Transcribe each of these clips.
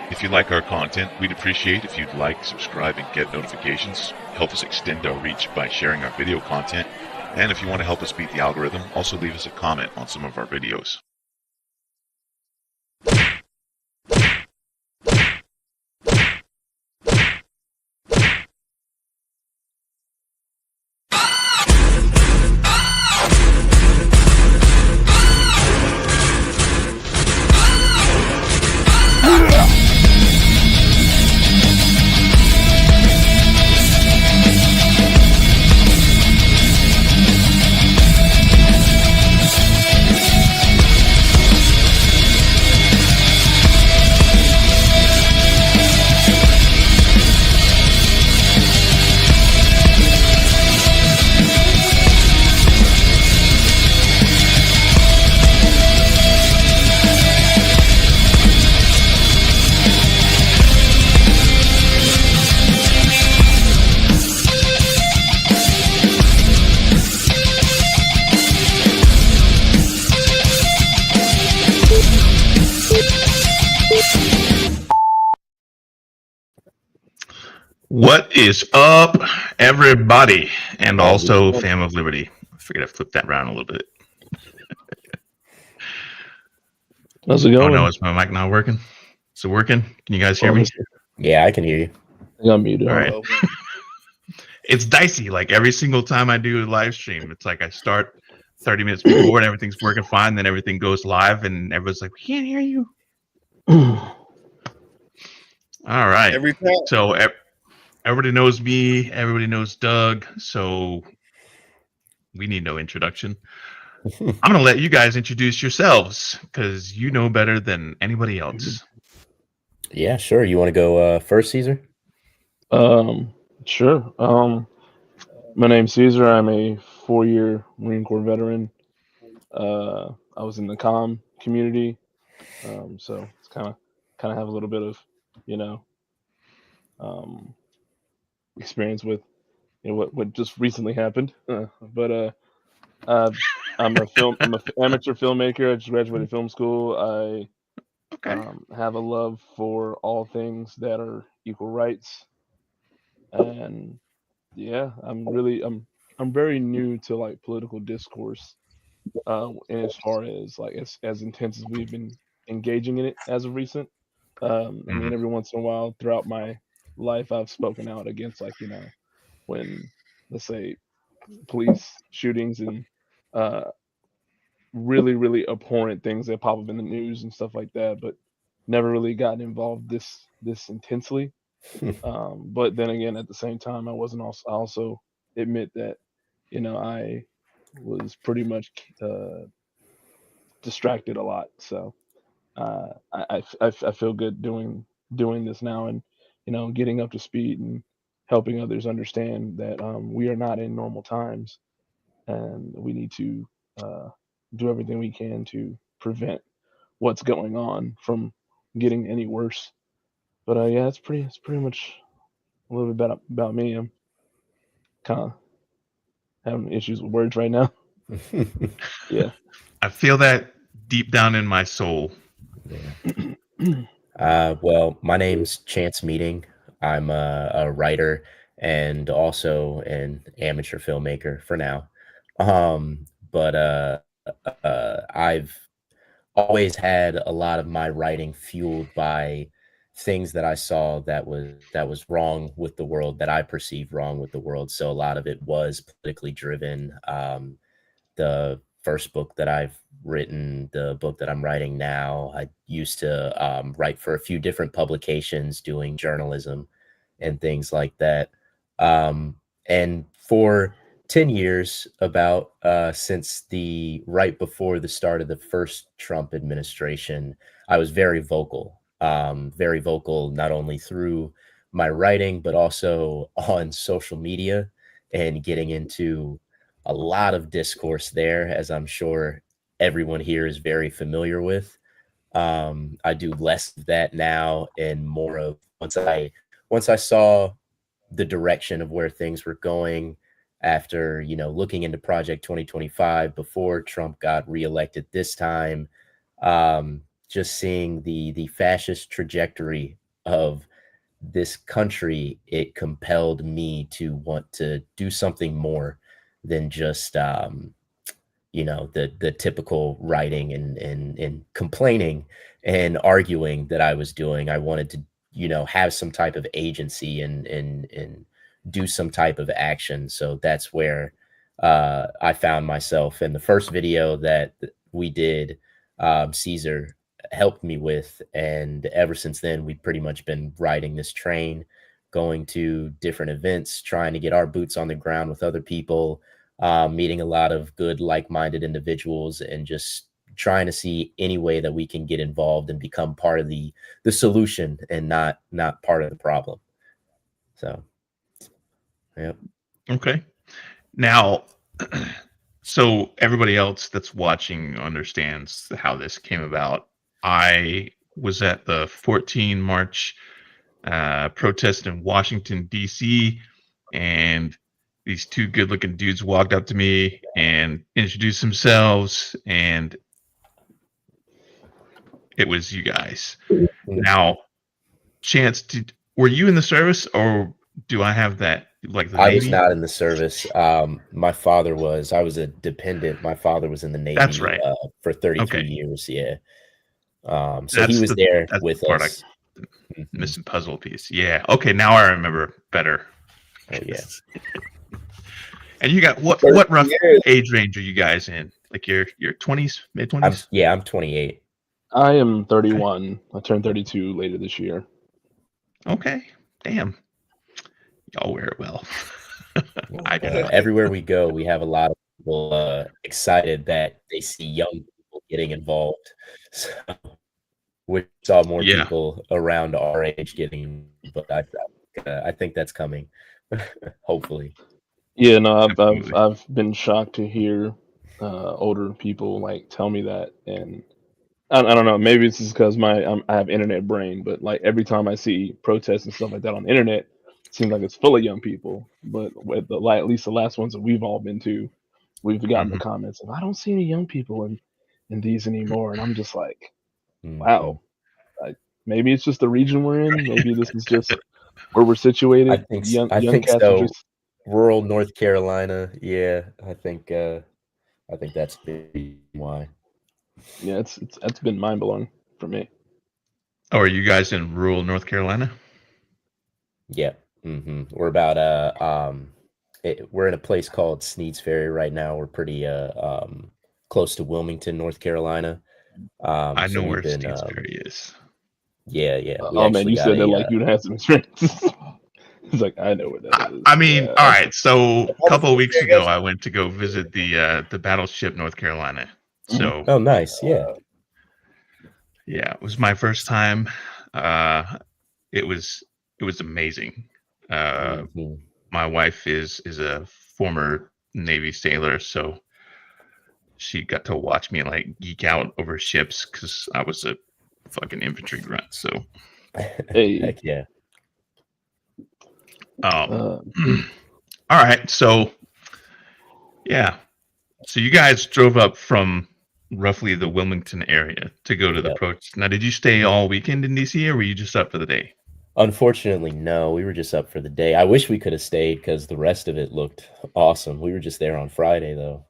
If you like our content, we'd appreciate if you'd like, subscribe, and get notifications. Help us extend our reach by sharing our video content. And if you want to help us beat the algorithm, also leave us a comment on some of our videos. What is up, everybody, and also fam of Liberty? I figured I'd flip that around a little bit. How's it going? Oh no, is my mic not working? Is it working? Can you guys hear me? Yeah, I can hear you. I'm muted. All right. It's dicey. Like every single time I do a live stream, it's like I start 30 minutes before and everything's working fine. Then everything goes live and everyone's like, we can't hear you. All right. Every time. So everybody knows me. Everybody knows Doug. So we need no introduction. I'm going to let you guys introduce yourselves because you know better than anybody else. Yeah, sure. You want to go first, Caesar? Sure. My name's Caesar. I'm a 4-year Marine Corps veteran. I was in the comm community, so it's kind of have a little bit of, experience with, what just recently happened. But I'm an amateur filmmaker. I just graduated film school. I have a love for all things that are equal rights, and yeah, I'm very new to like political discourse, and as far as like as intense as we've been engaging in it as of recent. I mean, every once in a while throughout my life, I've spoken out against when, let's say, police shootings and really, really abhorrent things that pop up in the news and stuff like that, but never really gotten involved this intensely. But then again, at the same time, I also admit that, I was pretty much distracted a lot. So I feel good doing this now and, getting up to speed and helping others understand that we are not in normal times and we need to do everything we can to prevent what's going on from getting any worse. But yeah, it's pretty much a little bit about me. I'm kind of having issues with words right now. Yeah, I feel that deep down in my soul. Well, my name's Chance Meeting. I'm a writer and also an amateur filmmaker for now. But I've always had a lot of my writing fueled by things that I saw that was wrong with the world, that I perceived wrong with the world. So a lot of it was politically driven. The first book that I've written, the book that I'm writing now, I used to write for a few different publications doing journalism and things like that. And for 10 years, about since right before the start of the first Trump administration, I was very vocal not only through my writing, but also on social media and getting into a lot of discourse there, as I'm sure everyone here is very familiar with. I do less of that now and more of once I saw the direction of where things were going, after, looking into Project 2025 before Trump got reelected this time, just seeing the fascist trajectory of this country, it compelled me to want to do something more than just the typical writing and complaining and arguing that I was doing. I wanted to have some type of agency and do some type of action. So that's where I found myself. And the first video that we did, Caesar helped me with, and ever since then we've pretty much been riding this train, going to different events, trying to get our boots on the ground with other people, meeting a lot of good like-minded individuals, and just trying to see any way that we can get involved and become part of the solution and not part of the problem. So yeah. Okay. Now, so everybody else that's watching understands how this came about. I was at the 14 March protest in Washington, D.C., and these two good-looking dudes walked up to me and introduced themselves, and it was you guys. Now, Chance, were you in the service, or do I have that? Like the I Navy? was not in the service. My father was. I was a dependent. My father was in the Navy. That's right. For 33 Okay. years. Yeah. So he was there with us. Missing puzzle piece. Yeah. Okay. Now I remember better. Oh yeah. And you got what rough age range are you guys in? Like your 20s, mid 20s? I'm 28. I am 31. I turned 32 later this year. Okay. Damn. Y'all wear it well. I do. Everywhere we go, we have a lot of people excited that they see young people getting involved. So we saw more people around our age getting, but I think that's coming. Hopefully. Yeah, no, I've been shocked to hear older people like tell me that, and I don't know. Maybe it's just because I have internet brain, but like every time I see protests and stuff like that on the internet, it seems like it's full of young people. But with at least the last ones that we've all been to, we've gotten the comments of I don't see any young people in these anymore, and I'm just like, wow. Maybe it's just the region we're in. Maybe this is just where we're situated. I think cats so. are just rural North Carolina. Yeah, I think that's why. Yeah, it's been mind blowing for me. Oh, are you guys in rural North Carolina? Yeah. We're about we're in a place called Sneads Ferry right now. We're pretty close to Wilmington, North Carolina. I know where Sneads Ferry is. Yeah. Oh man, you said that like you'd have some experiences. It's like I know where that is. I mean, all right. So a couple of weeks ago, I went to go visit the battleship North Carolina. So oh, nice. Yeah. Yeah, it was my first time. It was amazing. My wife is a former Navy sailor, so she got to watch me like geek out over ships because I was a fucking infantry grunt. So, hey, heck yeah. All right, so yeah, so you guys drove up from roughly the Wilmington area to go to the protest. Now, did you stay all weekend in DC, or were you just up for the day? Unfortunately, no. We were just up for the day. I wish we could have stayed because the rest of it looked awesome. We were just there on Friday, though.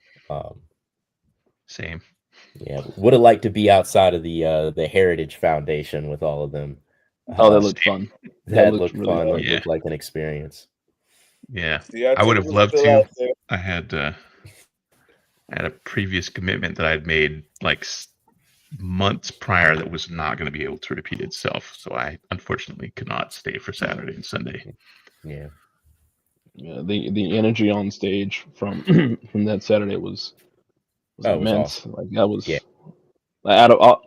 Same. Yeah, would have liked to be outside of the Heritage Foundation with all of them. Oh, that looked fun. That looked really fun. Fun. It looked like an experience. Yeah, I would have loved to. I had a previous commitment that I'd made like months prior that was not going to be able to repeat itself. So I unfortunately could not stay for Saturday and Sunday. Yeah. Yeah, the energy on stage from that Saturday was immense. Awesome. Like that was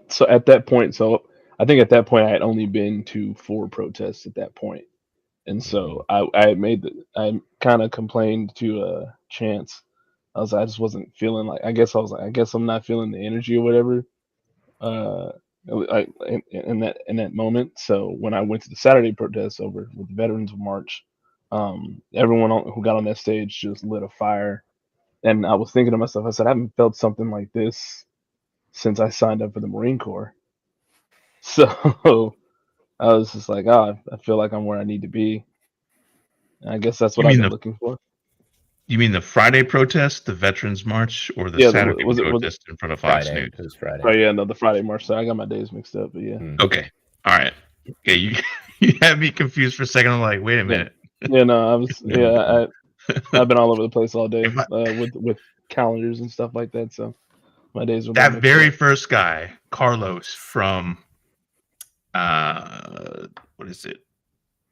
so at that point. So I think at that point I had only been to 4 protests at that point, and so I kind of complained to Chance. I just wasn't feeling like I guess I'm not feeling the energy or whatever. In that moment. So when I went to the Saturday protest over with the Veterans March, Everyone who got on that stage just lit a fire. And I was thinking to myself, I said, I haven't felt something like this since I signed up for the Marine Corps. So I was just like, I feel like I'm where I need to be. And I guess that's You what I've mean been the looking for. you mean the Friday protest, the Veterans March, or the Yeah, Saturday was it protest in front of Fox Friday. News? It was Friday. Oh yeah, no, the Friday march. Sorry, I got my days mixed up, but yeah. Okay, all right. Okay, you you had me confused for a second. I'm like, wait a minute. Yeah, no, I was I've been all over the place all day If I- with calendars and stuff like that. So my days were that mixed very up. first guy, Carlos from what is it?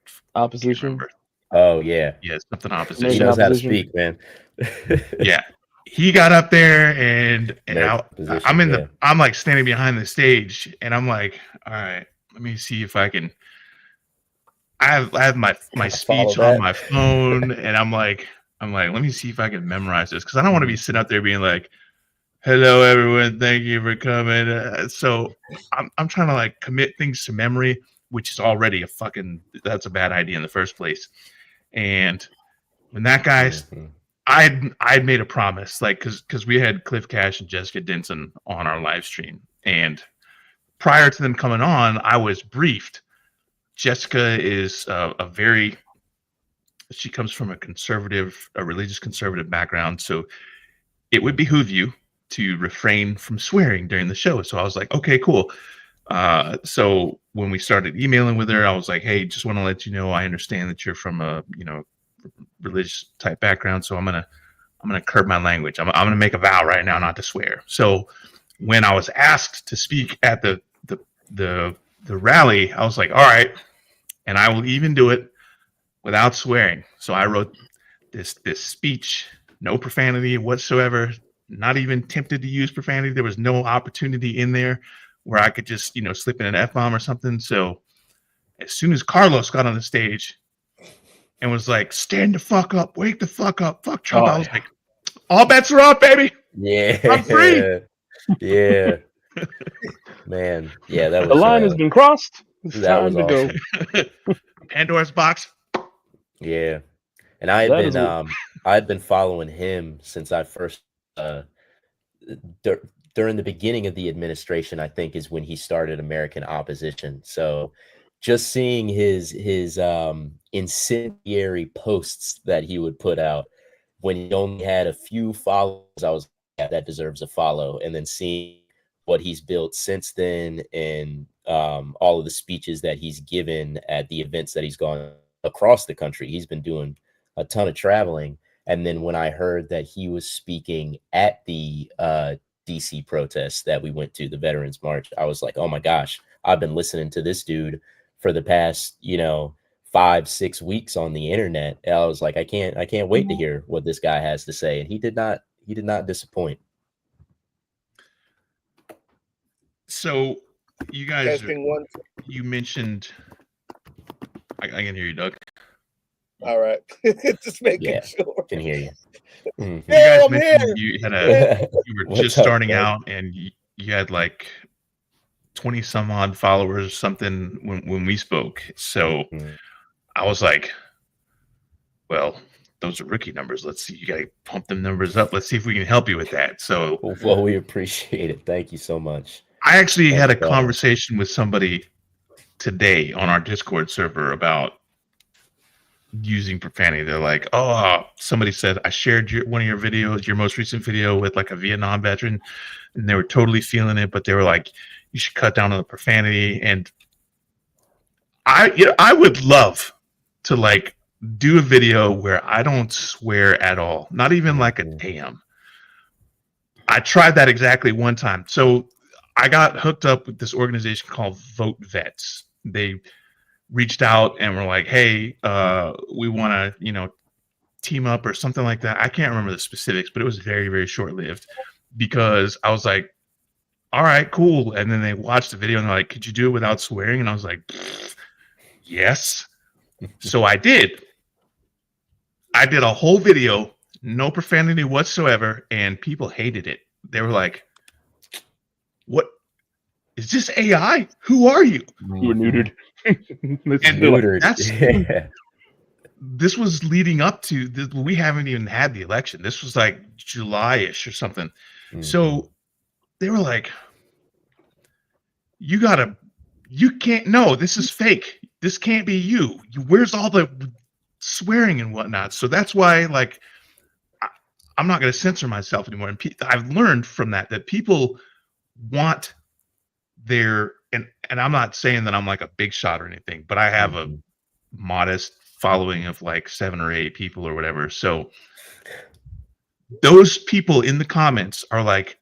Can't Opposition. remember. Oh yeah, Yeah, something he opposition. American knows how to opposition. speak, man. Yeah, he got up there and American opposition, I'm in yeah. the I'm like standing behind the stage and I'm like, all right, let me see if I can. I have my Follow speech that. on my phone and I'm like, let me see if I can memorize this because I don't want to be sitting out there being like, hello everyone, thank you for coming. So I'm trying to like commit things to memory, which is already that's a bad idea in the first place. And when that guy, Mhm. I'd made a promise, like because we had Cliff Cash and Jessica Denson on our live stream, and prior to them coming on, I was briefed. Jessica is she comes from a religious conservative background, so it would behoove you to refrain from swearing during the show. So I was like, okay, cool. So when we started emailing with her, I was like, hey, just want to let you know, I understand that you're from a religious type background, so I'm gonna curb my language. I'm gonna make a vow right now not to swear. So when I was asked to speak at the rally, I was like, all right, and I will even do it without swearing. So I wrote this speech, no profanity whatsoever, not even tempted to use profanity. There was no opportunity in there where I could just, slip in an F-bomb or something. So as soon as Carlos got on the stage and was like, stand the fuck up, wake the fuck up, fuck Trump, I was like, all bets are off, baby. Yeah, I'm free. Yeah, man. Yeah, that The was line has been crossed. It's that was time to awesome. go. Pandora's box. Yeah, and I had been following him since I first during the beginning of the administration, I think, is when he started American Opposition. So just seeing his incendiary posts that he would put out when he only had a few followers, I was like, yeah, that deserves a follow. And then seeing what he's built since then and all of the speeches that he's given at the events that he's gone across the country. He's been doing a ton of traveling. And then when I heard that he was speaking at the DC protests that we went to, the Veterans March, I was like, oh my gosh, I've been listening to this dude for the past, 5-6 weeks on the internet. And I was like, I can't wait to hear what this guy has to say. And he did not disappoint. So you guys, Testing one. you mentioned, I can hear you, Doug. All right, just making Yeah, sure. Can hear you. Mhm. You Yeah, guys I'm mentioned here. you were What's just up, starting Doug? out and you had like 20 some odd followers or something when we spoke. So Mhm. I was like, well, those are rookie numbers. Let's see. You got to pump them numbers up. Let's see if we can help you with that. So Well, we appreciate it. Thank you so much. I actually had a Thanks, brother. conversation with somebody today on our Discord server about using profanity. They're like, oh, somebody said I shared one of your videos, your most recent video with like a Vietnam veteran, and they were totally feeling it, but they were like, you should cut down on the profanity. And I would love to like do a video where I don't swear at all, not even like a damn. I tried that exactly one time. So I got hooked up with this organization called Vote Vets. They reached out and were like, hey, we want to, team up or something like that. I can't remember the specifics, but it was very, very short-lived because I was like, all right, cool. And then they watched the video and they're like, could you do it without swearing? And I was like, yes. So I did. I did a whole video, no profanity whatsoever, and people hated it. They were like, what? Is this AI? Who are you? You were neutered. And They're like, Neutered. that's Yeah. this was leading up to we haven't even had the election. This was like July-ish or something. So they were like, you can't, no, this is fake. This can't be you. Where's all the swearing and whatnot? So that's why, like, I'm not going to censor myself anymore. And I've learned from that people want their, and I'm not saying that I'm like a big shot or anything, but I have a modest following of like 7 or 8 people or whatever. So those people in the comments are like,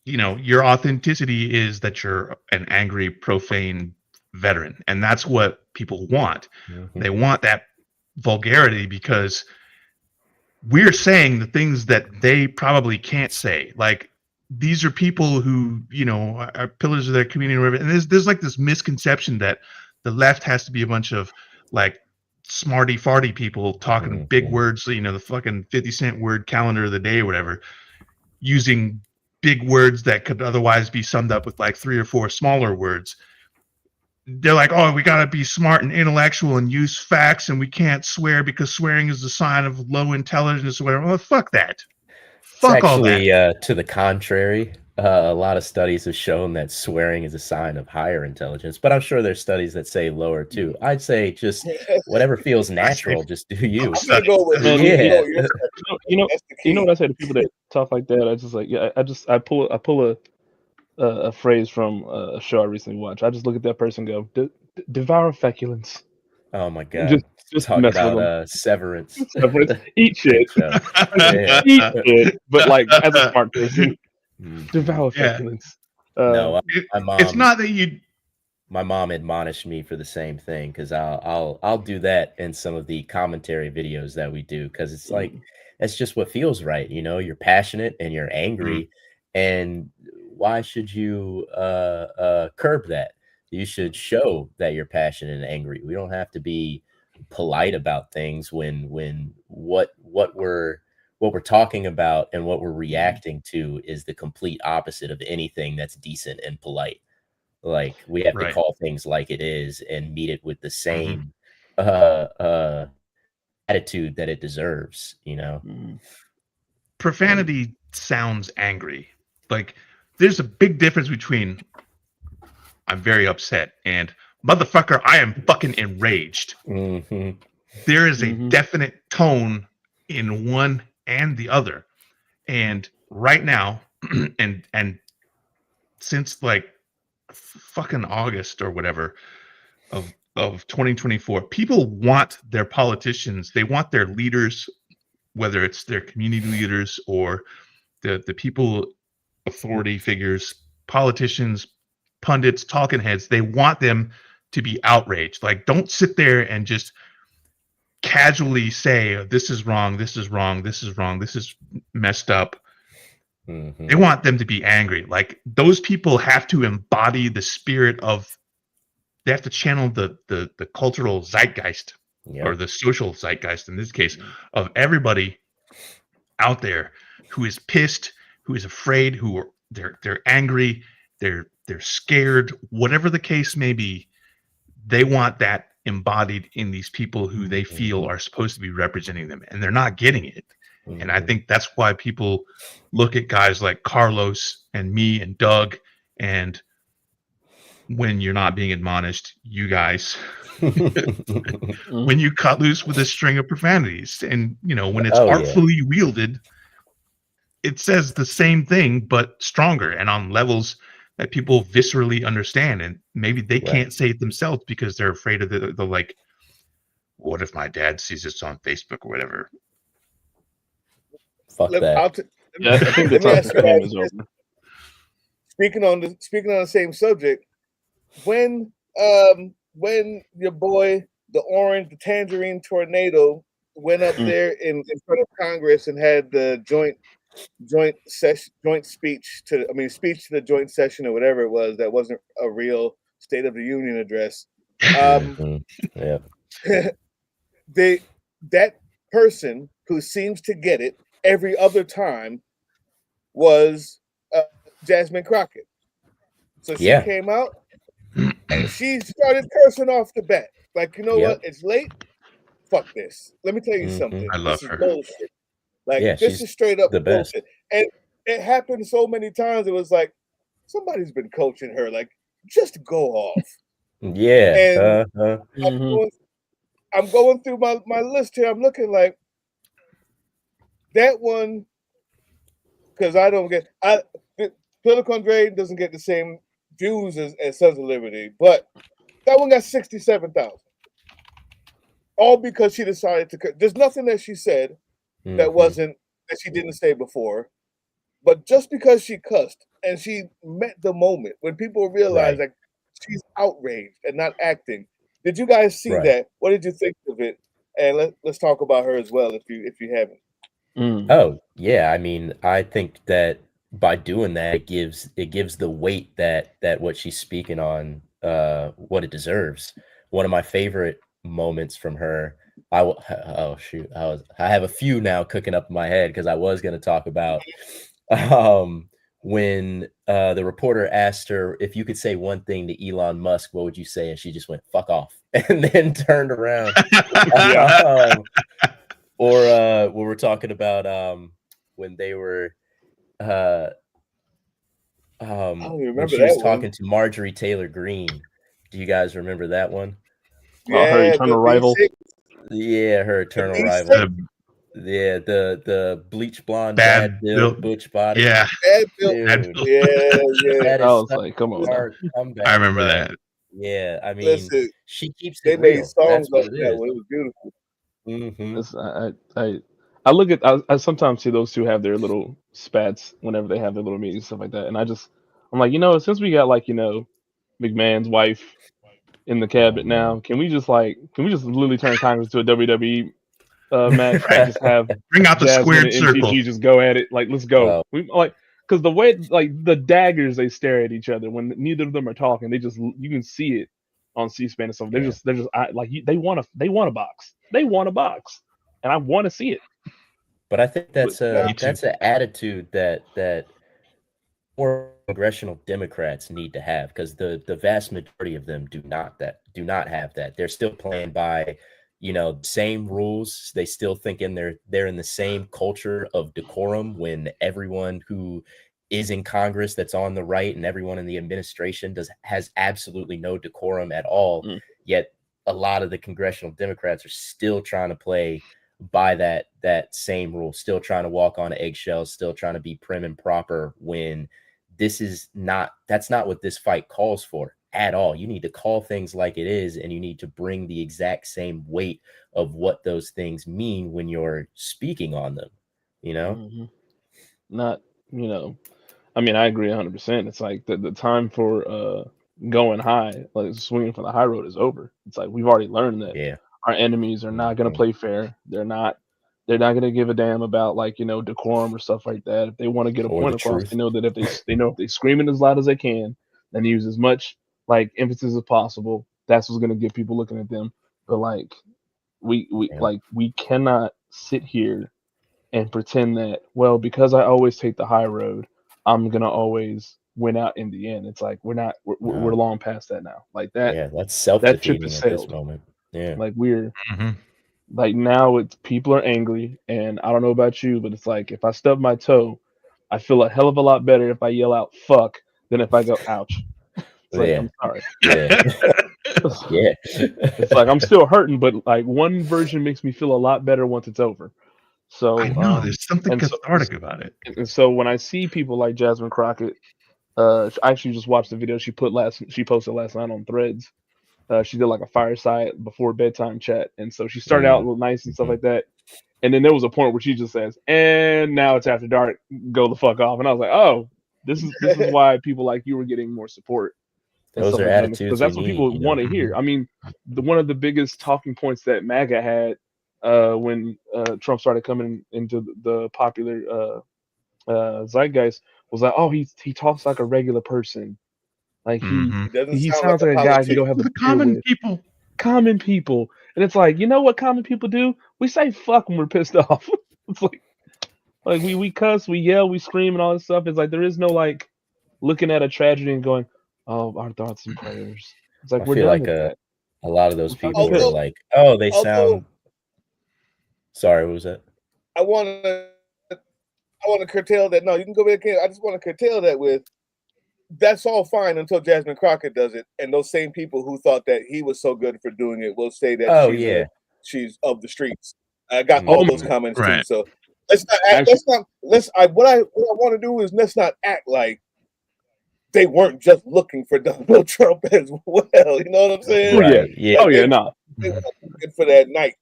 you know, your authenticity is that you're an angry, profane veteran. And that's what people want. They want that vulgarity because we're saying the things that they probably can't say. Like, these are people who, you know, are pillars of their community or whatever. And there's like this misconception that the left has to be a bunch of like smarty farty people talking big words, you know, the fucking 50-cent word calendar of the day or whatever, using big words that could otherwise be summed up with like 3 or 4 smaller words. They're like, oh, we got to be smart and intellectual and use facts, and we can't swear because swearing is a sign of low intelligence or whatever. Well, fuck that. Fuck all that. It's actually to the contrary. A lot of studies have shown that swearing is a sign of higher intelligence, but I'm sure there's studies that say lower too. I'd say just whatever feels natural, just do you. I'm gonna go with Man, it. you know what I say to people that talk like that? I just like, I pull a phrase from a show I recently watched. I just look at that person and go, devour feculence. Oh my god! Just talk mess with about them. Severance. Eat shit. Yeah. Eat shit. But like, as a smart person, devour feculence. No, my mom. It's not that you. My mom admonished me for the same thing because I'll do that in some of the commentary videos that we do because it's like that's just what feels right. You know, you're passionate and you're angry, and why should you curb that? You should show that you're passionate and angry. We don't have to be polite about things when what we're talking about and what we're reacting to is the complete opposite of anything that's decent and polite. Like, we have to call things like it is and meet it with the same attitude that it deserves, you know. Profanity sounds angry. Like, there's a big difference between I'm very upset and motherfucker, I am fucking enraged. There is a definite tone in one and the other. And right now, and since like fucking August or whatever of 2024, people want their politicians, they want their leaders, whether it's their community leaders or the people, authority figures, politicians, pundits, talking heads, they want them to be outraged. Like, don't sit there and just casually say, this is wrong, this is wrong, this is wrong, this is messed up. They want them to be angry. Like, those people have to embody the spirit of, they have to channel the cultural zeitgeist or the social zeitgeist in this case of everybody out there who is pissed, who is afraid, who are they're angry, they're scared, whatever the case may be. They want that embodied in these people who they feel are supposed to be representing them, and they're not getting it. And I think that's why people look at guys like Carlos and me and Doug, and when you're not being admonished, you guys, when you cut loose with a string of profanities, and you know, when it's artfully wielded, it says the same thing but stronger and on levels that people viscerally understand, and maybe they can't say it themselves because they're afraid of the like, what if my dad sees this on Facebook or whatever? Fuck that. I think the time is over. Speaking on the same subject, when your boy the tangerine tornado went up there in front of Congress and had the joint speech to the joint session or whatever it was, that wasn't a real State of the Union address. That person who seems to get it every other time was Jasmine Crockett. So she came out and she started cursing off the bat. Like, you know Yep. what? It's late. Fuck this. Let me tell you Mhm. something. I love This is her. bullshit. Like, Yeah, this she's is straight up the best. bullshit. And it happened so many times. It was like somebody's been coaching her. Like, just go off. Yeah. And Mhm. I'm going through my list here. I'm looking like that one because I don't get Political Grade doesn't get the same views as Sons of Liberty, but that one got 67,000. All because she decided to. There's nothing that she said that Mhm. that she didn't say before, but just because she cussed and she met the moment when people realize Right. like she's outraged and not acting. Did you guys see Right. that? What did you think of it? And let's talk about her as well if you haven't. Mm. Oh, yeah, I mean, I think that by doing that, it gives the weight that what she's speaking on, what it deserves. One of my favorite moments from her, oh shoot, I have a few now cooking up in my head because I was going to talk about um when the reporter asked her if you could say one thing to Elon Musk, what would you say? And she just went "fuck off" and then turned around. Um, or when we're talking about when they were uh I don't even when remember she was that one. talking to Marjorie Taylor Greene. Do you guys remember that one? Her Yeah, eternal the rival. B6, Yeah, her the eternal B6, rival. The Yeah, the bleach blonde, bad bad built, built. butch body. Yeah, bad built. bad Dude, built. Yeah. that I is was such like, come a on now. hard I comeback, remember but that. yeah, I mean, Listen, she keeps they it made real. songs That's what off it that is. one. It was beautiful. Mhm. It's, I look at I sometimes see those two have their little spats whenever they have their little meetings stuff like that, and I'm like, since we got like McMahon's wife in the Oh cabinet now, man. can we just literally turn Congress to a WWE match Right. and just have Bring out the Jasmine squared and circle. MCG just go at it? Like, let's go. Oh, We like because the way like the daggers they stare at each other when neither of them are talking, you can see it on C-SPAN and stuff. yeah. They're just they want a box. They want a box, and I want to see it. But I think But Me too. that's an attitude that more congressional Democrats need to have because the vast majority of them do not have that. They're still playing by, the same rules. They still think they're in the same culture of decorum when everyone who is in Congress that's on the right and everyone in the administration has absolutely no decorum at all. Mm. Yet a lot of the congressional Democrats are still trying to play by that same rule, still trying to walk on eggshells, still trying to be prim and proper when that's not what this fight calls for at all. You need to call things like it is, and you need to bring the exact same weight of what those things mean when you're speaking on them, Mhm. Not I mean, I agree 100%. It's like the time for going high, like swinging for the high road, is over. It's like we've already learned that Yeah. our enemies are not going to Mhm. play fair. They're not going to give a damn about like decorum or stuff like that. If they want to get a Or the point across, they truth. know that if they scream it as loud as they can and use as much like emphasis as possible, that's what's going to get people looking at them. But like Yeah. we cannot sit here and pretend that, well, because I always take the high road, I'm gonna always win out in the end. It's like we're not we're No. long past that now. Like Yeah, that's that ship has self-defeating at this sailed. moment. Yeah. Like we're Mhm. like now it's people are angry, and I don't know about you, but it's like if I stub my toe, I feel a hell of a lot better if I yell out "fuck" than if I go "ouch." It's like Yeah. I'm sorry. Yeah. Yeah. It's like I'm still hurting, but like one version makes me feel a lot better once it's over. I So know there's something and so cathartic about it. and so when I see people like Jasmine Crockett, I actually just watched the video she posted last night on Threads. She did like a fireside before bedtime chat, and so she started out a little nice and stuff Mhm. like that. And then there was a point where she just says, "And now it's after dark. Go the fuck off." And I was like, "Oh, this is why people like you were getting more support and Those stuff are like that." Because attitudes we that's what need, people want to hear. Mhm. I mean, one of the biggest talking points that MAGA had when Trump started coming into the popular zeitgeist was like, "Oh, he talks like a regular person. Like Mhm. He doesn't he sound like sounds a like a guy you can go politician. have a The beer common with." people. Common people, and it's like, you know what common people do? We say fuck when we're pissed off. It's like we cuss, we yell, we scream, and all this stuff. It's like there is no like looking at a tragedy and going, "Oh, our thoughts and prayers." It's like I we're feel done like with a that. A lot of those I'm fucking people good. are like, oh, they Although- sound. Sorry, what was that? I want to curtail that. No, you can go back in. I just want to curtail that with. That's all fine until Jasmine Crockett does it, and those same people who thought that he was so good for doing it will say that Oh, yeah. she's of the streets. I got all those comments too. Right. So let's not act, what I want to do is let's not act like they weren't just looking for Donald Trump as well. You know what I'm saying? Oh, yeah. Right, yeah. Oh yeah, no. They weren't looking for that night,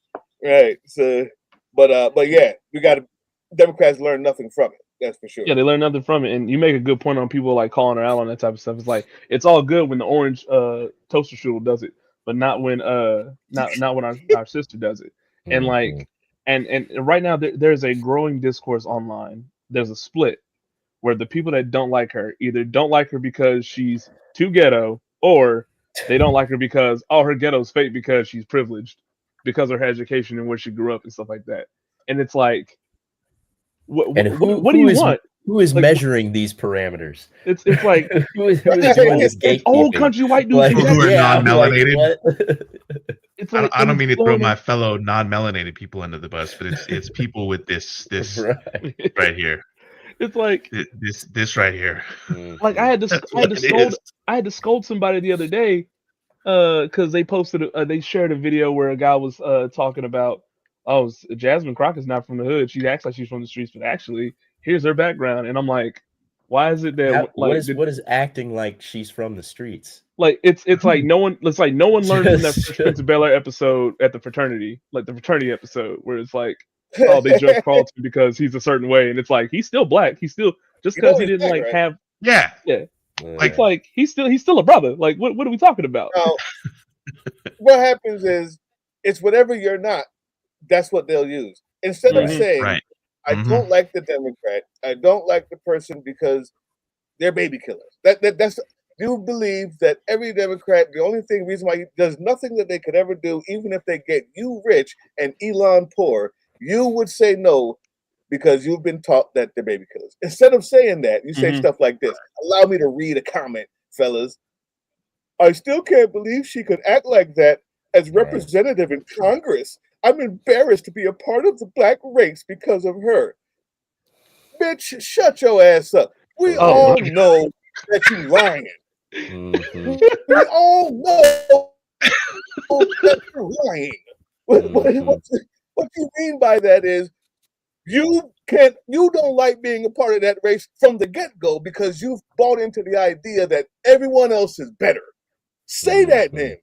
right? So, but yeah, we got to. Democrats learn nothing from it. That's for sure. Yeah, they learn nothing from it. And you make a good point on people like calling her out on that type of stuff. It's like it's all good when the orange toaster strudel does it, but not when not when our sister does it. And like and right now there's a growing discourse online. There's a split where the people that don't like her either don't like her because she's too ghetto, or they don't like her because her ghetto's fake because she's privileged because of her education and where she grew up and stuff like that. And it's like, what do you want? Who is Like, measuring these parameters? It's like who is doing this it's old gatekeeping? country white dudes. People who are non-melanated. what? It's like I don't mean to throw blowing my fellow non-melanated people under the bus, but it's people with this Right. right here. It's like This right here. like I had to scold somebody the other day because they posted they shared a video where a guy was talking about, oh, Jasmine Crockett's not from the hood. She acts like she's from the streets, but actually here's her background. And I'm like, why is it that what is acting like she's from the streets? Like it's like no one learned from that Fresh Prince of Bel-Air episode at the fraternity, like the fraternity episode, where it's like, oh, they judge Carlton because he's a certain way, and it's like he's still black. He's still just because he didn't like have yeah. It's like he's still a brother. Like what are we talking about? Now, what happens is it's whatever you're not. That's what they'll use instead of saying, Right. I don't like the Democrat. I don't like the person because they're baby killers. That's you believe that every Democrat, the only reason why there's nothing that they could ever do, even if they get you rich and Elon poor, you would say no because you've been taught that they're baby killers. Instead of saying that, you say stuff like this. Allow me to read a comment, fellas. I still can't believe she could act like that as representative in Congress. I'm embarrassed to be a part of the black race because of her. Bitch, shut your ass up. We all know that you're lying. We all know that you're lying. What you mean by that is you don't like being a part of that race from the get-go because you've bought into the idea that everyone else is better. Say that then.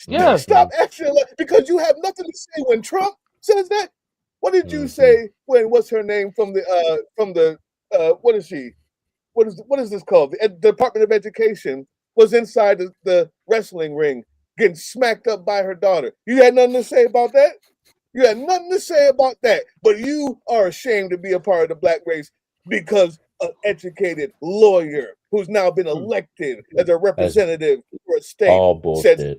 Yeah. Stop acting like, because you have nothing to say when Trump says that. What did you say when what's her name from the what is she? What is this called? The Department of Education was inside the wrestling ring getting smacked up by her daughter. You had nothing to say about that? You had nothing to say about that, but you are ashamed to be a part of the black race because an educated lawyer who's now been elected as a representative for a state all bullshit. says,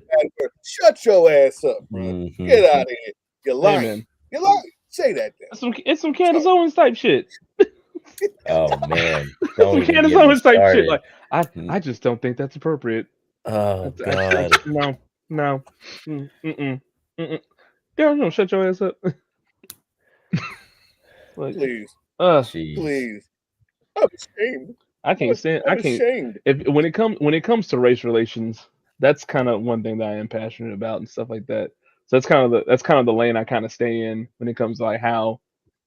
shut your ass up, bro. Get out of here. You're lying. Amen. You're lying. Say that then. It's some Candace Owens type shit. Oh man. Some Candace Owens type shit. Like I just don't think that's appropriate. Oh god. No. Daryl, shut your ass up. Like, Please. Jeez. Please. I'm ashamed. I can't stand. I'm ashamed. When it comes to race relations, that's kind of one thing that I am passionate about and stuff like that. So that's kind of the lane I kind of stay in when it comes to like how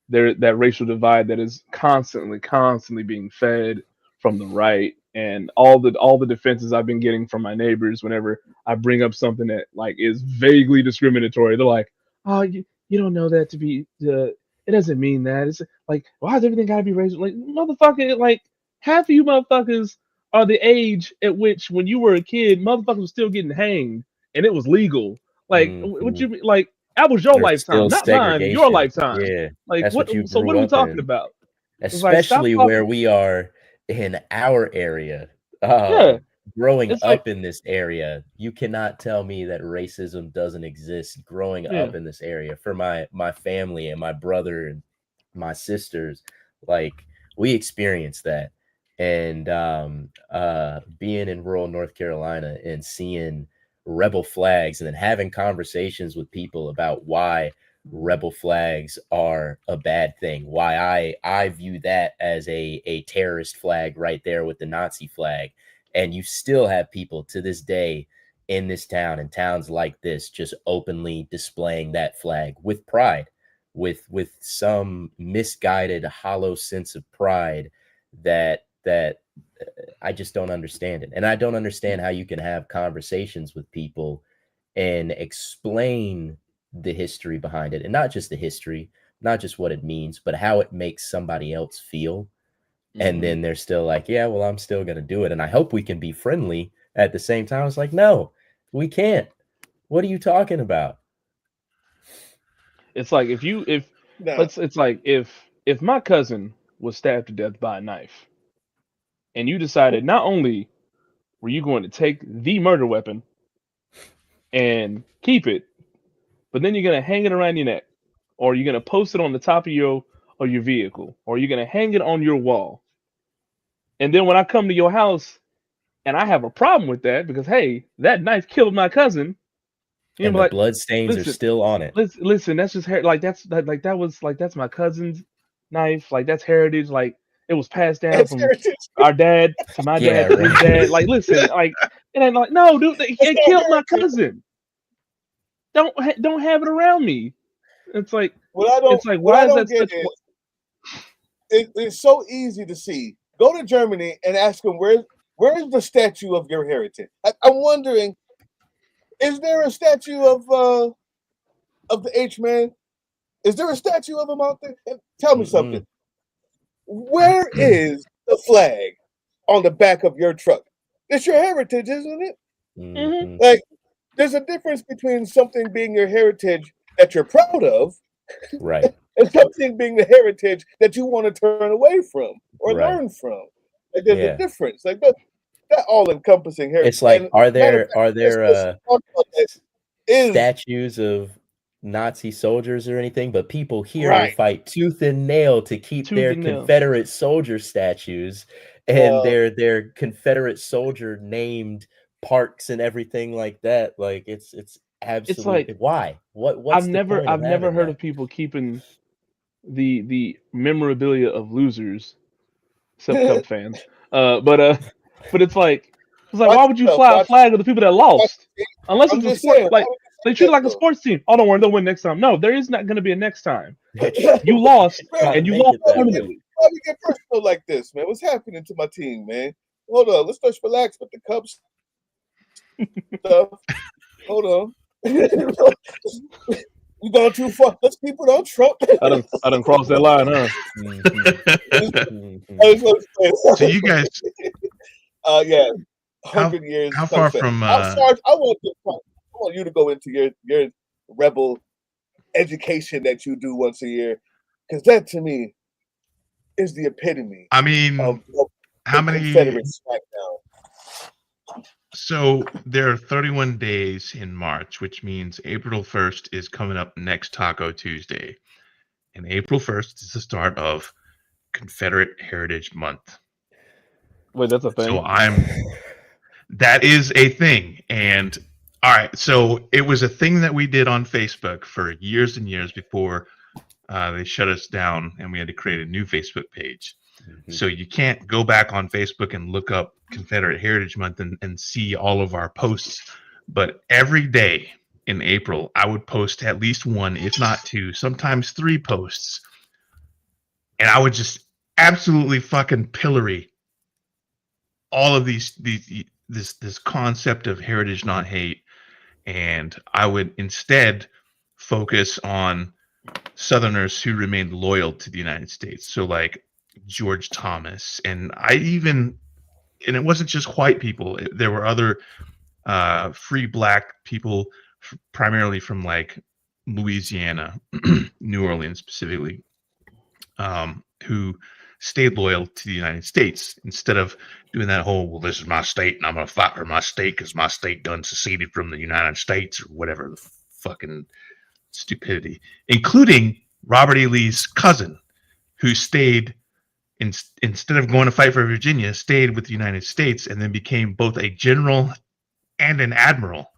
that racial divide that is constantly being fed from the right, and all the defenses I've been getting from my neighbors whenever I bring up something that like is vaguely discriminatory. They're like, "Oh, you don't know that to be it doesn't mean that. It's like, why does everything gotta be racial? Like, motherfucker, like half of you motherfuckers are the age at which when you were a kid, motherfuckers were still getting hanged and it was legal. Like, what you mean? Like, that was your There's lifetime, not mine. Your segregation. lifetime. Yeah. Like, That's what you so what grew are we up talking in. about? Especially like, where we are in our area. Yeah. Growing It's up like- in this area, you cannot tell me that racism doesn't exist growing up in this area. For my family and my brother and my sisters, like we experienced that. And being in rural North Carolina and seeing rebel flags and then having conversations with people about why rebel flags are a bad thing, why I view that as a terrorist flag right there with the Nazi flag. And you still have people to this day in this town and towns like this just openly displaying that flag with pride, with some misguided, hollow sense of pride that I just don't understand it. And I don't understand how you can have conversations with people and explain the history behind it, and not just the history, not just what it means, but how it makes somebody else feel. And then they're still like, yeah, well, I'm still going to do it. And I hope we can be friendly at the same time. It's like, no, we can't. What are you talking about? It's like it's like if my cousin was stabbed to death by a knife, and you decided not only were you going to take the murder weapon and keep it, but then you're gonna hang it around your neck, or you're gonna post it on the top of your vehicle, or you're gonna hang it on your wall. And then when I come to your house and I have a problem with that because hey, that knife killed my cousin, and the like, blood stains are still on it. Listen, that's just like that's my cousin's knife. Like that's heritage. Like it was passed down from our dad to my dad to his dad. Like listen, like it ain't like no, dude, it killed my cousin. Don't have it around me. It's like it's like why is that such? It's so easy to see. Go to Germany and ask them where's the statue of your heritage. I'm wondering, is there a statue of the H-man? Is there a statue of him out there? Tell me something. Where is the flag on the back of your truck? It's your heritage, isn't it? Like, there's a difference between something being your heritage that you're proud of, right, and something being the heritage that you want to turn away from or learn from. Like, there's a difference. Like that all-encompassing heritage. It's like, are there statues of Nazi soldiers or anything? But people here will fight tooth and nail to keep their Confederate soldier statues and their Confederate soldier named parks and everything like that. Like it's absolutely, it's like, why? What's I've never heard of people keeping the memorabilia of losers, except Cub fans. But it's like why would you fly a flag of the people that lost? Unless it's a sport, like they treat it like a sports team. Oh, don't worry, they'll win next time. No, there is not going to be a next time. You lost, and you lost permanently. Why we get personal like this, man? What's happening to my team, man? Hold on, let's just relax with the Cubs stuff. Hold on. You going too far. Let's keep it on Trump. I done crossed that line, huh? So you guys, 100 years. How far from? Sarge, I want you to go into your rebel education that you do once a year, because that to me is the epitome. I mean, of how many Confederate smackdown? So there are 31 days in March, which means April 1st is coming up next Taco Tuesday. And April 1st is the start of Confederate Heritage Month. Wait, that's a thing? So that is a thing. And all right, so it was a thing that we did on Facebook for years and years before they shut us down and we had to create a new Facebook page. So you can't go back on Facebook and look up Confederate Heritage Month and see all of our posts. But every day in April, I would post at least one, if not two, sometimes 3 posts. And I would just absolutely fucking pillory all of this concept of heritage, not hate. And I would instead focus on Southerners who remained loyal to the United States. So like George Thomas, and it wasn't just white people. There were other free black people, primarily from like Louisiana, New Orleans specifically, who stayed loyal to the United States instead of doing that whole, well, this is my state and I'm going to fight for my state because my state done seceded from the United States or whatever the fucking stupidity, including Robert E. Lee's cousin, who stayed instead of going to fight for Virginia, stayed with the United States and then became both a general and an admiral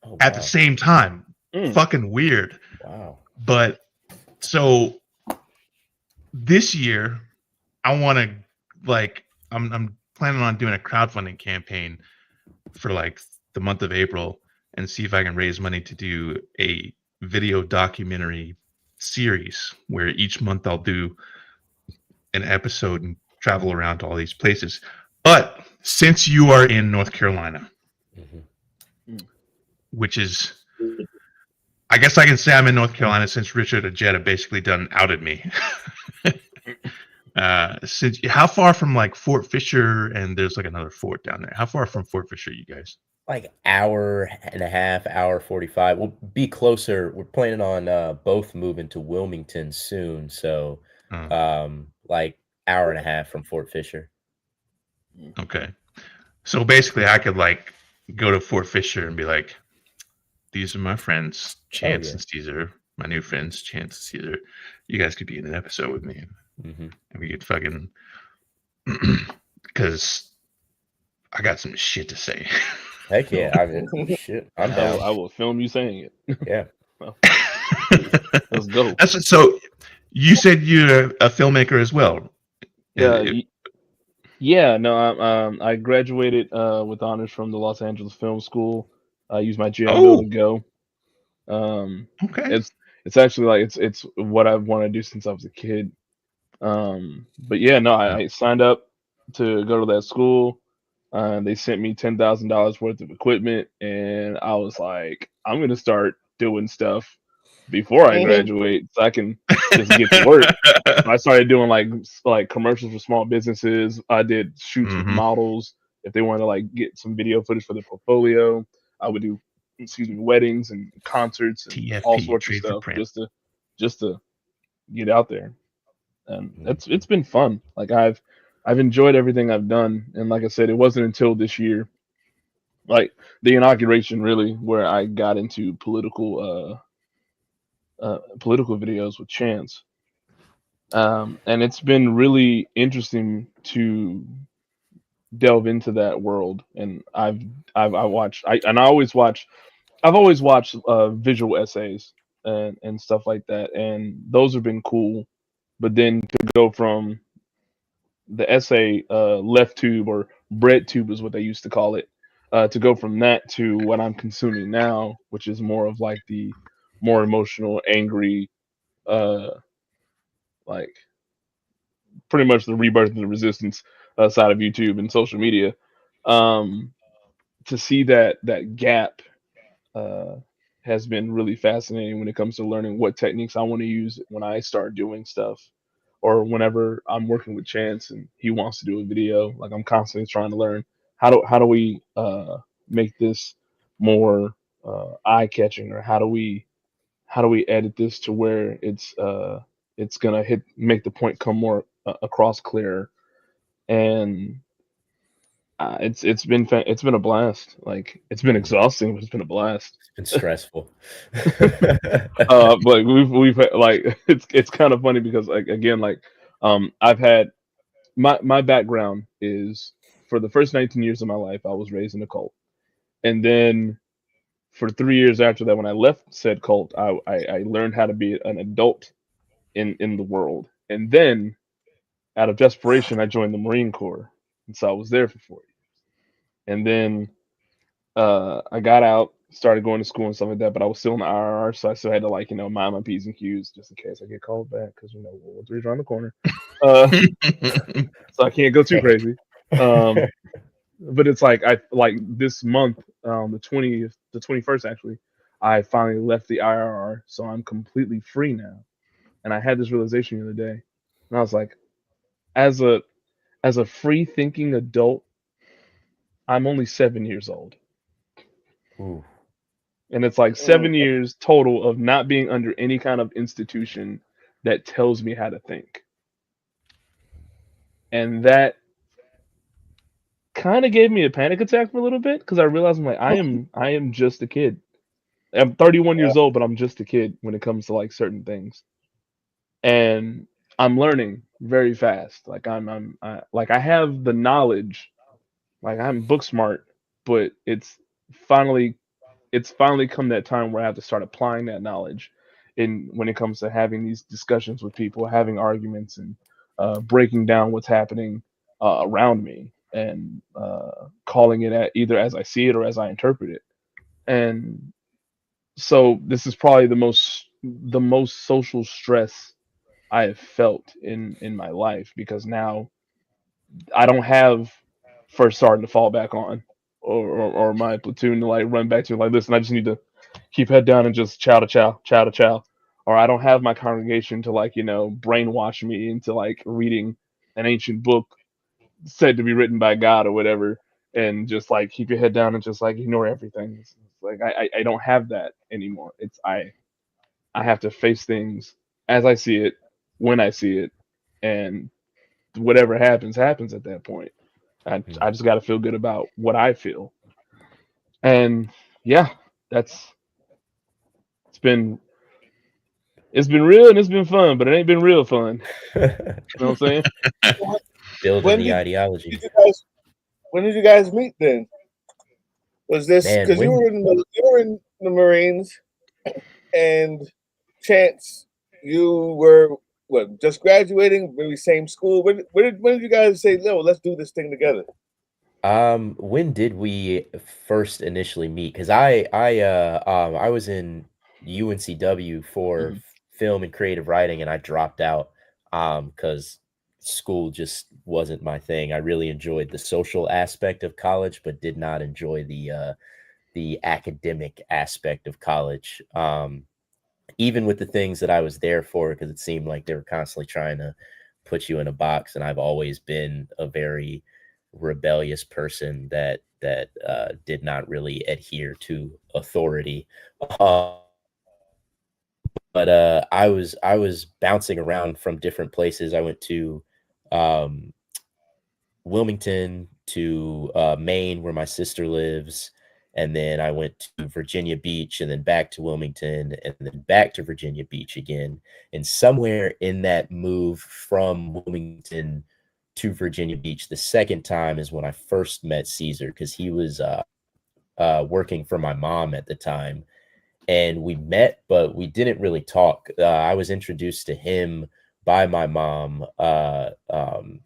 Oh, at the wow. same time. Mm. Fucking weird. Wow. But so this year, I want to like I'm planning on doing a crowdfunding campaign for like the month of April and see if I can raise money to do a video documentary series where each month I'll do an episode and travel around to all these places. But since you are in North Carolina, Mm-hmm. which is, I guess I can say I'm in North Carolina since Richard and Jetta basically done outed me. Since how far from like Fort Fisher, and there's like another fort down there. How far from Fort Fisher, you guys? Like hour and a half, hour 45. We'll be closer. We're planning on both moving to Wilmington soon. So like hour and a half from Fort Fisher. Okay. So basically I could like go to Fort Fisher and be like, these are my friends, Chance and Caesar, my new friends, Chance and Caesar. You guys could be in an episode with me. Mm-hmm. And we could fucking, because I got some shit to say. Heck yeah. Shit. I'm down. I will film you saying it. Yeah. Let's go. So you said you're a filmmaker as well. Yeah. No, I graduated with honors from the Los Angeles Film School. I used my GM bill to go. Okay. It's actually like it's what I've wanted to do since I was a kid. But yeah, no, I signed up to go to that school. They sent me $10,000 worth of equipment, and I was like, I'm gonna start doing stuff before I graduate, so I can just get to work. I started doing like commercials for small businesses. I did shoots with models if they wanted to like get some video footage for their portfolio. I would do, weddings and concerts and TFP, all sorts of trade for stuff print. just to get out there. And it's been fun. Like I've enjoyed everything I've done, and like I said, it wasn't until this year, like the inauguration, really, where I got into political videos with Chance. And it's been really interesting to delve into that world. And I've watched and I always watch I've always watched visual essays and stuff like that, and those have been cool. But then to go from the essay left tube, or bread tube is what they used to call it, to go from that to what I'm consuming now, which is more of like the more emotional, angry, like pretty much the rebirth of the resistance side of YouTube and social media. To see that gap uh, has been really fascinating when it comes to learning what techniques I want to use when I start doing stuff, or whenever I'm working with Chance and he wants to do a video. Like I'm constantly trying to learn how do we make this more eye catching, or how do we edit this to where it's gonna make the point come more across clearer. And it's been it's been a blast. Like it's been exhausting, but it's been a blast. It's been stressful. But we've had, like it's kind of funny because like again like I've had my background is, for the first 19 years of my life I was raised in a cult, and then for 3 years after that, when I left said cult, I learned how to be an adult in the world, and then out of desperation I joined the Marine Corps, and so I was there for 4 years. And then I got out, started going to school and stuff like that, but I was still in the IRR, so I still had to like mind my P's and Q's just in case I get called back, because World War III's around the corner. So I can't go too crazy. But it's like I like this month, the 21st actually, I finally left the IRR, so I'm completely free now. And I had this realization the other day, and I was like, as a free thinking adult, I'm only 7 years old. Ooh. And it's like 7 years total of not being under any kind of institution that tells me how to think. And that kind of gave me a panic attack for a little bit, because I realized I'm like, I am just a kid. I'm 31 years old, but I'm just a kid when it comes to like certain things. And I'm learning very fast. Like I have the knowledge, like I'm book smart, but it's it's finally come that time where I have to start applying that knowledge in when it comes to having these discussions with people, having arguments, and breaking down what's happening around me, and calling it at either as I see it or as I interpret it. And so this is probably the most social stress I have felt in my life, because now I don't have first sergeant to fall back on, or my platoon to like run back to, like, listen, I just need to keep head down and just chow to chow, chow to chow. Or I don't have my congregation to, like, brainwash me into like reading an ancient book said to be written by God or whatever, and just like keep your head down and just like ignore everything. It's like I don't have that anymore. It's I have to face things as I see it, when I see it, and whatever happens, happens at that point. I just got to feel good about what I feel. And yeah, that's it's been it's been real and it's been fun, but it ain't been real fun. You know what I'm saying? Building When the did ideology. when did you guys meet then? Was this Man, because you were in the Marines, and Chance, you were what, just graduating, maybe same school? When did you guys say, no, let's do this thing together? When did we first initially meet? Because I was in UNCW for Mhm. film and creative writing, and I dropped out because school just wasn't my thing. I really enjoyed the social aspect of college, but did not enjoy the academic aspect of college. Even with the things that I was there for, because it seemed like they were constantly trying to put you in a box, and I've always been a very rebellious person that did not really adhere to authority. Uh, but I was bouncing around from different places. I went to um, Wilmington, to Maine, where my sister lives, and then I went to Virginia Beach, and then back to Wilmington, and then back to Virginia Beach again. And somewhere in that move from Wilmington to Virginia Beach, the second time is when I first met Caesar, because he was working for my mom at the time, and we met, but we didn't really talk. I was introduced to him by my mom,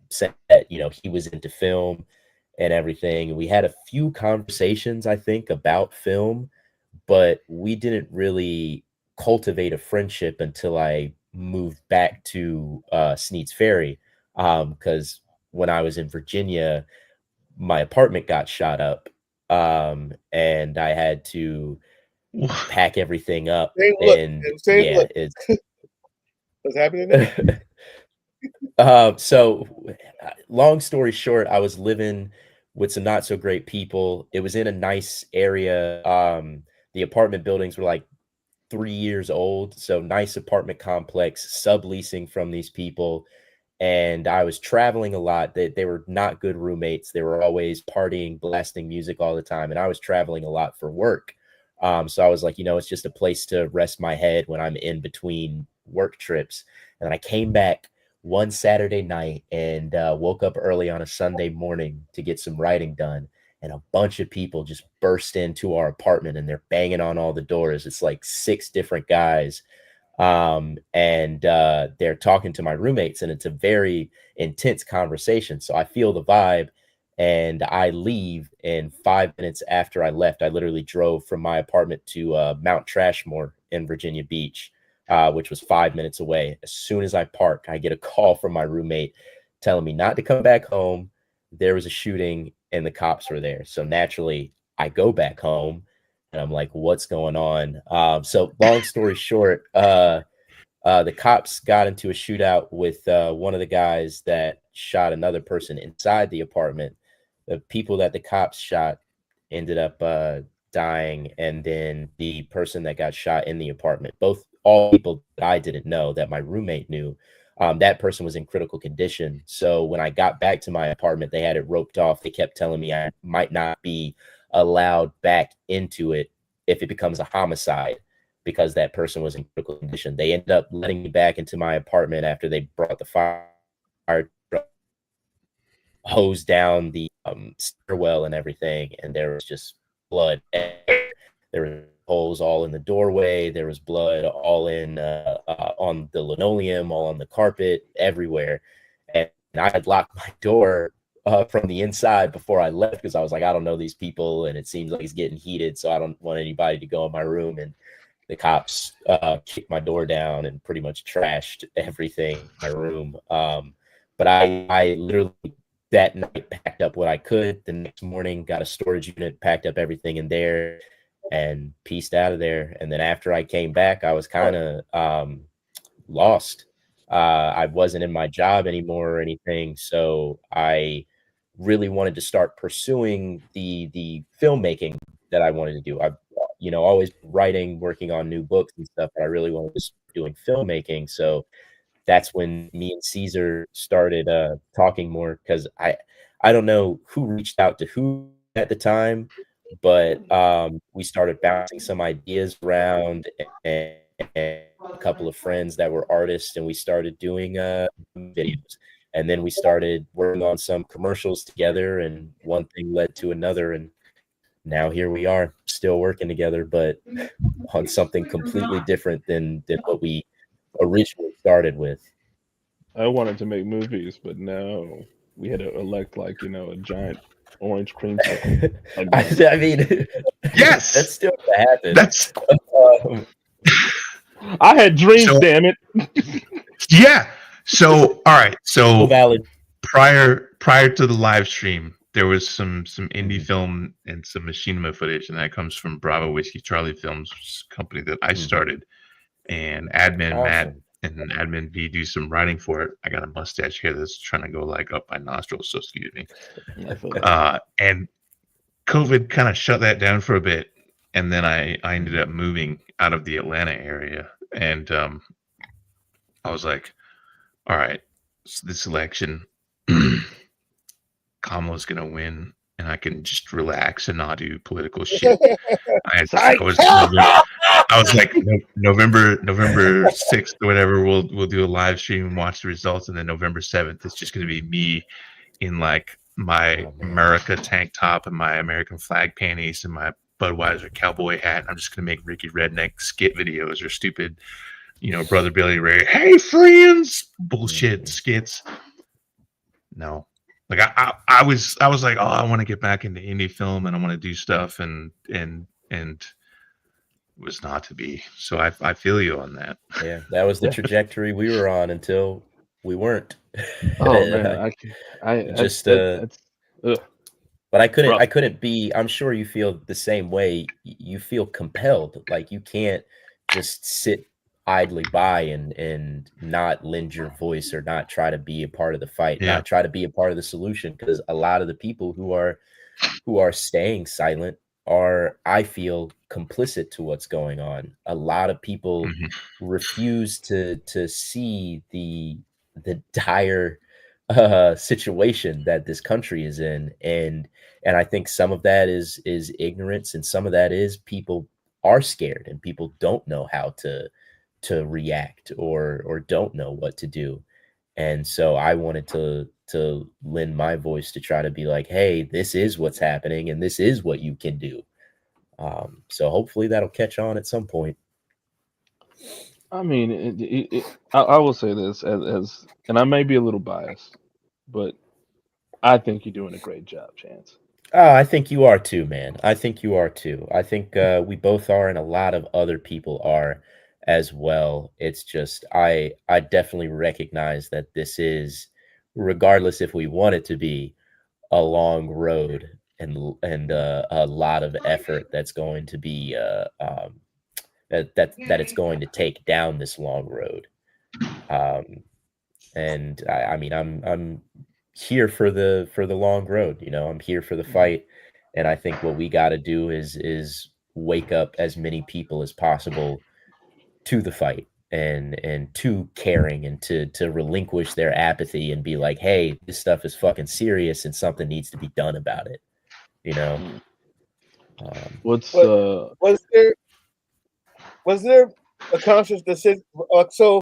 saying that he was into film and everything. We had a few conversations, I think, about film, but we didn't really cultivate a friendship until I moved back to Sneed's Ferry, because when I was in Virginia, my apartment got shot up, and I had to pack everything up. Same look, And same yeah, look. it's What's happening there? so long story short, I was living with some not so great people. It was in a nice area. The apartment buildings were like 3 years old, so nice apartment complex, subleasing from these people. And I was traveling a lot. They were not good roommates. They were always partying, blasting music all the time, and I was traveling a lot for work. So I was like, it's just a place to rest my head when I'm in between work trips. And then I came back one Saturday night and woke up early on a Sunday morning to get some writing done. And a bunch of people just burst into our apartment, and they're banging on all the doors. It's like 6 different guys, and they're talking to my roommates, and it's a very intense conversation. So I feel the vibe, and I leave. And 5 minutes after I left, I literally drove from my apartment to Mount Trashmore in Virginia Beach, which was 5 minutes away. As soon as I park, I get a call from my roommate telling me not to come back home. There was a shooting and the cops were there. So naturally, I go back home, and I'm like, what's going on? So long story short, the cops got into a shootout with one of the guys that shot another person inside the apartment. The people that the cops shot ended up dying, and then the person that got shot in the apartment, all people that I didn't know, that my roommate knew, that person was in critical condition. So when I got back to my apartment, they had it roped off. They kept telling me I might not be allowed back into it if it becomes a homicide, because that person was in critical condition. They ended up letting me back into my apartment after they brought the fire truck, hosed down the stairwell and everything, and there was just blood everywhere. There were holes all in the doorway. There was blood all in on the linoleum, all on the carpet, everywhere. And I had locked my door from the inside before I left because I was like, I don't know these people, and it seems like it's getting heated, so I don't want anybody to go in my room. And the cops kicked my door down and pretty much trashed everything in my room. But I literally that night packed up what I could. The next morning, got a storage unit, packed up everything in there, and pieced out of there. And then after I came back, I was kind of lost. I wasn't in my job anymore or anything, so I really wanted to start pursuing the filmmaking that I wanted to do. I've always writing, working on new books and stuff, but I really wanted to start doing filmmaking. So that's when me and Caesar started talking more, because I don't know who reached out to who at the time, but we started bouncing some ideas around, and a couple of friends that were artists, and we started doing videos. And then we started working on some commercials together, and one thing led to another, and now here we are, still working together, but on something completely different than what we originally started with. I wanted to make movies, but now we had to elect a giant orange creamsicle. I mean, Yes, that's still gonna happen. that's I had dreams, So- damn it. yeah. So all right. So valid. prior to the live stream, there was some indie film and some machinima footage, and that comes from Bravo Whiskey Charlie Films, which is a company that I started. And admin Matt Awesome. and admin V do some writing for it. I got a mustache here that's trying to go like up my nostrils, so excuse me. I feel that. And COVID kind of shut that down for a bit, and then I ended up moving out of the Atlanta area, and I was like, all right, so this election, Kamala's gonna win, and I can just relax and not do political shit. I was like, November 6th or whatever, we'll do a live stream and watch the results, and then November 7th, it's just gonna be me in like my America tank top and my American flag panties and my Budweiser cowboy hat. And I'm just gonna make Ricky Redneck skit videos or stupid, Brother Billy Ray, hey friends, bullshit skits. No. Like I was like, oh, I want to get back into indie film and I want to do stuff, and it was not to be. So I feel you on that. Yeah, that was the trajectory we were on until we weren't. Oh man, But I rough. couldn't be. I'm sure you feel the same way. You feel compelled, like you can't just sit idly by and not lend your voice or not try to be a part of the fight, not try to be a part of the solution, because a lot of the people who are staying silent are, I feel, complicit to what's going on. A lot of people refuse to see the dire situation that this country is in, and I think some of that is ignorance, and some of that is people are scared and people don't know how to react or don't know what to do. And so I wanted to lend my voice to try to be like, hey, this is what's happening and this is what you can do. So hopefully that'll catch on at some point. I mean, I will say this as, and I may be a little biased, but I think you're doing a great job, Chance. I think you are too, man. I think you are too. I think we both are, and a lot of other people are as well. It's just I definitely recognize that this is, regardless if we want it to be, a long road and a lot of effort that's going to be that it's going to take down this long road. And I mean, I'm here for the long road. I'm here for the fight, and I think what we got to do is wake up as many people as possible to the fight and to caring, and to relinquish their apathy and be like, hey, this stuff is fucking serious and something needs to be done about it. Was there a conscious decision? So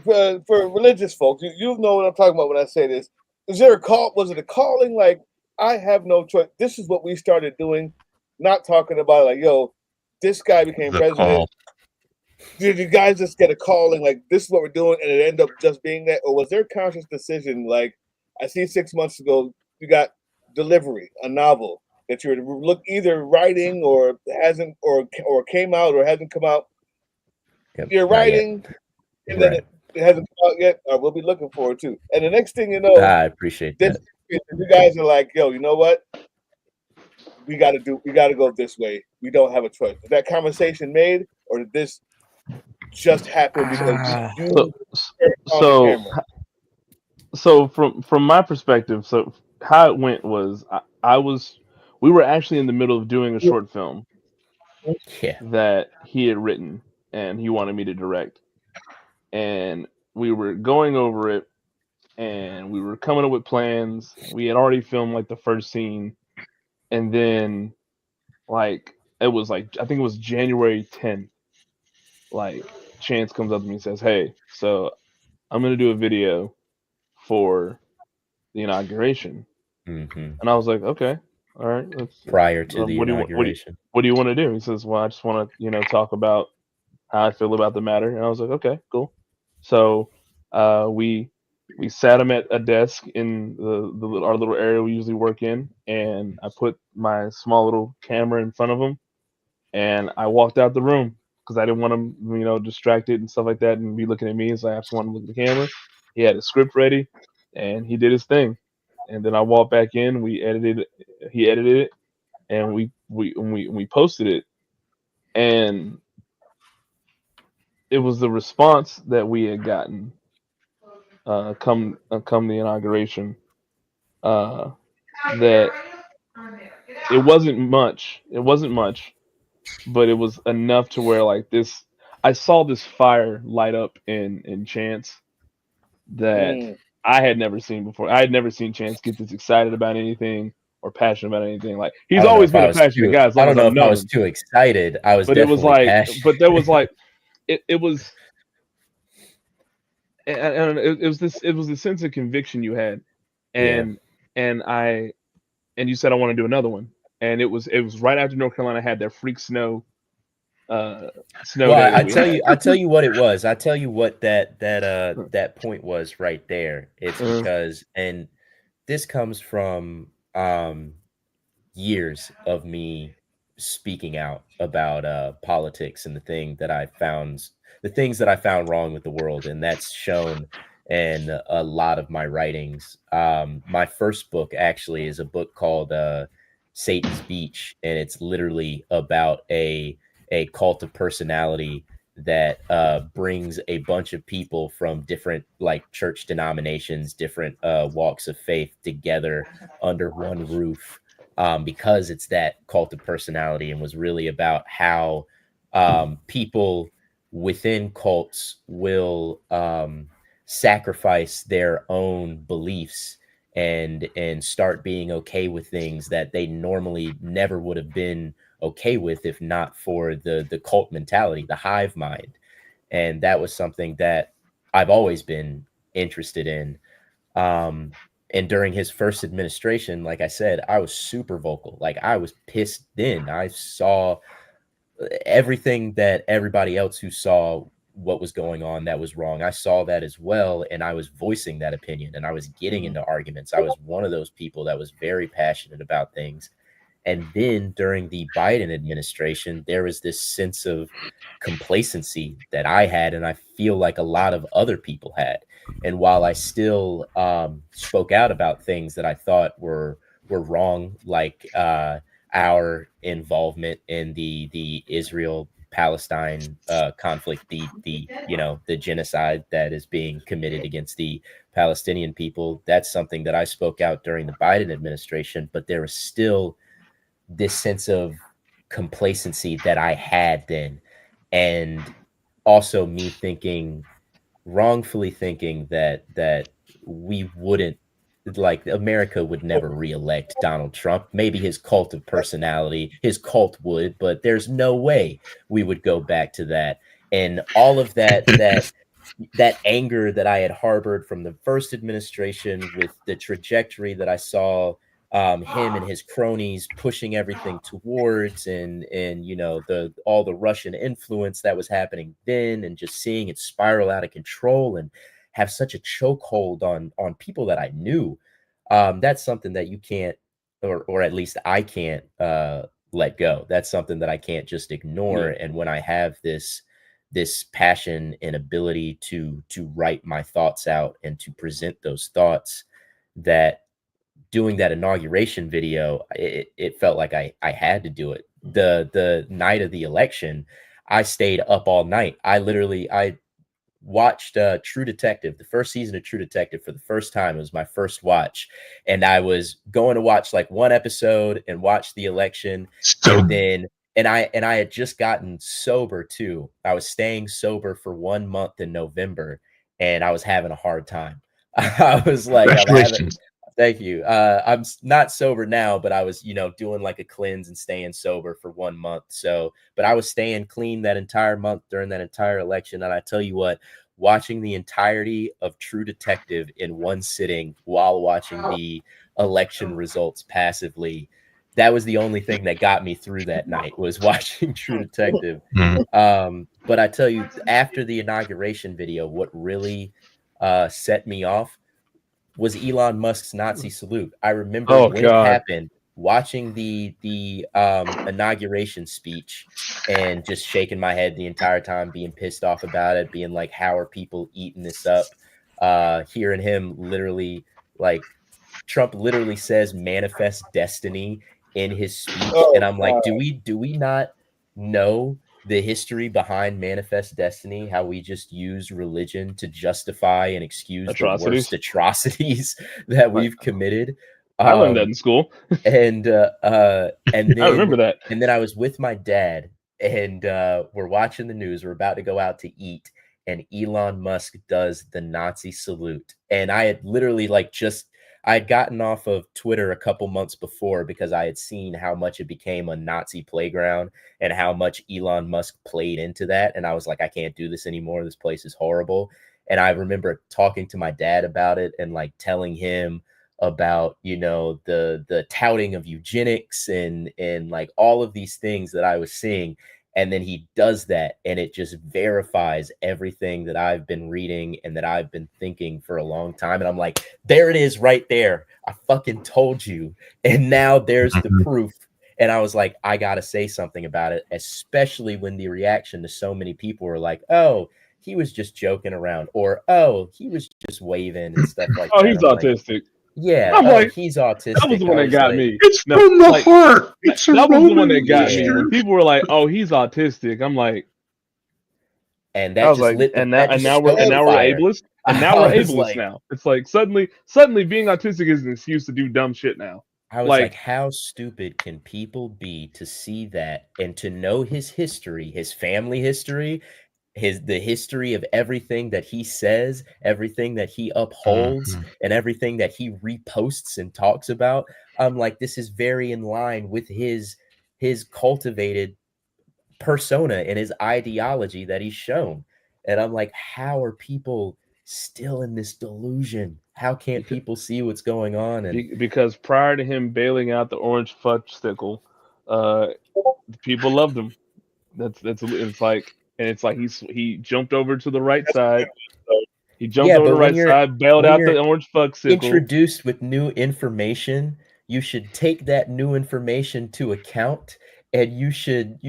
for religious folks, you know what I'm talking about when I say this. Is there a call? Was it a calling? Like, I have no choice. This is what we started doing. not talking about like, yo, this guy became The president. call. Did you guys just get a calling like this is what we're doing, and it end up just being that, or was there a conscious decision? Like I see 6 months ago, you got Delivery, a novel that you're either writing or hasn't or came out or hasn't come out. Yep, You're not yet. writing, and then Right. it hasn't come out yet. We'll be looking forward to. And the next thing you know, I appreciate this that. you guys are like, yo, you know what? We got to go this way. We don't have a choice. Was that conversation made, or did this just happen because you on the camera? So from my perspective, so how it went was we were actually in the middle of doing a short film Yeah. that he had written and he wanted me to direct, and we were going over it and we were coming up with plans. We had already filmed like the first scene, and then like it was like I think it was January 10th. Like Chance comes up to me and says, "Hey, so I'm gonna do a video for the inauguration," Mm-hmm. and I was like, "Okay, all right." Prior to the what do you inauguration. what do you want to do? He says, "Well, I just want to talk about how I feel about the matter," and I was like, "Okay, cool." So we sat him at a desk in our little area we usually work in, and I put my small little camera in front of him, and I walked out the room because I didn't want him, distracted and stuff like that, and be looking at me. So I just wanted to look at the camera. He had a script ready, and he did his thing. And then I walked back in. We edited. He edited it, and we posted it. And it was the response that we had gotten come the inauguration, that it wasn't much. It wasn't much, but it was enough to where like this. I saw this fire light up in Chance that I had never seen before. I had never seen Chance get this excited about anything or passionate about anything. Like he's always been a passionate guy as long as I've known him. I was too excited. I was, but it was definitely like, passionate. but there was like, it was, and it was the sense of conviction you had, and you said I want to do another one, and it was right after North Carolina had their freak snow. Snow Well, day I tell you what it was. I tell you what that point was right there. It's because, and this comes from years of me speaking out about politics and the things that I found wrong with the world, and that's shown in a lot of my writings. My first book actually is a book called Satan's Beach, and it's literally about a cult of personality that brings a bunch of people from different like church denominations, different walks of faith together under one roof, because it's that cult of personality, and was really about how people within cults will sacrifice their own beliefs and start being okay with things that they normally never would have been okay with if not for the cult mentality, the hive mind. And that was something that I've always been interested in. And during his first administration, like I said, I was super vocal. Like I was pissed then. I saw everything that everybody else who saw what was going on that was wrong. I saw that as well, and I was voicing that opinion, and I was getting into arguments. I was one of those people that was very passionate about things. And then during the Biden administration, there was this sense of complacency that I had, and I feel like a lot of other people had. And while I still spoke out about things that I thought were wrong, like our involvement in the Israel Palestine conflict, the genocide that is being committed against the Palestinian people, that's something that I spoke out during the Biden administration. But there was still this sense of complacency that I had then, and also me wrongfully thinking that we wouldn't, like America would never reelect Donald Trump. Maybe his cult of personality, his cult would, but there's no way we would go back to that. And all of that anger that I had harbored from the first administration, with the trajectory that I saw him and his cronies pushing everything towards, and all the Russian influence that was happening then, and just seeing it spiral out of control and have such a chokehold on people that I knew. That's something that you can't, or at least I can't let go. That's something that I can't just ignore. And when I have this passion and ability to write my thoughts out and to present those thoughts, that doing that inauguration video, it felt like I had to do it. The night of the election, I stayed up all night. I watched True Detective, the first season of True Detective, for the first time. It was my first watch, and I was going to watch like one episode and watch the election, and I had just gotten sober too. I was staying sober for 1 month in November, and I was having a hard time. I was like, thank you. I'm not sober now, but I was, doing like a cleanse and staying sober for 1 month. So, but I was staying clean that entire month during that entire election. And I tell you what, watching the entirety of True Detective in one sitting while watching the election results passively, that was the only thing that got me through that night, was watching True Detective. But I tell you, after the inauguration video, what really set me off was Elon Musk's Nazi salute. I remember when it happened, watching the inauguration speech and just shaking my head the entire time, being pissed off about it, being like, how are people eating this up? Hearing him literally, like, Trump literally says manifest destiny in his speech. And I'm like, do we not know the history behind manifest destiny, how we just use religion to justify and excuse the worst atrocities that we've committed? I learned that in school. And then I remember that. And then I was with my dad, and we're watching the news. We're about to go out to eat, and Elon Musk does the Nazi salute. And I had literally I'd gotten off of Twitter a couple months before, because I had seen how much it became a Nazi playground and how much Elon Musk played into that. And I was like, I can't do this anymore. This place is horrible. And I remember talking to my dad about it and like telling him about, the touting of eugenics and like all of these things that I was seeing. And then he does that, and it just verifies everything that I've been reading and that I've been thinking for a long time. And I'm like, there it is right there. I fucking told you. And now there's the proof. And I was like, I got to say something about it, especially when the reaction to so many people were like, oh, he was just joking around, or, oh, he was just waving and stuff like that. Oh, he's autistic. Yeah, I'm like, he's autistic. That was the one that got me. It's from the heart. That was the one that got me. When people were like, "Oh, he's autistic," I'm like, and that was like, and now we're ableist, and now we're ableist. Now it's like suddenly being autistic is an excuse to do dumb shit now. I was like, how stupid can people be to see that and to know his history, his family history, the history of everything that he says, everything that he upholds, and everything that he reposts and talks about. I'm like, this is very in line with his cultivated persona and his ideology that he's shown. And I'm like, how are people still in this delusion? How can't people see what's going on? And because prior to him bailing out the orange fudgesicle, people loved him. It's like he jumped over to the right side. He jumped over the right side, bailed out the orange fudgesicle. Introduced with new information, you should take that new information to account, and you should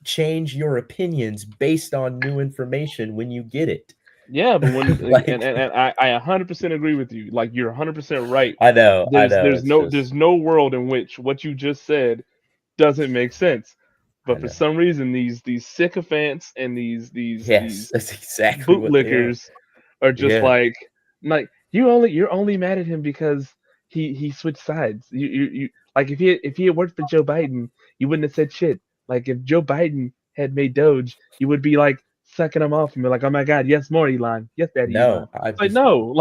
change your opinions based on new information when you get it. Yeah, but when and I 100% agree with you. Like, you're 100% right. I know. There's no world in which what you just said doesn't make sense. But for some reason, these sycophants and these that's exactly bootlickers are just like you're only mad at him because he switched sides. You like, if he had worked for Joe Biden, you wouldn't have said shit. Like, if Joe Biden had made Doge, you would be like sucking him off and be like, oh my god, yes, more Elon, yes, Daddy. No, Elon.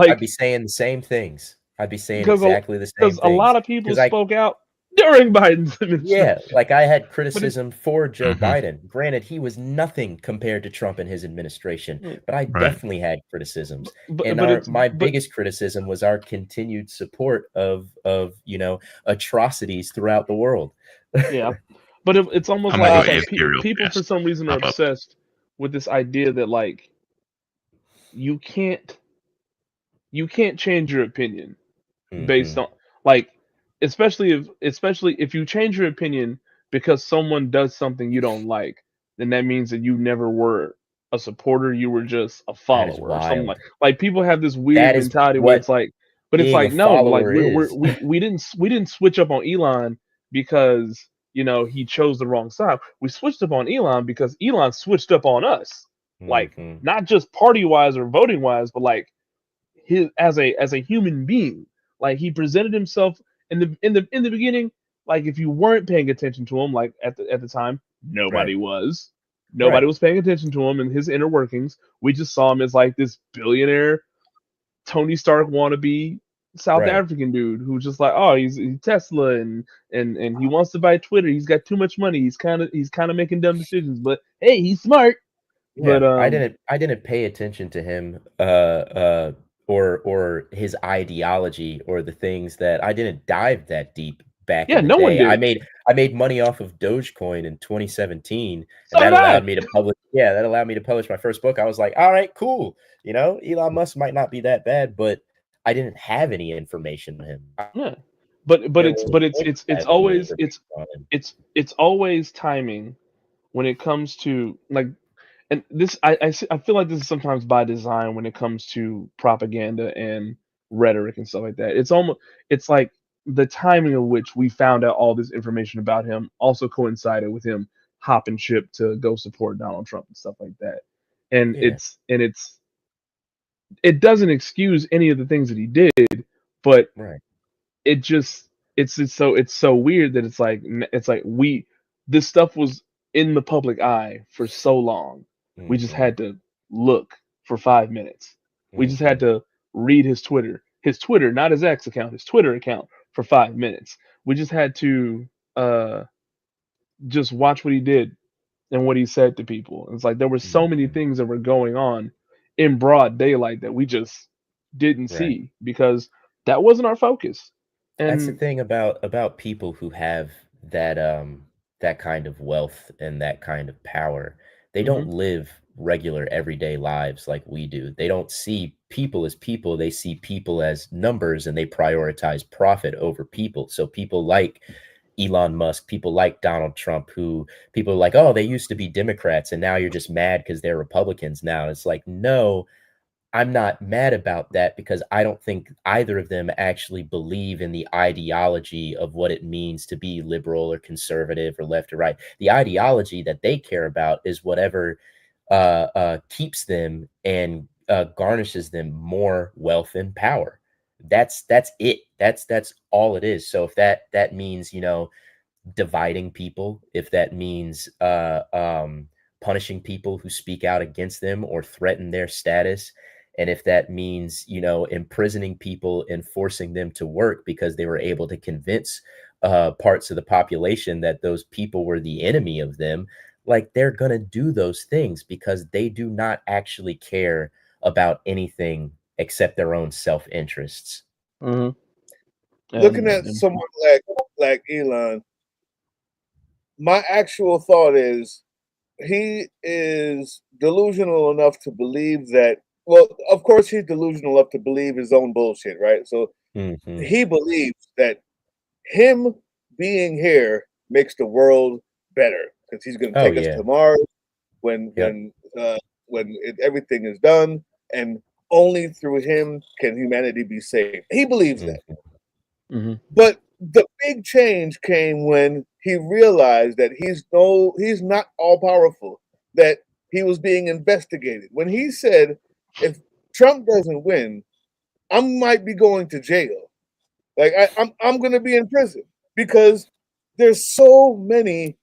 I'd be saying the same things. I'd be saying exactly the same things. Because a lot of people spoke out during Biden's administration. Yeah, like I had criticism for Joe Mhm. Biden. Granted, he was nothing compared to Trump and his administration, but I Right. definitely had criticisms. But And it's my but biggest criticism was our continued support of atrocities throughout the world. yeah, but it's almost I'm like gonna it's go like AFK real people for fast. some reason are Pop up. obsessed with this idea that like you can't change your opinion based Mhm. on like especially if you change your opinion because someone does something you don't like, then that means that you never were a supporter, you were just a That is follower or something. wild. Like people have this weird That is mentality where what it's like, but it's being a like no, like follower is. we didn't switch up on Elon because he chose the wrong side. We switched up on Elon because Elon switched up on us, like Mhm. not just party wise or voting wise, but like his as a human being. Like he presented himself in the beginning. Like if you weren't paying attention to him, like at the time, nobody Right. was. Nobody Right. was paying attention to him and his inner workings. We just saw him as like this billionaire Tony Stark wannabe South Right. African dude who's just like, oh, he's Tesla and he wants to buy Twitter. He's got too much money. He's kind of making dumb decisions, but hey, he's smart. Yeah, But I didn't pay attention to him or his ideology or the things that I didn't dive that deep back yeah, in the no one day. did. I made money off of Dogecoin in 2017 So and that did I. allowed me to publish my first book. I was like, "All right, cool. Elon Musk might not be that bad, but I didn't have any information on him. Yeah, but There it's was but it's no it's it's having any always information on him." it's always timing when it comes to like and this I feel like this is sometimes by design when it comes to propaganda and rhetoric and stuff like that. It's like the timing of which we found out all this information about him also coincided with him hopping ship to go support Donald Trump and stuff like that. And Yeah, it doesn't excuse any of the things that he did, but right. it just it's so weird that it's like we this stuff was in the public eye for so long. We just Mhm. had to look for 5 minutes. We just had Mhm. to read his Twitter, not his X account, his Twitter account for 5 minutes. We just had to uh just watch what he did and what he said to people. It's like there were so many Mhm. things that were going on in broad daylight that we just didn't Right. see because that wasn't our focus. That's the And thing about people who have that kind of wealth and that kind of power. They don't mhm. live regular everyday lives like we do. They don't see people as people, they see people as numbers and they prioritize profit over people. So people like Elon Musk, people like Donald Trump, who people are like, oh, they used to be Democrats and now you're just mad because they're Republicans now. It's like, no, I'm not mad about that because I don't think either of them actually believe in the ideology of what it means to be liberal or conservative or left or right. The ideology that they care about is whatever keeps them and garnishes them more wealth and power. That's it. That's all it is. So if that means dividing people, if that means punishing people who speak out against them or threaten their status, and if that means imprisoning people and forcing them to work because they were able to convince parts of the population that those people were the enemy of them, like they're gonna do those things because they do not actually care about anything except their own self-interests. Mhm. Looking And at someone like Elon, my actual thought is he is delusional enough to believe that. Well, of course, he's delusional enough to believe his own bullshit, right? So Hmm. he believes that him being here makes the world better because he's going to Oh take us to yeah. Mars when Yep. when uh, everything is done, and only through him can humanity be saved. He believes that. Mhm. mhm. But the big change came when he realized that he's not all powerful, that he was being investigated. When he said, if Trump doesn't win, I might be going to jail. Like I'm gonna be in prison because there's so many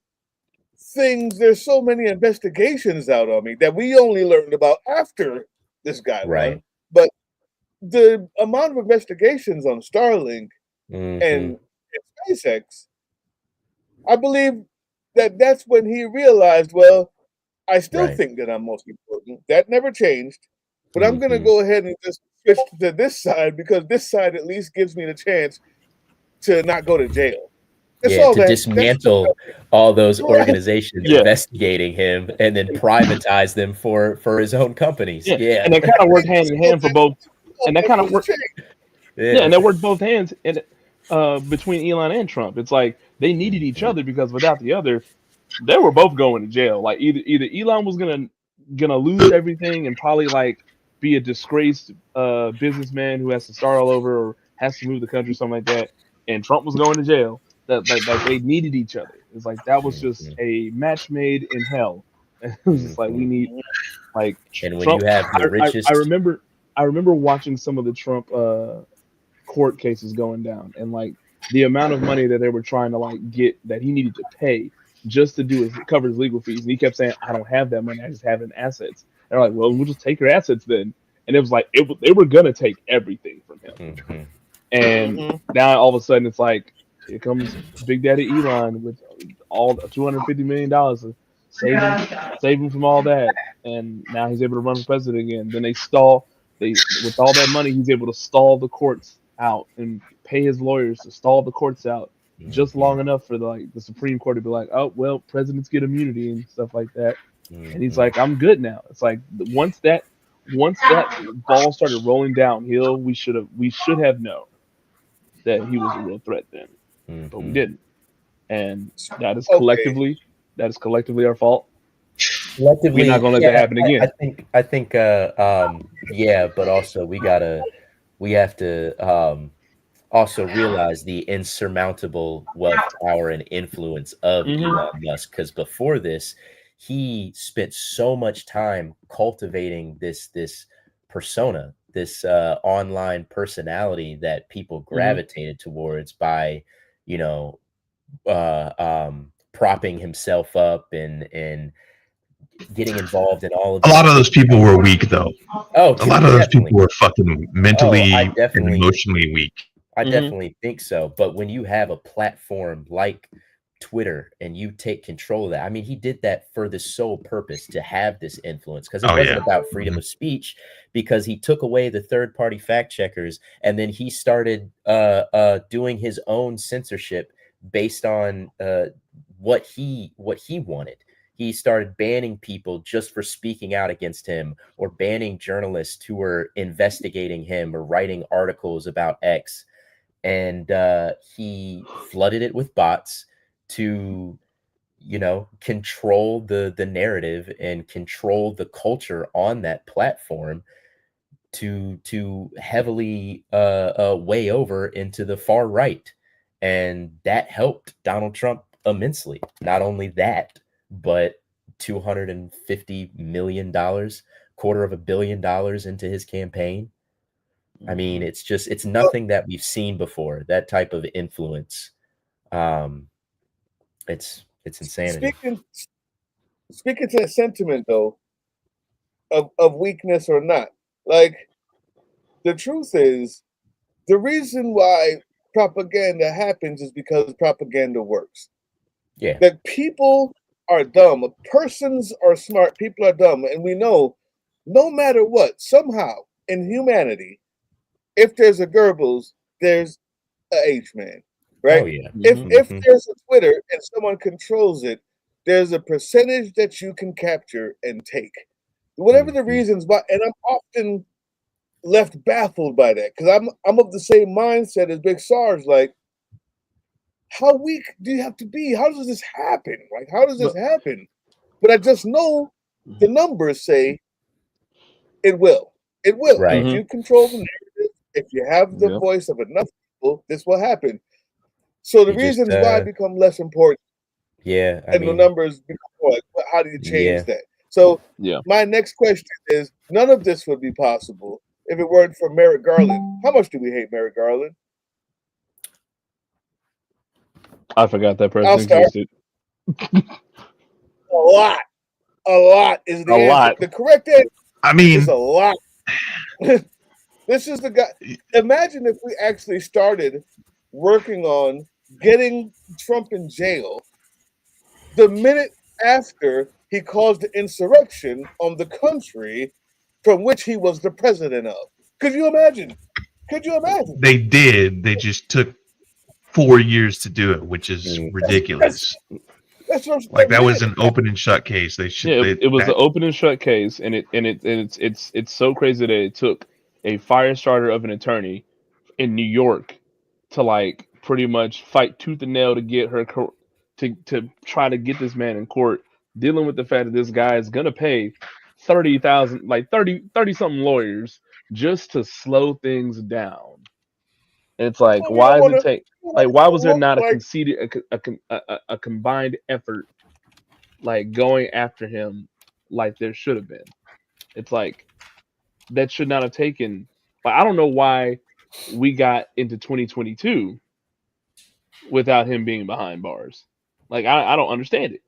there's so many investigations out on me that we only learned about after this guy won. Right. But the amount of investigations on Starlink Hmm. and SpaceX I believe that that's when he realized, well, I still Right. think that I'm most important. That never changed. But I'm going to Mhm. go ahead and just switch to this side because this side at least gives me the chance to not go to jail. That's Yeah, all to that. That's dismantle all those right. organizations Yeah. investigating him and then privatize them for his own companies. Yeah, Yeah. and that kind of worked hand in hand for both, and that kind of worked. Yeah, Yeah. and that worked both hands and between Elon and Trump. It's like they needed each Mhm. other because without the other, they were both going to jail. Like either Elon was gonna lose everything and probably like be a disgraced businessman who has to start all over or has to move the country, something like that, and Trump was going to jail. That like they needed each other. It's like that was just Mhm. a match made in hell. It was just like we Mhm. need like And when Trump. you have the I richest remember watching some of the Trump court cases going down and like the amount of money that they were trying to like get that he needed to pay just to do his cover his legal fees, and he kept saying, "I don't have that money. I just have it in assets." And they're like, "Well, we'll just take your assets then." And it was like they were gonna take everything from him. Mhm. And now all of a sudden it's like here comes Big Daddy Elon with all $250 million to save him from all that, and now he's able to run for president again. Then they with all that money he's able to stall the courts out and pay his lawyers to stall the courts out just long Mhm. enough for the Supreme Court to be like, oh well, presidents get immunity and stuff like that. And he's Mhm. like, I'm good now. It's like once that ball started rolling downhill, we should have known that he was a real threat then, but we Mhm. didn't, and that is Okay. collectively our fault. We're not Collectively, gonna let that yeah, happen again. I think yeah, but also we have to also realize the insurmountable wealth, power, and influence of Hmm. Elon Musk. Because before this, he spent so much time cultivating this persona, this online personality that people Hmm. gravitated towards by, you know, propping himself up and getting involved in all of A this. lot of those people were weak, though. Oh, A lot of those people definitely. were fucking Oh, I mentally and definitely emotionally weak. I Hmm. definitely think so. But when you have a platform like Twitter and you take control of that, I mean, he did that for the sole purpose to have this influence because it Oh wasn't yeah. about freedom Mhm. of speech, because he took away the third party fact checkers and then he started doing his own censorship based on what he wanted. He started banning people just for speaking out against him or banning journalists who were investigating him or writing articles about X, and he flooded it with bots to control the narrative and control the culture on that platform to heavily weigh over into the far right, and that helped Donald Trump immensely. Not only that, but $250 million, $250 million into his campaign. I mean, it's nothing that we've seen before. That type of influence. Um, it's insanity. Speaking speaking to the sentiment though of weakness or not, like the truth is the reason why propaganda happens is because propaganda works. Yeah. That people are dumb. Persons are smart. People are dumb, and we know no matter what, somehow in humanity, if there's a Goebbels, there's a H man, Oh right? yeah. If Hmm. there's a Twitter and someone controls it, there's a percentage that you can capture and take. Whatever the Hmm. reasons why, and I'm often left baffled by that because I'm of the same mindset as Big Sarge. Like, how weak do you have to be? How does this happen? Like, how does this But happen? But I just know the numbers say it will. It will. Right. If hmm you control the narrative, if you have the yeah, voice of enough people, this will happen. So the You just reasons why become less important yeah, I and the mean, numbers become more. But how do you change yeah. that? So yeah. my next question is: none of this would be possible if it weren't for Merrick Garland. How much do we hate Merrick Garland? I forgot that I'll person start. existed. A lot. A lot is A the answer. lot. The correct answer I is mean, a lot. This is the guy. Imagine if we actually started working on getting Trump in jail the minute after he caused the insurrection on the country from which he was the president of. Could you imagine? Could you imagine? They did. They just took 4 years to do it, which is Mm. ridiculous. That's what Like that was man, an open and shut case. They should. Yeah, They, it was an that, open and shut case, and it's so crazy that it took a fire starter of an attorney in New York to like pretty much fight tooth and nail to get her to try to get this man in court, dealing with the fact that this guy is gonna pay 30,000, like 30 something lawyers just to slow things down. And it's like, I mean, I why does it want to take? Like, why was there look not a like conceded a combined effort like going after him like there should have been? It's like that should not have taken. Like, I don't know why we got into 2022 without him being behind bars. Like, I don't understand it.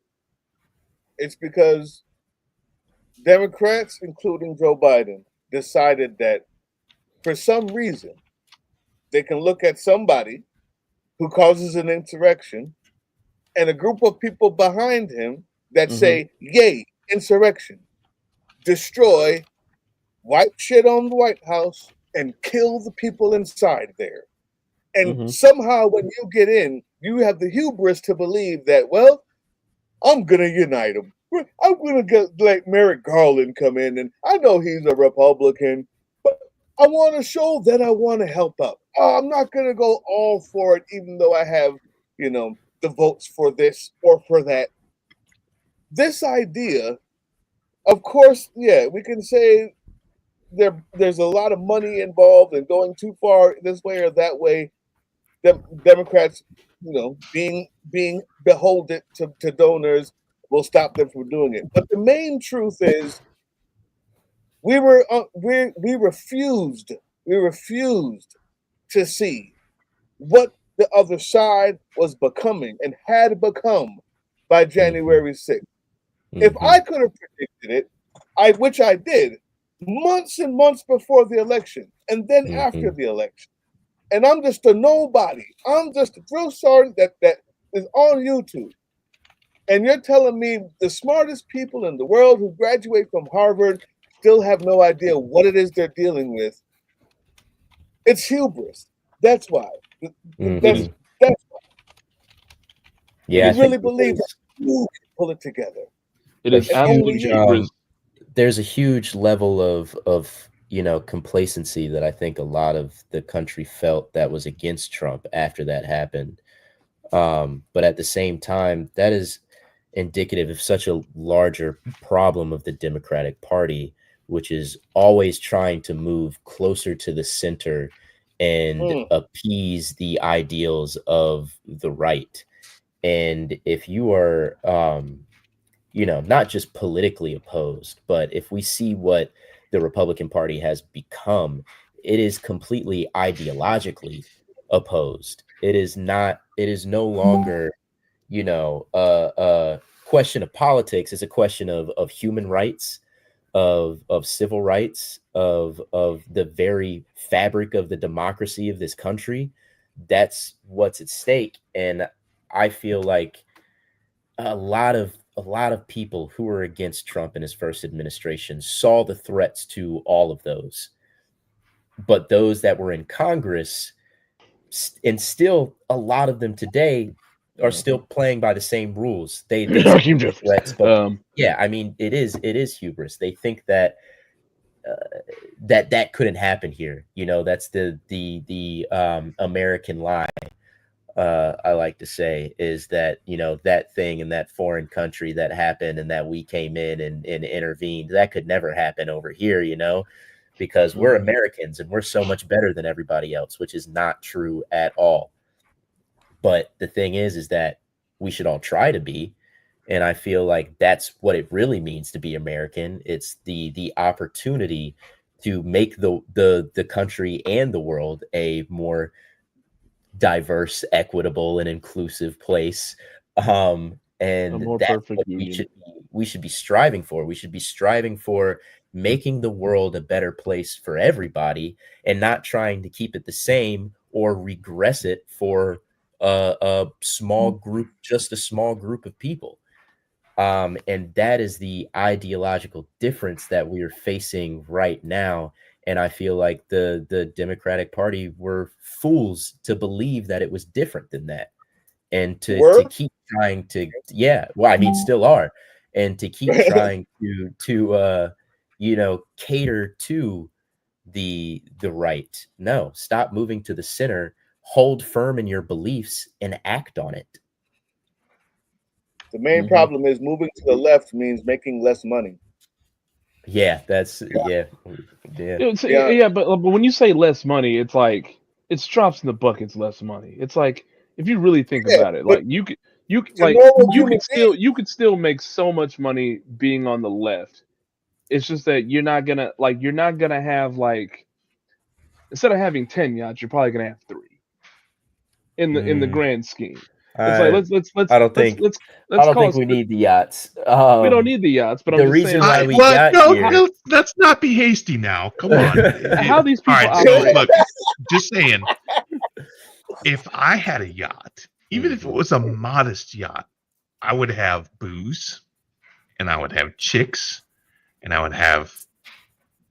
it's because Democrats, including Joe Biden, decided that for some reason they can look at somebody who causes an insurrection and a group of people behind him that say, yay, insurrection, destroy, wipe shit on the White House, and kill the people inside there. And somehow when you get in, you have the hubris to believe that, well, I'm going to unite them. I'm going to let Merrick Garland come in, and I know he's a Republican, but I want to show that I want to help out. I'm not going to go all for it, even though I have, the votes for this or for that. This idea, of course, yeah, we can say there's a lot of money involved and going too far this way or that way. Democrats, being beholden to donors will stop them from doing it. But the main truth is, we refused to see what the other side was becoming and had become by January 6th. If I could have predicted it, which I did, months and months before the election, and then after the election. And I'm just a nobody. I'm just a drill sergeant that is on YouTube. And you're telling me the smartest people in the world who graduate from Harvard still have no idea what it is they're dealing with. It's hubris. That's why. That's why. Yeah, you really believe that you can pull it together. It is absolute hubris. There's a huge level of complacency that I think a lot of the country felt that was against Trump after that happened. But at the same time, that is indicative of such a larger problem of the Democratic Party, which is always trying to move closer to the center and appease the ideals of the right. And if you are, not just politically opposed, but if we see what the Republican Party has become, it is completely ideologically opposed. It is no longer, a question of politics. It's a question of human rights, of civil rights, of the very fabric of the democracy of this country. That's what's at stake. And I feel like a lot of people who were against Trump in his first administration saw the threats to all of those. But those that were in Congress, and still a lot of them today, are still playing by the same rules. They see the threats, but yeah, I mean, it is hubris. They think that that couldn't happen here. That's the American lie. I like to say is that, that thing in that foreign country that happened and that we came in and intervened, that could never happen over here, because we're Americans and we're so much better than everybody else, which is not true at all. But the thing is that we should all try to be. And I feel like that's what it really means to be American. It's the opportunity to make the country and the world a more diverse, equitable, and inclusive place. And that's what we should be striving for. We should be striving for making the world a better place for everybody, and not trying to keep it the same or regress it for a small group, just a small group of people. And that is the ideological difference that we are facing right now. And I feel like the Democratic Party were fools to believe that it was different than that. And to keep trying to, yeah, well, I mean, still are, and to keep trying to cater to the right. No, stop moving to the center, hold firm in your beliefs, and act on it. The main problem is moving to the left means making less money. Yeah, that's yeah. But when you say less money, it's like it's drops in the buckets less money. It's like if you really think about it, like you could still make so much money being on the left. It's just that you're not gonna have like, instead of having 10 yachts, you're probably gonna have 3 in the grand scheme. It's like I don't think we need the yachts. We don't need the yachts, but the I'm just reason saying, why we got here. Let's not be hasty now. Come on. How these people All right, so operate. look, just saying, if I had a yacht, even if it was a modest yacht, I would have booze, and I would have chicks, and I would have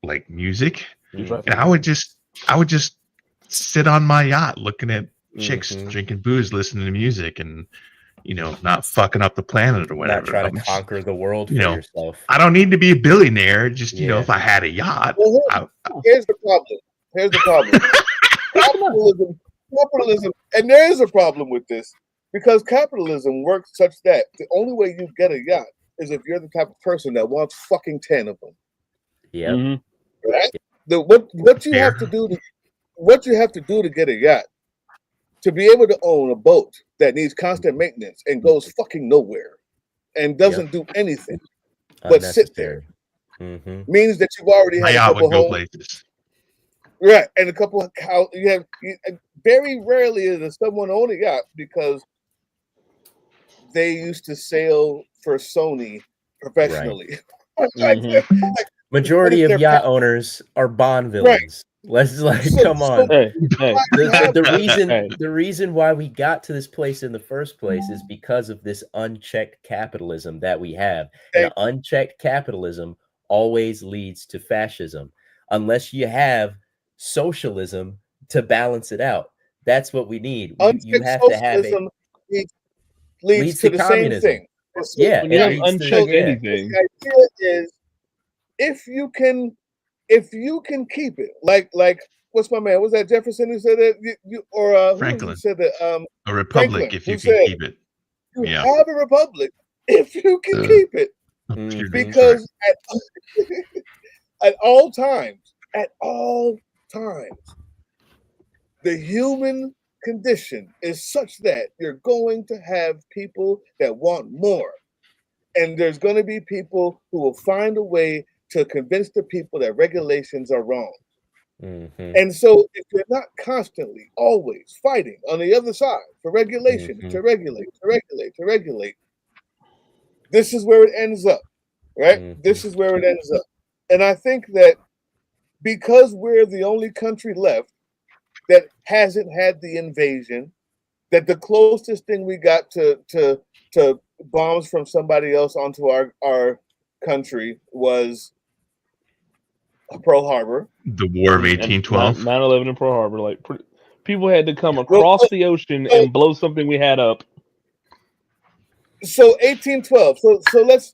like music, and I would just sit on my yacht looking at chicks drinking booze, listening to music, and not fucking up the planet or whatever. Not trying to conquer the world for yourself. I don't need to be a billionaire. Just if I had a yacht. Well, here's the problem. Capitalism, and there is a problem with this, because capitalism works such that the only way you get a yacht is if you're the type of person that wants fucking 10 of them. Yeah. Right? What you have to do to get a yacht, to be able to own a boat that needs constant maintenance and goes fucking nowhere and doesn't do anything but sit there, means that you've already had a couple homes. Places. Right, and a couple of cows. Very rarely does someone own a yacht because they used to sail for Sony professionally. Right. Majority of yacht owners are Bond villains. Let's come on. The reason why we got to this place in the first place is because of this unchecked capitalism that we have. And unchecked capitalism always leads to fascism, unless you have socialism to balance it out. That's what we need. You have to have it. Leads to the communism. Same thing. Yeah, when you have unchecked anything. The idea is if you can keep it, like what's my man? Was that Jefferson who said that? Franklin who said that? A republic, if you can keep it. You have a republic if you can keep it, because at all times, the human condition is such that you're going to have people that want more, and there's going to be people who will find a way to convince the people that regulations are wrong. And so if you're not constantly, always fighting on the other side for regulation, to regulate, this is where it ends up, right? This is where it ends up. And I think that because we're the only country left that hasn't had the invasion, that the closest thing we got to bombs from somebody else onto our country was Pearl Harbor. The War of 1812. 9/11 in Pearl Harbor. Like, people had to come across the ocean and blow something we had up. So 1812. So let's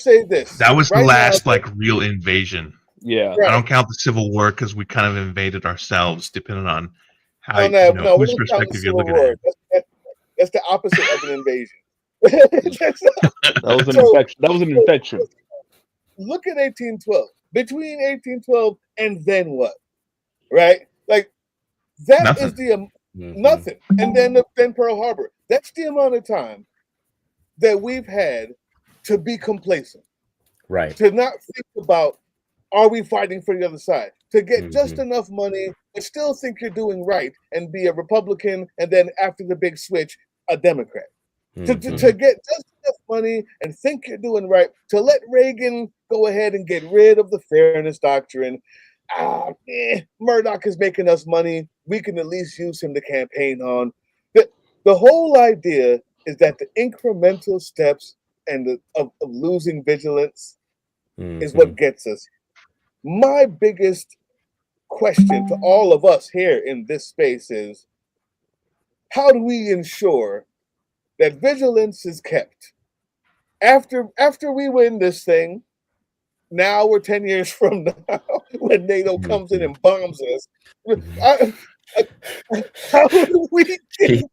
say this. That was the last real invasion. Yeah. I don't count the Civil War because we kind of invaded ourselves, depending on how whose perspective you're looking at. That's the opposite of an invasion. That was an infection. That was an infection. Look at 1812. Between 1812 and then what? Right? Like that nothing. Is the nothing. And then Pearl Harbor. That's the amount of time that we've had to be complacent. Right. To not think about, are we fighting for the other side? To get just enough money and still think you're doing right and be a Republican, and then after the big switch, a Democrat. To get just enough money and think you're doing right, to let Reagan go ahead and get rid of the fairness doctrine. Murdoch is making us money. We can at least use him to campaign on. The whole idea is that the incremental steps and of losing vigilance is Mhm. what gets us. My biggest question to all of us here in this space is, how do we ensure that vigilance is kept after we win this thing? Now we're 10 years from now when NATO comes in and bombs us. How do we get?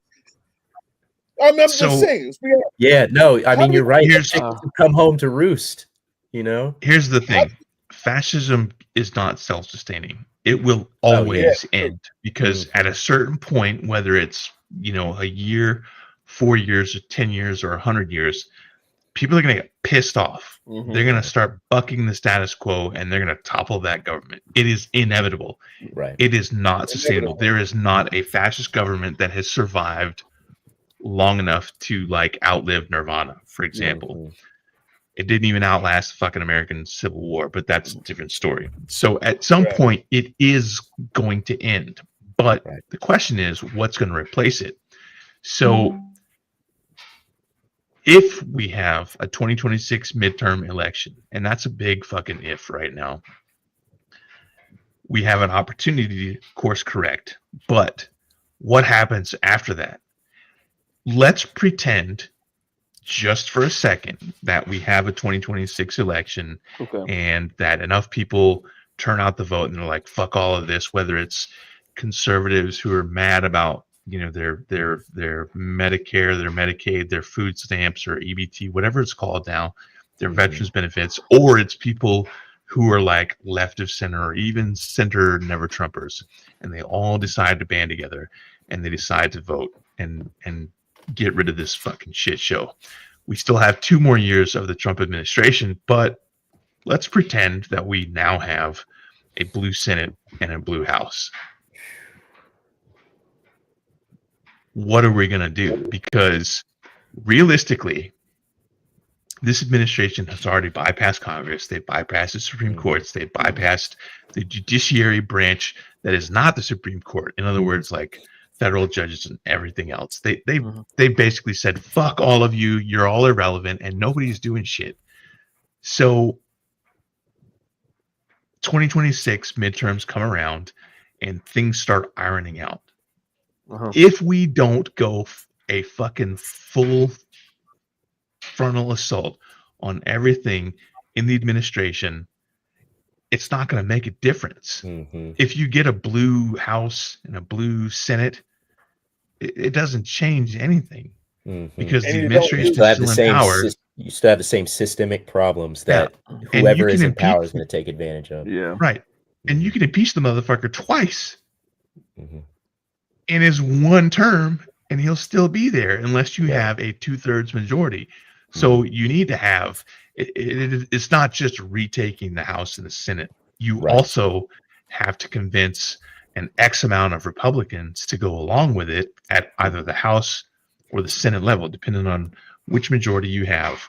I'm just saying. Yeah, no, I mean, you're right. Here's- Chickens have come home to roost, you know? Here's the thing. Fascism is not self-sustaining. It will always end because at a certain point, whether it's, a year, 4 years, or 10 years, or 100 years, people are going to get pissed off. They're going to start bucking the status quo and they're going to topple that government. It is inevitable. Right. It is not sustainable. There is not a fascist government that has survived long enough to outlive Nirvana, for example. It didn't even outlast the fucking American Civil War, but that's a different story. So at some point, it is going to end. But the question is, what's going to replace it? So if we have a 2026 midterm election, and that's a big fucking if right now, we have an opportunity to course correct. But what happens after that? Let's pretend just for a second that we have a 2026 election and that enough people turn out the vote and they're like, fuck all of this, whether it's conservatives who are mad about their Medicare, their Medicaid, their food stamps, or EBT, whatever it's called now, their veterans benefits, or it's people who are like left of center or even center never Trumpers, and they all decide to band together and they decide to vote and get rid of this fucking shit show. We still have 2 more years of the Trump administration, but let's pretend that we now have a blue Senate and a blue House. What are we going to do? Because realistically, this administration has already bypassed Congress. They bypassed the Supreme Courts. They bypassed the judiciary branch that is not the Supreme Court. In other words, like federal judges and everything else. They basically said, fuck all of you. You're all irrelevant and nobody's doing shit. So 2026 midterms come around and things start ironing out. If we don't go a fucking full frontal assault on everything in the administration, it's not going to make a difference. If you get a blue House and a blue Senate, it doesn't change anything because the administration is still in power. You still have the same systemic problems that whoever is in power is going to take advantage of. Yeah. Right. And you can impeach the motherfucker twice in his one term, and he'll still be there unless you have a 2/3 majority. So you need to have it's not just retaking the House and the Senate. You also have to convince an X amount of Republicans to go along with it at either the House or the Senate level, depending on which majority you have.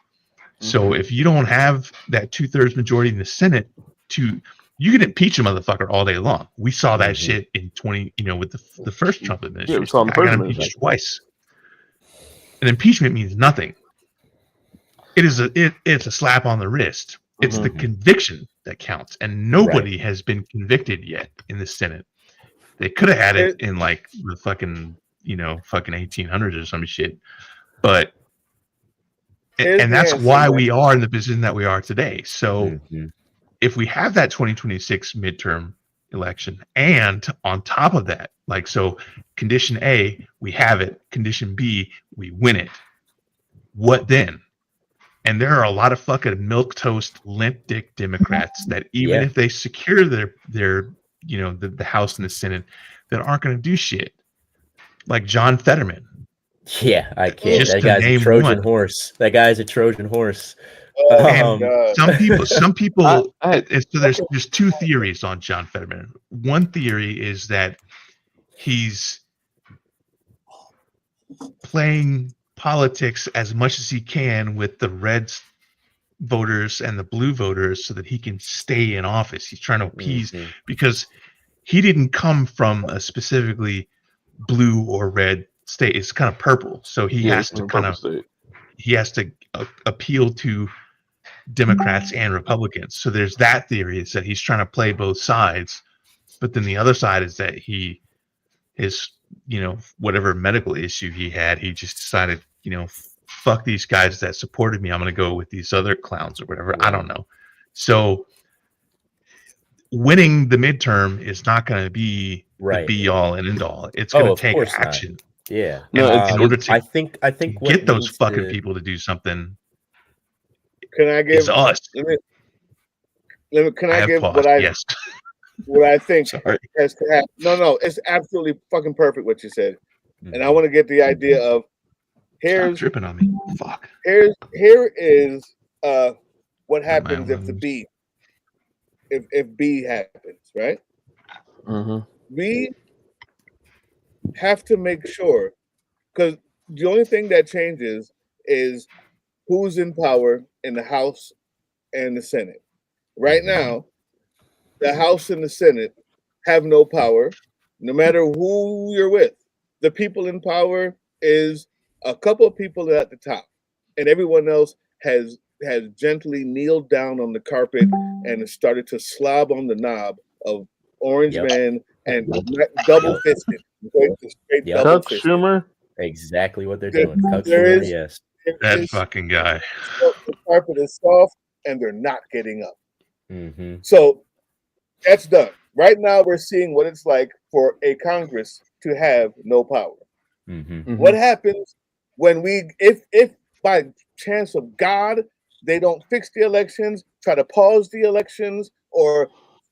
So if you don't have that 2/3 majority in the Senate, you can impeach a motherfucker all day long. We saw that shit in with the first Trump administration. I got impeached twice. An impeachment means nothing. It's a slap on the wrist. It's the conviction that counts, and nobody has been convicted yet in the Senate. They could have had it in like the fucking 1800s or some shit, but and that's why we are in the position that we are today. So if we have that 2026 midterm election, and on top of that, so condition A, we have it. Condition B, we win it. What then? And there are a lot of fucking milquetoast, limp dick Democrats that even if they secure their the House and the Senate, that aren't going to do shit. Like John Fetterman. Yeah, I can't. That guy's a Trojan horse. That guy's a Trojan horse. Some people. So there's 2 theories on John Fetterman. One theory is that he's playing politics as much as he can with the red voters and the blue voters so that he can stay in office. He's trying to appease because he didn't come from a specifically blue or red state. It's kind of purple, so he has to kind of he has to appeal to Democrats and Republicans. So there's that theory, is that he's trying to play both sides, but then the other side is that his whatever medical issue he had, he just decided, fuck these guys that supported me, I'm going to go with these other clowns or whatever. I don't know. So winning the midterm is not going to be the be all and end all. It's going to take action. Not. Yeah. No, in order to I think get those fucking people to do something, can I give us? Can I give what I think has to happen? No, it's absolutely fucking perfect what you said, and I want to get the idea of Stop tripping on me. Fuck. Here is what happens if the B, if B happens, right? We have to make sure, because the only thing that changes is who's in power in the House and the Senate. Right now, the House and the Senate have no power, no matter who you're with. The people in power is a couple of people at the top, and everyone else has gently kneeled down on the carpet and started to slob on the knob of Orange Man and double fisted. Chuck Schumer. Exactly what they're doing. Chuck Schumer, yes. That fucking guy. The carpet is soft, and they're not getting up. So that's done. Right now, we're seeing what it's like for a Congress to have no power. What happens when if by chance of God, they don't fix the elections, try to pause the elections, or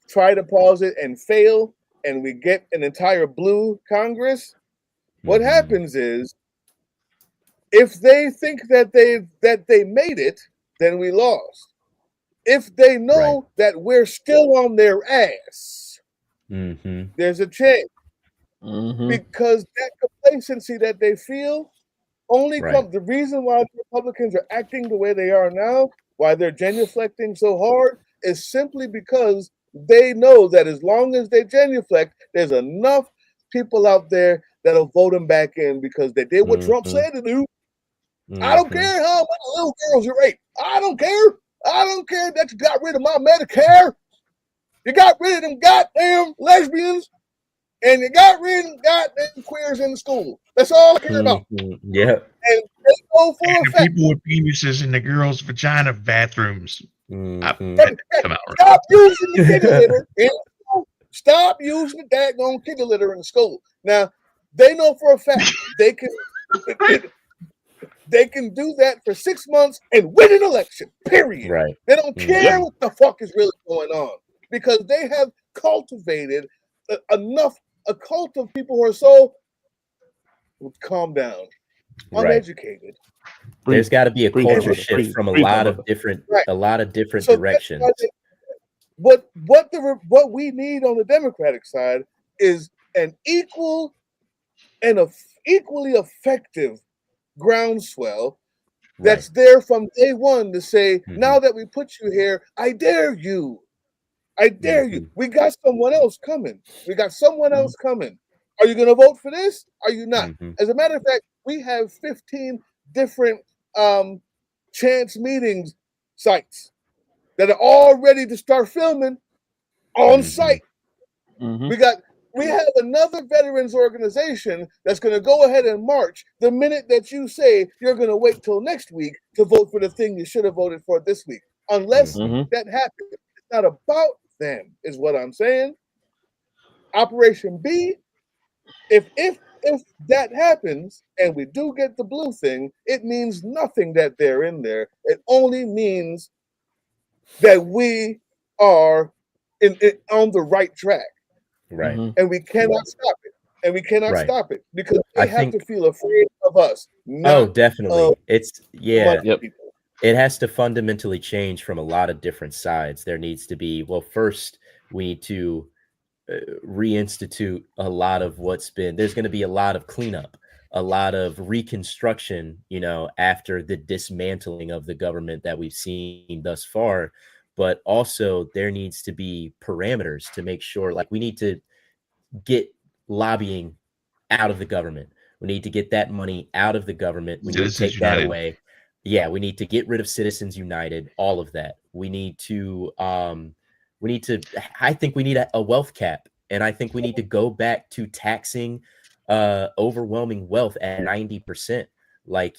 try to pause it and fail, and we get an entire blue Congress? What happens is, if they think that they made it, then we lost. If they know that we're still on their ass, there's a chance. Because that complacency that they feel only comes. The reason why the Republicans are acting the way they are now, why they're genuflecting so hard, is simply because they know that as long as they genuflect, there's enough people out there that'll vote them back in because they did what Trump said to do. I don't care how many little girls you rape. I don't care. I don't care that you got rid of my Medicare. You got rid of them goddamn lesbians, and you got rid of them goddamn queers in the school. That's all I care about. Yeah. And they go for a fact. People with penises in the girls' vagina bathrooms. Come out. Stop using the kitty litter. Stop using the daggone kitty litter in the school. Now, they know for a fact they can do that for 6 months and win an election, period. Right. They don't care what the fuck is really going on, because they have cultivated a cult of people who are so calm down, uneducated. There's got to be a culture shift from a lot of different directions. What we need on the Democratic side is an equal and equally effective groundswell that's there from day one to say, now that we put you here, I dare you. I dare you. We got someone else coming. Are you going to vote for this? Are you not? As a matter of fact, we have 15 different chance meetings sites that are all ready to start filming on site. We have another veterans organization that's going to go ahead and march the minute that you say you're going to wait till next week to vote for the thing you should have voted for this week. Unless that happens, it's not about them, is what I'm saying. Operation B, if that happens and we do get the blue thing, it means nothing that they're in there. It only means that we are on the right track. Right. And we cannot stop it. Because they have to feel afraid of us. Definitely. It has to fundamentally change from a lot of different sides. There needs to be, first we need to reinstitute a lot of there's going to be a lot of cleanup, a lot of reconstruction, after the dismantling of the government that we've seen thus far. But also there needs to be parameters to make sure, we need to get lobbying out of the government. We need to get that money out of the government. We need to take that away. Yeah, we need to get rid of Citizens United, all of that. We need to I think we need a wealth cap, and I think we need to go back to taxing overwhelming wealth at 90%, like,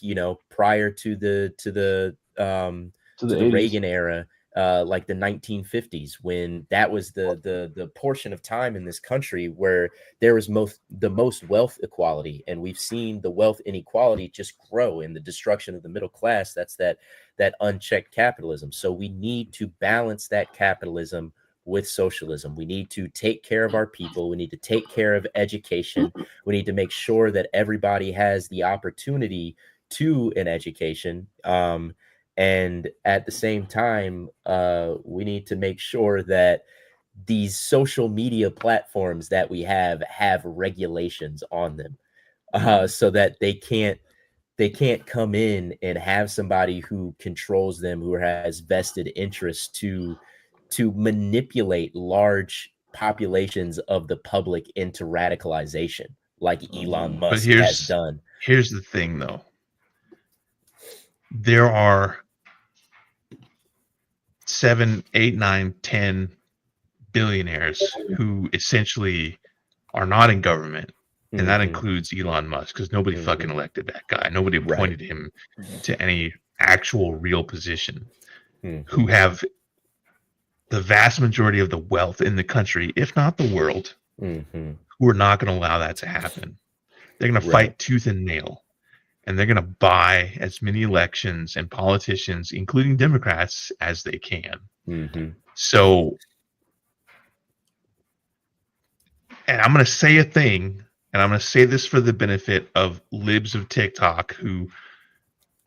prior to To the the 80s. Reagan era, like the 1950s, when that was the portion of time in this country where there was the most wealth equality, and we've seen the wealth inequality just grow in the destruction of the middle class. That's that unchecked capitalism. So we need to balance that capitalism with socialism. We need to take care of our people. We need to take care of education. We need to make sure that everybody has the opportunity to an education. And at the same time, we need to make sure that these social media platforms that we have regulations on them, so that they can't come in and have somebody who controls them, who has vested interest to manipulate large populations of the public into radicalization, like Elon But Musk has done. here's the thing, though. There are 7, 8, 9, 10 billionaires who essentially are not in government, and that includes Elon Musk, because nobody fucking elected that guy. Nobody appointed him to any actual real position. Who have the vast majority of the wealth in the country, if not the world, who are not going to allow that to happen. They're going to fight tooth and nail, and they're going to buy as many elections and politicians, including Democrats, as they can. So, and I'm going to say a thing, and I'm going to say this for the benefit of libs of TikTok who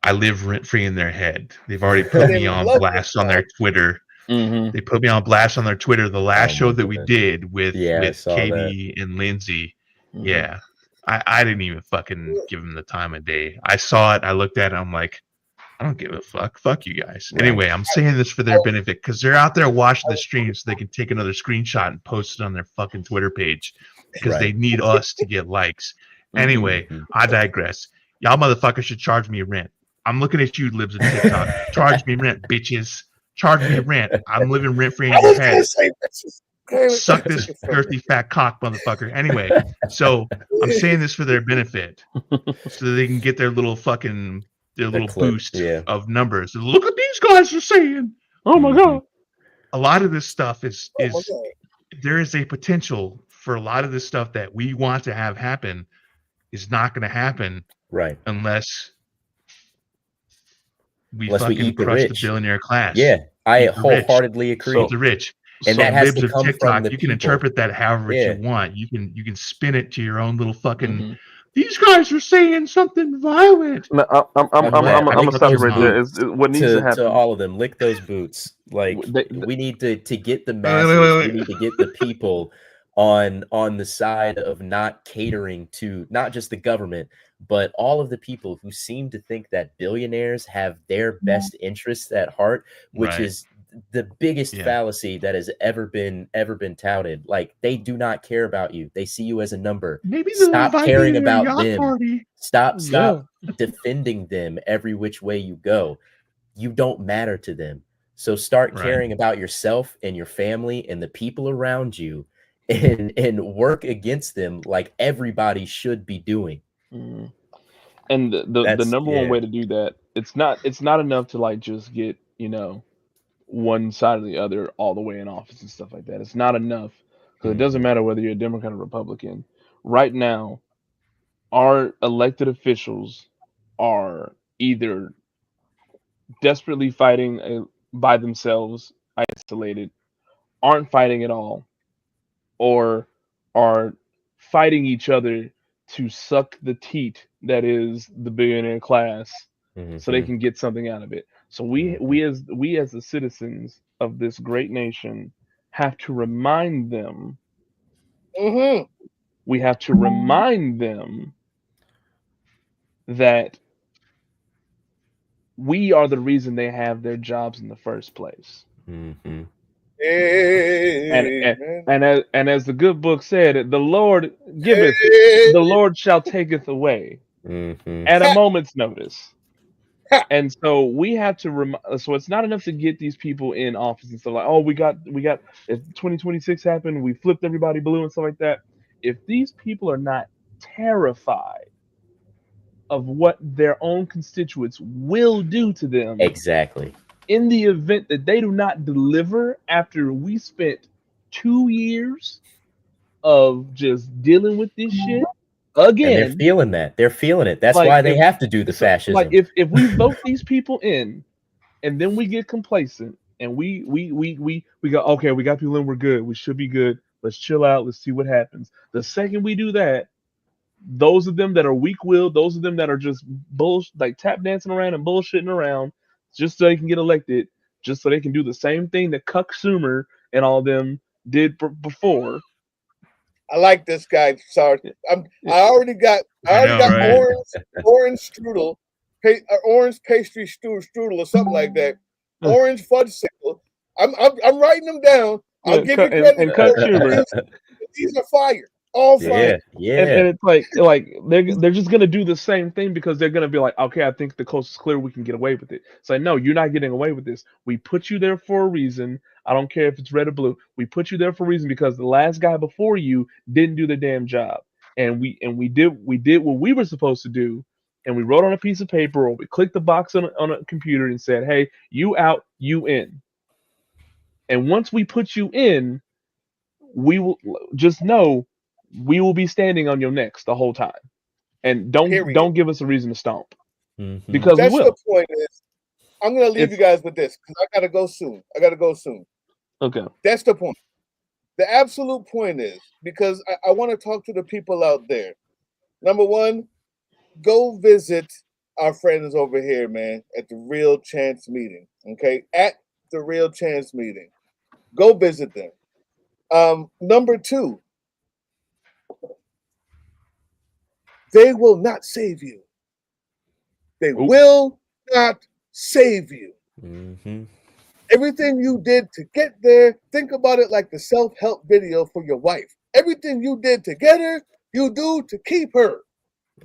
I live rent-free in their head. They've already put me on blast on their Twitter. They put me on blast on their Twitter. The last show that we did with Katie and Lindsay. Yeah. I didn't even fucking give them the time of day. I saw it. I looked at it. I'm like, I don't give a fuck. Fuck you guys. Anyway, I'm saying this for their benefit because they're out there watching the stream so they can take another screenshot and post it on their fucking Twitter page because they need us to get likes. Anyway, I digress. Y'all motherfuckers should charge me rent. I'm looking at you, libs of TikTok. Charge me rent, bitches. Charge me rent. I'm living rent free in your head. Suck this girthy fat cock, motherfucker. Anyway, so I'm saying this for their benefit, so that they can get their little fucking boost of numbers. Look what these guys are saying. Oh my god! A lot of this stuff is there is a potential for a lot of this stuff that we want to have happen is not going to happen, unless we fucking crush the billionaire class. Yeah, I wholeheartedly agree. Eat the rich. And that has to come from the you people. can interpret that however you want. You can spin it to your own little fucking. These guys are saying something violent. No, I'm gonna stop you right there. What needs to happen to all of them, lick those boots. Like we need to get the masses. We need to get the people on the side of not catering to not just the government, but all of the people who seem to think that billionaires have their best interests at heart, which is the biggest fallacy that has ever been touted. Like, they do not care about you. They see you as a number. Maybe stop caring about them. Party. Stop defending them every which way you go. You don't matter to them. So start caring about yourself and your family and the people around you, and work against them like everybody should be doing. And the number one way to do that, it's not enough to like just get, one side or the other all the way in office and stuff like that. It's not enough, because it doesn't matter whether you're a Democrat or Republican. Right now, our elected officials are either desperately fighting by themselves, isolated, aren't fighting at all, or are fighting each other to suck the teat that is the billionaire class, so they can get something out of it. So we as the citizens of this great nation have to remind them. We have to remind them that we are the reason they have their jobs in the first place. And as the good book said, the Lord giveth, the Lord shall taketh away at a moment's notice. And so we have to so it's not enough to get these people in office and stuff like, oh, we got if 2026 happened, we flipped everybody blue and stuff like that. If these people are not terrified of what their own constituents will do to them Exactly. in the event that they do not deliver after we spent 2 years of just dealing with this shit And they're again. feeling that. They're feeling it. That's Like, why they if- have to do the So, fascism. like if we vote these people in and then we get complacent and we go, okay, we got people in, we're good, we should be good, let's chill out, let's see what happens. The second we do that, those of them that are weak-willed, those of them that are just like tap dancing around and bullshitting around just so they can get elected, just so they can do the same thing that Cuck Schumer and all them did before. I like this guy. Sorry, I already got right? orange strudel, orange pastry strudel or something like that. Orange fudgesicle. I'm writing them down. I'll give you credit. And Cuck Schumer. These are fire. All fire. Yeah. And it's like they're just gonna do the same thing because they're gonna be like, okay, I think the coast is clear, we can get away with it. It's like, no, you're not getting away with this. We put you there for a reason. I don't care if it's red or blue. We put you there for a reason because the last guy before you didn't do the damn job. And we did what we were supposed to do, and we wrote on a piece of paper or we clicked the box on a computer and said, hey, you out, you in. And once we put you in, we will just know we will be standing on your necks the whole time, and don't give us a reason to stomp because that's we will. The point is, I'm gonna leave you guys with this because I gotta go soon. Okay, that's the point. The absolute point is because I want to talk to the people out there. Number one, go visit our friends over here, man, at the Real Chance Meeting. Okay, at the Real Chance Meeting, go visit them. Number two, they will not save you. They will not save you. Mm-hmm. Everything you did to get there, think about it like the self-help video for your wife. Everything you did to get her, you do to keep her.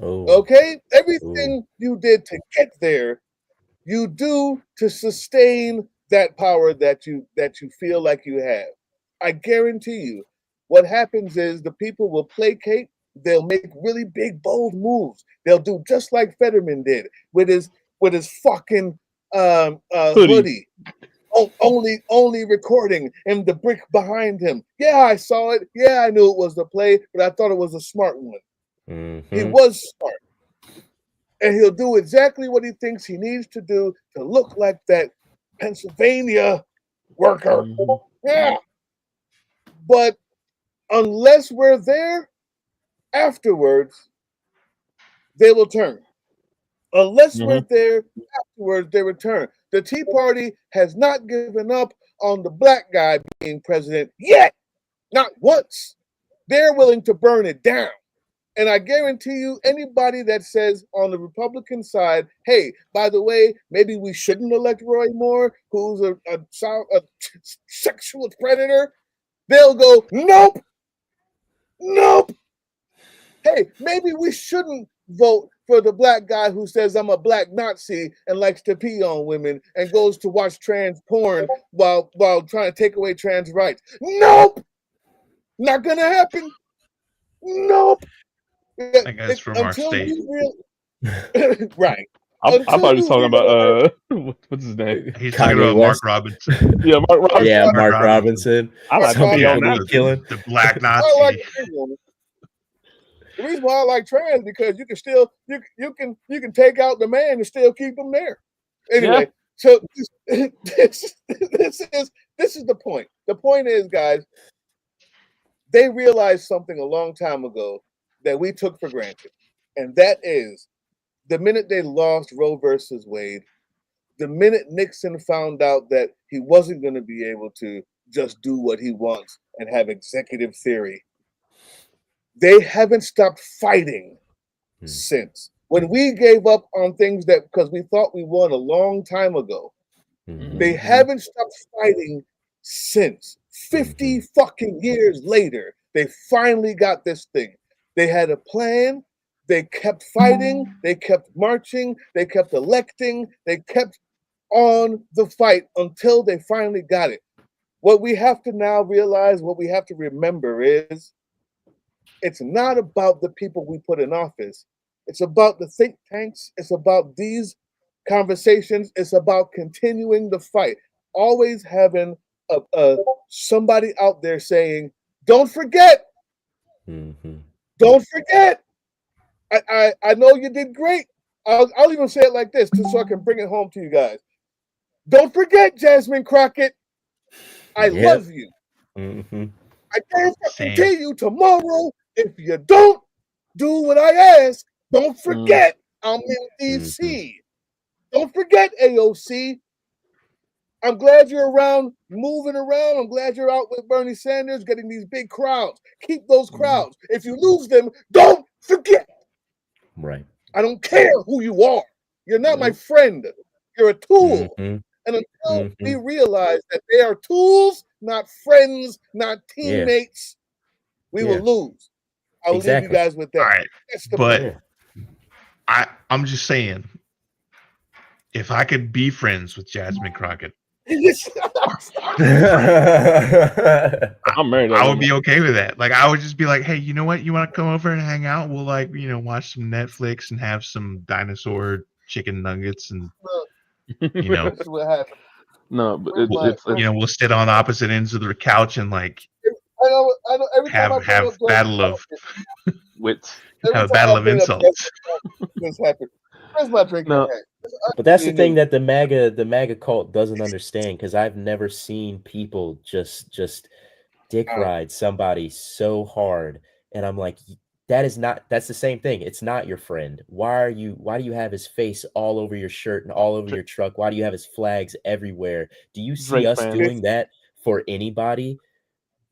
Okay? Everything you did to get there, you do to sustain that power that you feel like you have. I guarantee you, what happens is the people will placate. They'll make really big, bold moves. They'll do just like Fetterman did with his fucking hoodie. Only recording and the brick behind him. Yeah, I saw it. Yeah, I knew it was the play, but I thought it was a smart one. Mm-hmm. He was smart. And he'll do exactly what he thinks he needs to do to look like that Pennsylvania worker. Mm-hmm. Yeah. But unless we're there afterwards, they will turn. Unless we're there afterwards, they return. The Tea Party has not given up on the black guy being president yet. Not once. They're willing to burn it down. And I guarantee you, anybody that says on the Republican side, hey, by the way, maybe we shouldn't elect Roy Moore, who's a sexual predator, they'll go, nope. Hey, maybe we shouldn't vote for the black guy who says I'm a black Nazi and likes to pee on women and goes to watch trans porn while trying to take away trans rights. Nope. Not gonna happen. Nope. That guy's from our state. Right. I thought he was talking about what's his name? He's talking about Mark Robinson. Yeah, Mark Robinson. Yeah, Mark Robinson. I like Some people be killing the black Nazi. The reason why I like trans because you can still you can take out the man and still keep him there. Anyway, so this is the point. The point is, guys, they realized something a long time ago that we took for granted, and that is the minute they lost Roe versus Wade, the minute Nixon found out that he wasn't going to be able to just do what he wants and have executive theory. They haven't stopped fighting since. When we gave up on things that because we thought we won a long time ago, they haven't stopped fighting since. 50 fucking years later, they finally got this thing. They had a plan. They kept fighting, they kept marching, they kept electing, they kept on the fight until they finally got it. What we have to now realize, what we have to remember is it's not about the people we put in office. It's about the think tanks. It's about these conversations. It's about continuing the fight. Always having somebody out there saying, "Don't forget, don't forget. I know you did great." I'll even say it like this, just so I can bring it home to you guys. Don't forget, Jasmine Crockett. I love you. I guarantee you tomorrow, if you don't do what I ask, don't forget I'm in DC. Don't forget, AOC. I'm glad you're around, moving around. I'm glad you're out with Bernie Sanders, getting these big crowds. Keep those crowds. If you lose them, don't forget. Right. I don't care who you are. You're not my friend. You're a tool. And until we realize that they are tools, not friends, not teammates, we will lose. I will leave you guys with that. All right. But I'm just saying, if I could be friends with Jasmine Crockett, I'm married. I would be okay with that. Like, I would just be like, hey, you know what? You want to come over and hang out? We'll watch some Netflix and have some dinosaur chicken nuggets, and That's what happened. No, but it's we'll sit on opposite ends of the couch and I know. Every time I have battle of wits. Have a battle of insults. This happened. Where's my drink? No. But that's the thing that the MAGA cult doesn't understand, because I've never seen people just dick ride somebody so hard, and I'm like, that's the same thing. It's not your friend. Why do you have his face all over your shirt and all over your truck? Why do you have his flags everywhere? Do you see us doing that for anybody?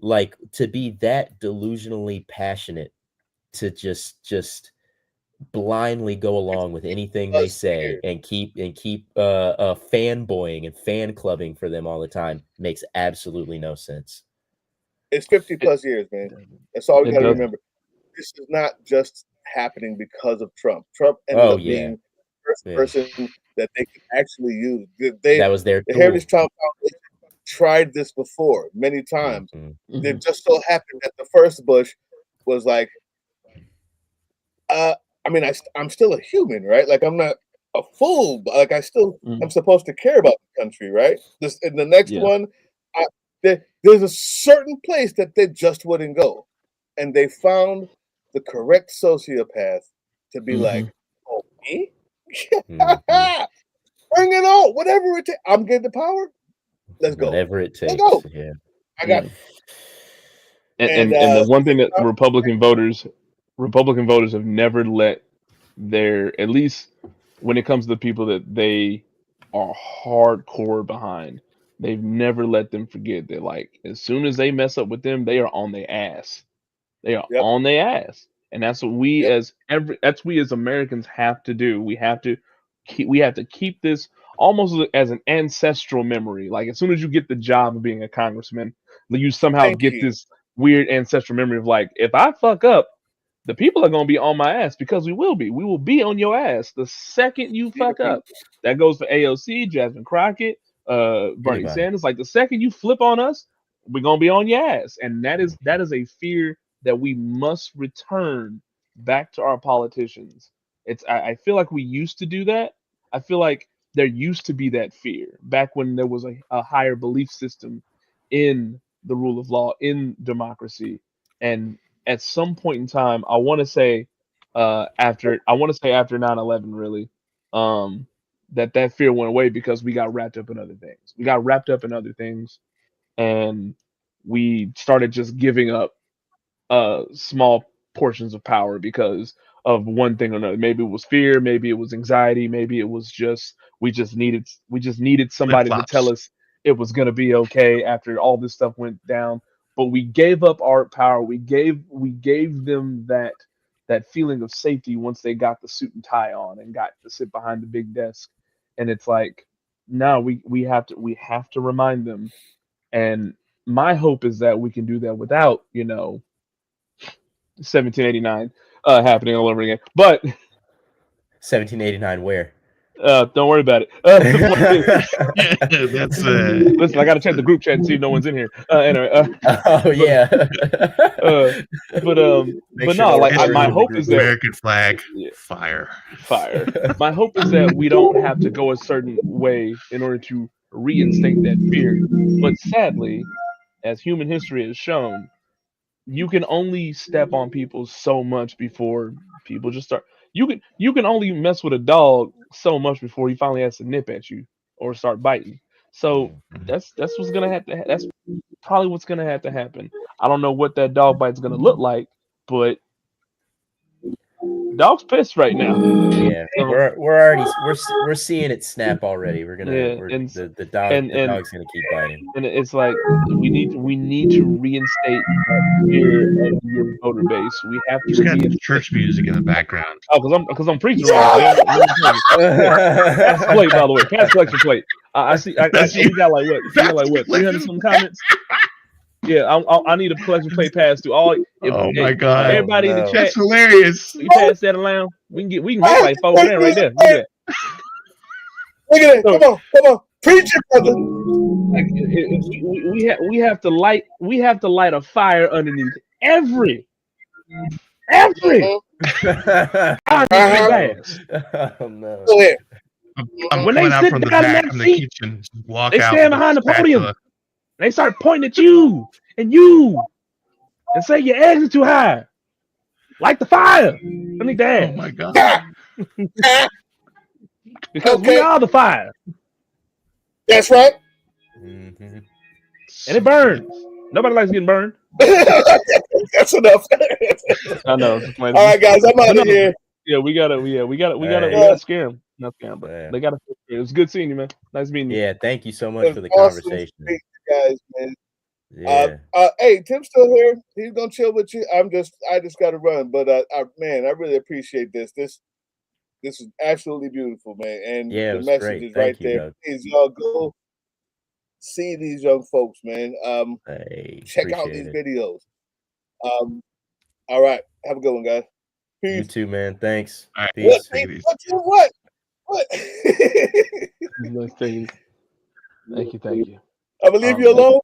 Like, to be that delusionally passionate to just blindly go along with anything they say and keep fanboying and fan clubbing for them all the time makes absolutely no sense. It's 50 plus years, man. That's all we got to remember. This is not just happening because of Trump. Trump ended up being the first person that they could actually use. That was their the Heritage Trump Foundation tried this before many times. It just so happened that the first Bush was like, I mean, I'm still a human, right? Like, I'm not a fool, but like, I'm supposed to care about the country, right? In the next one, there's a certain place that they just wouldn't go, and they found the correct sociopath to be like, "Oh, me? Bring it on! Whatever it takes. I'm getting the power. Let's go. Whatever it takes. Let's go. Yeah, I got it." And the one thing that Republican voters have never let their, at least when it comes to the people that they are hardcore behind, they've never let them forget that, like, as soon as they mess up with them, they are on their ass. They are on their ass. And that's what we as Americans have to do. We have to keep this almost as an ancestral memory. Like, as soon as you get the job of being a congressman, you somehow get this weird ancestral memory of, like, if I fuck up, the people are going to be on my ass, because we will be. We will be on your ass the second you fuck up. That goes for AOC, Jasmine Crockett, Bernie Sanders. Like, the second you flip on us, we're going to be on your ass. And that is a fear that we must return back to our politicians. I feel like we used to do that. I feel like there used to be that fear back when there was a higher belief system in the rule of law, in democracy. And at some point in time, I want to say after 9/11, really, that fear went away because we got wrapped up in other things. And we started just giving up small portions of power because of one thing or another. Maybe it was fear, maybe it was anxiety, maybe it was just we just needed somebody to tell us it was going to be okay after all this stuff went down. But we gave up our power. We gave them that feeling of safety once they got the suit and tie on and got to sit behind the big desk. And it's like, now we have to remind them. And my hope is that we can do that without, 1789. happening all over again. But 1789 where? don't worry about it. Yeah, that's Listen, I got to check the group chat and see if no one's in here. Anyway, Oh yeah. but no, like my hope is that American flag, Yeah. fire. My hope is that we don't have to go a certain way in order to reinstate that fear. But sadly, as human history has shown, you can only step on people so much before people just start. You can only mess with a dog so much before he finally has to nip at you or start biting. So that's what's gonna have to. That's probably what's gonna have to happen. I don't know what that dog bite's gonna look like, but dog's pissed right now. Yeah, we're already we're seeing it snap already. We're gonna the dog's gonna keep biting. And it's like we need to reinstate that fear of your voter base. We have to Just got reinstate. church music in the background. Oh, because I'm preaching right now. Pass the plate, by the way. Pass collection plate. I see. We got like what 300 some comments. Yeah, I need a collection plate pass to all. Oh my God! Everybody in the chat. That's hilarious. You pass that around. We can make like $4 right there. Look at that! Come on, preach it, brother. Like we have to light a fire underneath every. Oh no! Go ahead. I'm when coming they out sit from the down in back that from the seat, kitchen. Walk they out stand with behind the podium. spatula. They start pointing at you and you, and say your eggs are too high. Like the fire underneath the ass. Oh my God! Because we are the fire. That's right. Mm-hmm. And it burns. Nobody likes getting burned. That's enough. I know. All right, guys, I'm out of here. Yeah, we gotta scare them. Not scare them, but they gotta. It was good seeing you, man. Nice meeting you. Yeah, thank you so much for the Awesome conversation. speaking, guys, man. Yeah. Hey, Tim's still here. He's gonna chill with you. I just gotta run, but I really appreciate this. This is absolutely beautiful, man. And the message great. is Thank right you, there. Doug. Please, y'all go see these young folks, man. Check out these videos. All right, have a good one, guys. Peace. You too, man. Thanks. All right. Peace. What? Nice thing. Thank you. I'm gonna leave you alone.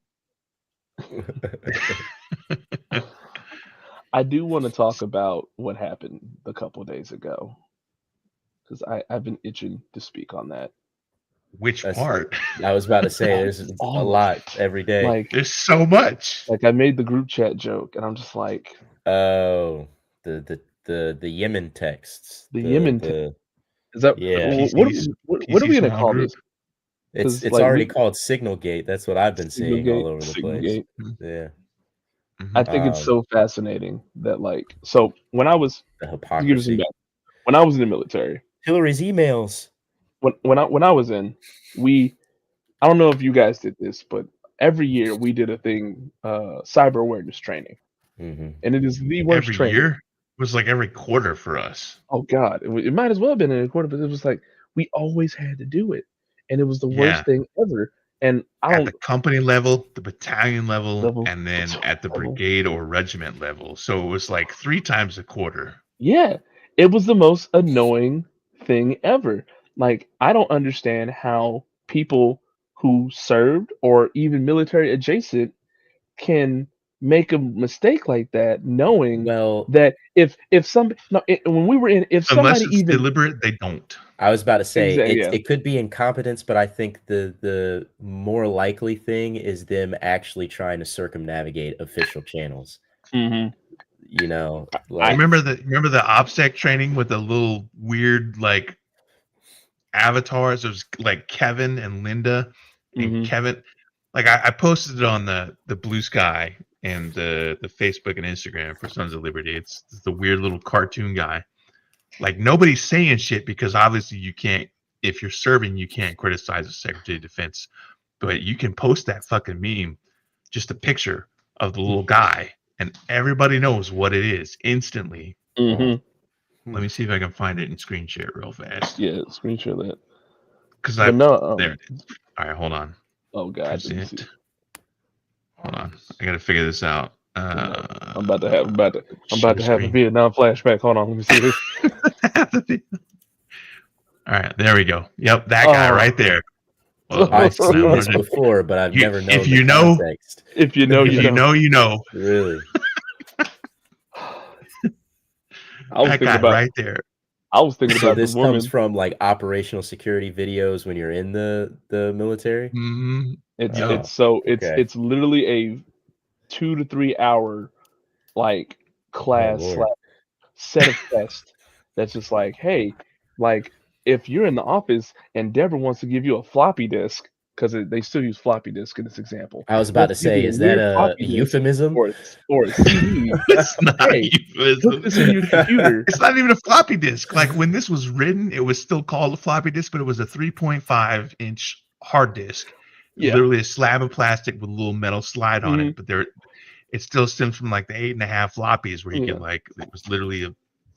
I do want to talk about what happened a couple of days ago because I've been itching to speak on that. Which part? I was about to say there's a lot every day. Like there's so much. Like I made the group chat joke, and I'm just like, oh, the Yemen texts. The Yemen text. Is that what are we gonna call this? It's like already called Signalgate. That's what I've been seeing all over the place. Yeah. I think it's so fascinating that so when I was the hypocrisy. When I was in the military, Hillary's emails. When I was in, I don't know if you guys did this, but every year we did a thing, cyber awareness training, and it is the worst every training. Year? It was like every quarter for us. Oh God, it might as well have been in a quarter, but it was like we always had to do it, and it was the worst thing ever. And at the company level, the battalion level, and then at the brigade or regiment level. So it was like 3 times a quarter. Yeah, it was the most annoying thing ever. Like, I don't understand how people who served or even military adjacent can make a mistake like that, knowing that when we were in, if unless somebody it's even deliberate, they don't. I was about to say Exactly, it could be incompetence, but I think the more likely thing is them actually trying to circumnavigate official channels. Mm-hmm. You know, I remember the OPSEC training with the little weird avatars. It was like Kevin and Linda, and Kevin. Like I posted it on the Blue Sky and the Facebook and Instagram for Sons of Liberty. It's the weird little cartoon guy. Like nobody's saying shit because obviously you can't. If you're serving, you can't criticize the Secretary of Defense, but you can post that fucking meme, just a picture of the little guy, and everybody knows what it is instantly. Mm-hmm. Let me see if I can find it and screen share it real fast. Yeah, screen share that. Because there it is. All right, hold on. Oh God. Hold on. I got to figure this out. I'm about to have share a Vietnam flashback. Hold on, let me see this. screen. All right, there we go. Yep, that guy Oh. right there. Well, I've and seen I'm this wondering- before, but I've never known if the you know, context. If you know, if you know, you know. Really? I was That thinking guy about. right there. I was thinking So about the this woman. comes from like operational security videos when you're in the military. Mm-hmm. It's Yo. it's so Okay. it's literally a 2 to 3 hour like class Lord. set of tests that's just like, hey, like if you're in the office and Deborah wants to give you a floppy disk, because they still use floppy disk in this example. I was about to Wants give say, you is that weird a floppy disk euphemism? or a CD? It's not Hey, euphemism. put this in your computer. It's not even a floppy disk. Like when this was written, it was still called a floppy disk, but it was a 3.5-inch hard disk. Yeah. Literally a slab of plastic with a little metal slide on Mhm. it. But it still stems from like the 8.5 floppies where you Yeah. can like it was literally a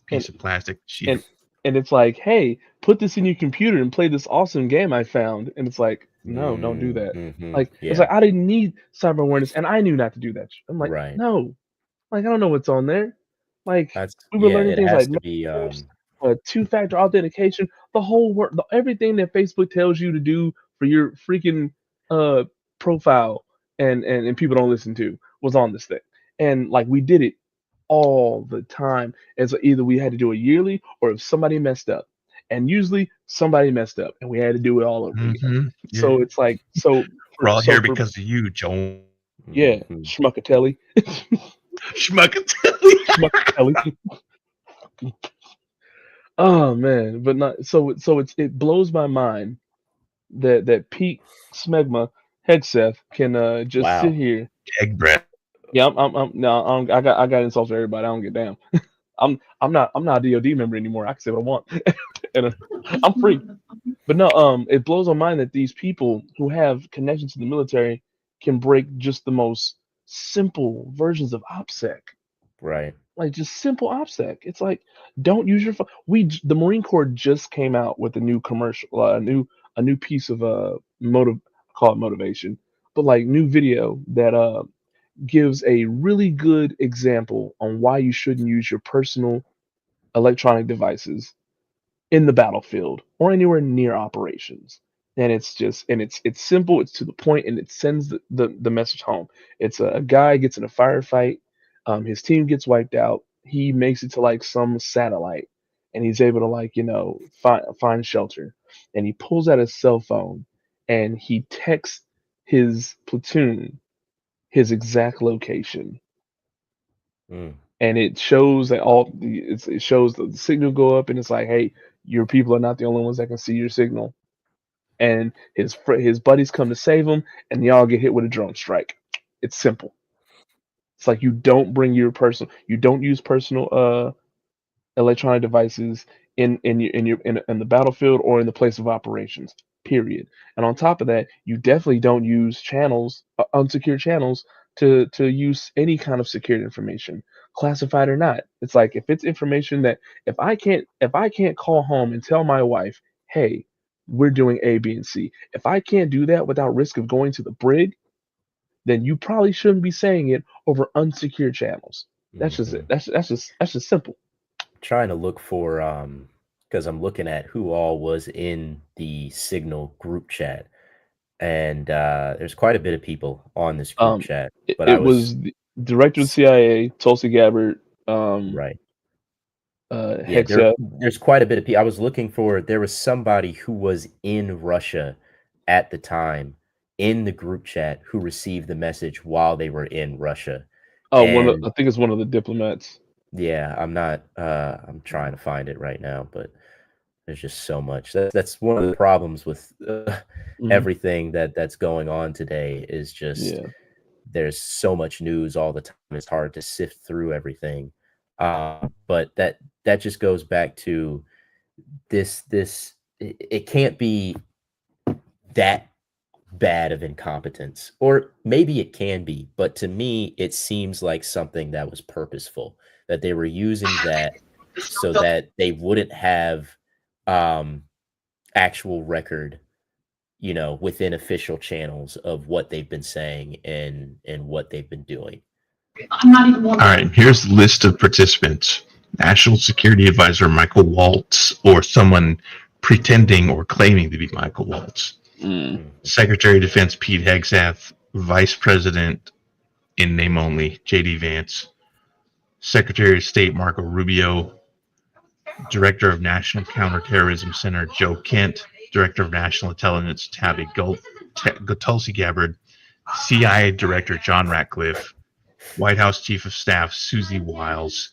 piece of plastic sheet. And it's like, hey, put this in your computer and play this awesome game I found. And it's like, no, don't do that. Mhm. Like, Yeah. it's like I didn't need cyber awareness, and I knew not to do that. I'm like, Right. no, like I don't know what's on there. Like That's we were learning it things has like to be two-factor authentication, the whole work, everything that Facebook tells you to do for your freaking uh profile, and people don't listen to was on this thing, and like we did it all the time. And so either we had to do it yearly, or if somebody messed up, and usually somebody messed up, and we had to do it all over again. Mhm. Yeah. So it's like We're all here for because of you, Joel. yeah, Mhm. Schmuckatelli. Schmuckatelli. Schmuckatelli. Oh man, but not so. It blows my mind that Pete Smegma Hegseth can just Wow. sit here. Egg bread. Yeah, I'm no, I got insults for everybody. I don't get down. I'm not a DoD member anymore. I can say what I want, and I'm free. But no, it blows my mind that these people who have connections to the military can break just the most simple versions of OPSEC. Right. Like just simple OPSEC. It's like don't use your phone. The Marine Corps just came out with a new commercial, a new piece of call it motivation, but like new video that gives a really good example on why you shouldn't use your personal electronic devices in the battlefield or anywhere near operations. And it's simple, it's to the point, and it sends the message home. It's a guy gets in a firefight, his team gets wiped out, he makes it to like some satellite, and he's able to like find shelter, and he pulls out his cell phone and he texts his platoon his exact location, Mm. and it shows that it shows the signal go up, and it's like, hey, your people are not the only ones that can see your signal. And his buddies come to save him, and y'all get hit with a drone strike. It's simple. It's like you don't use personal electronic devices in the battlefield or in the place of operations. Period. And on top of that, you definitely don't use channels, unsecure channels, to use any kind of secured information, classified or not. It's like if it's information that if I can't call home and tell my wife, hey, we're doing A, B, and C. If I can't do that without risk of going to the brig, then you probably shouldn't be saying it over unsecured channels. That's just it. That's just simple. Trying to look for because I'm looking at who all was in the Signal group chat, and there's quite a bit of people on this group chat. But I It was was the director of the CIA, Tulsi Gabbard, right. Yeah, Hegseth. there's quite a bit of people. I was looking for there was somebody who was in Russia at the time in the group chat who received the message while they were in Russia. Oh, And I think it's one of the diplomats. yeah, I'm not I'm trying to find it right now, but there's just so much. That's one of the problems with everything that's going on today is just Yeah. there's so much news all the time. It's hard to sift through everything. But that just goes back to it can't be that bad of incompetence, or maybe it can be, but to me it seems like something that was purposeful, that they were using that so that they wouldn't have actual record, within official channels of what they've been saying and what they've been doing. All right, here's the list of participants. National Security Advisor Michael Waltz, or someone pretending or claiming to be Michael Waltz. Secretary of Defense Pete Hegseth. Vice President, in name only, J.D. Vance. Secretary of State Marco Rubio. Director of National Counterterrorism Center Joe Kent. Director of National Intelligence Tulsi Gabbard. CIA Director John Ratcliffe. White House Chief of Staff Susie Wiles.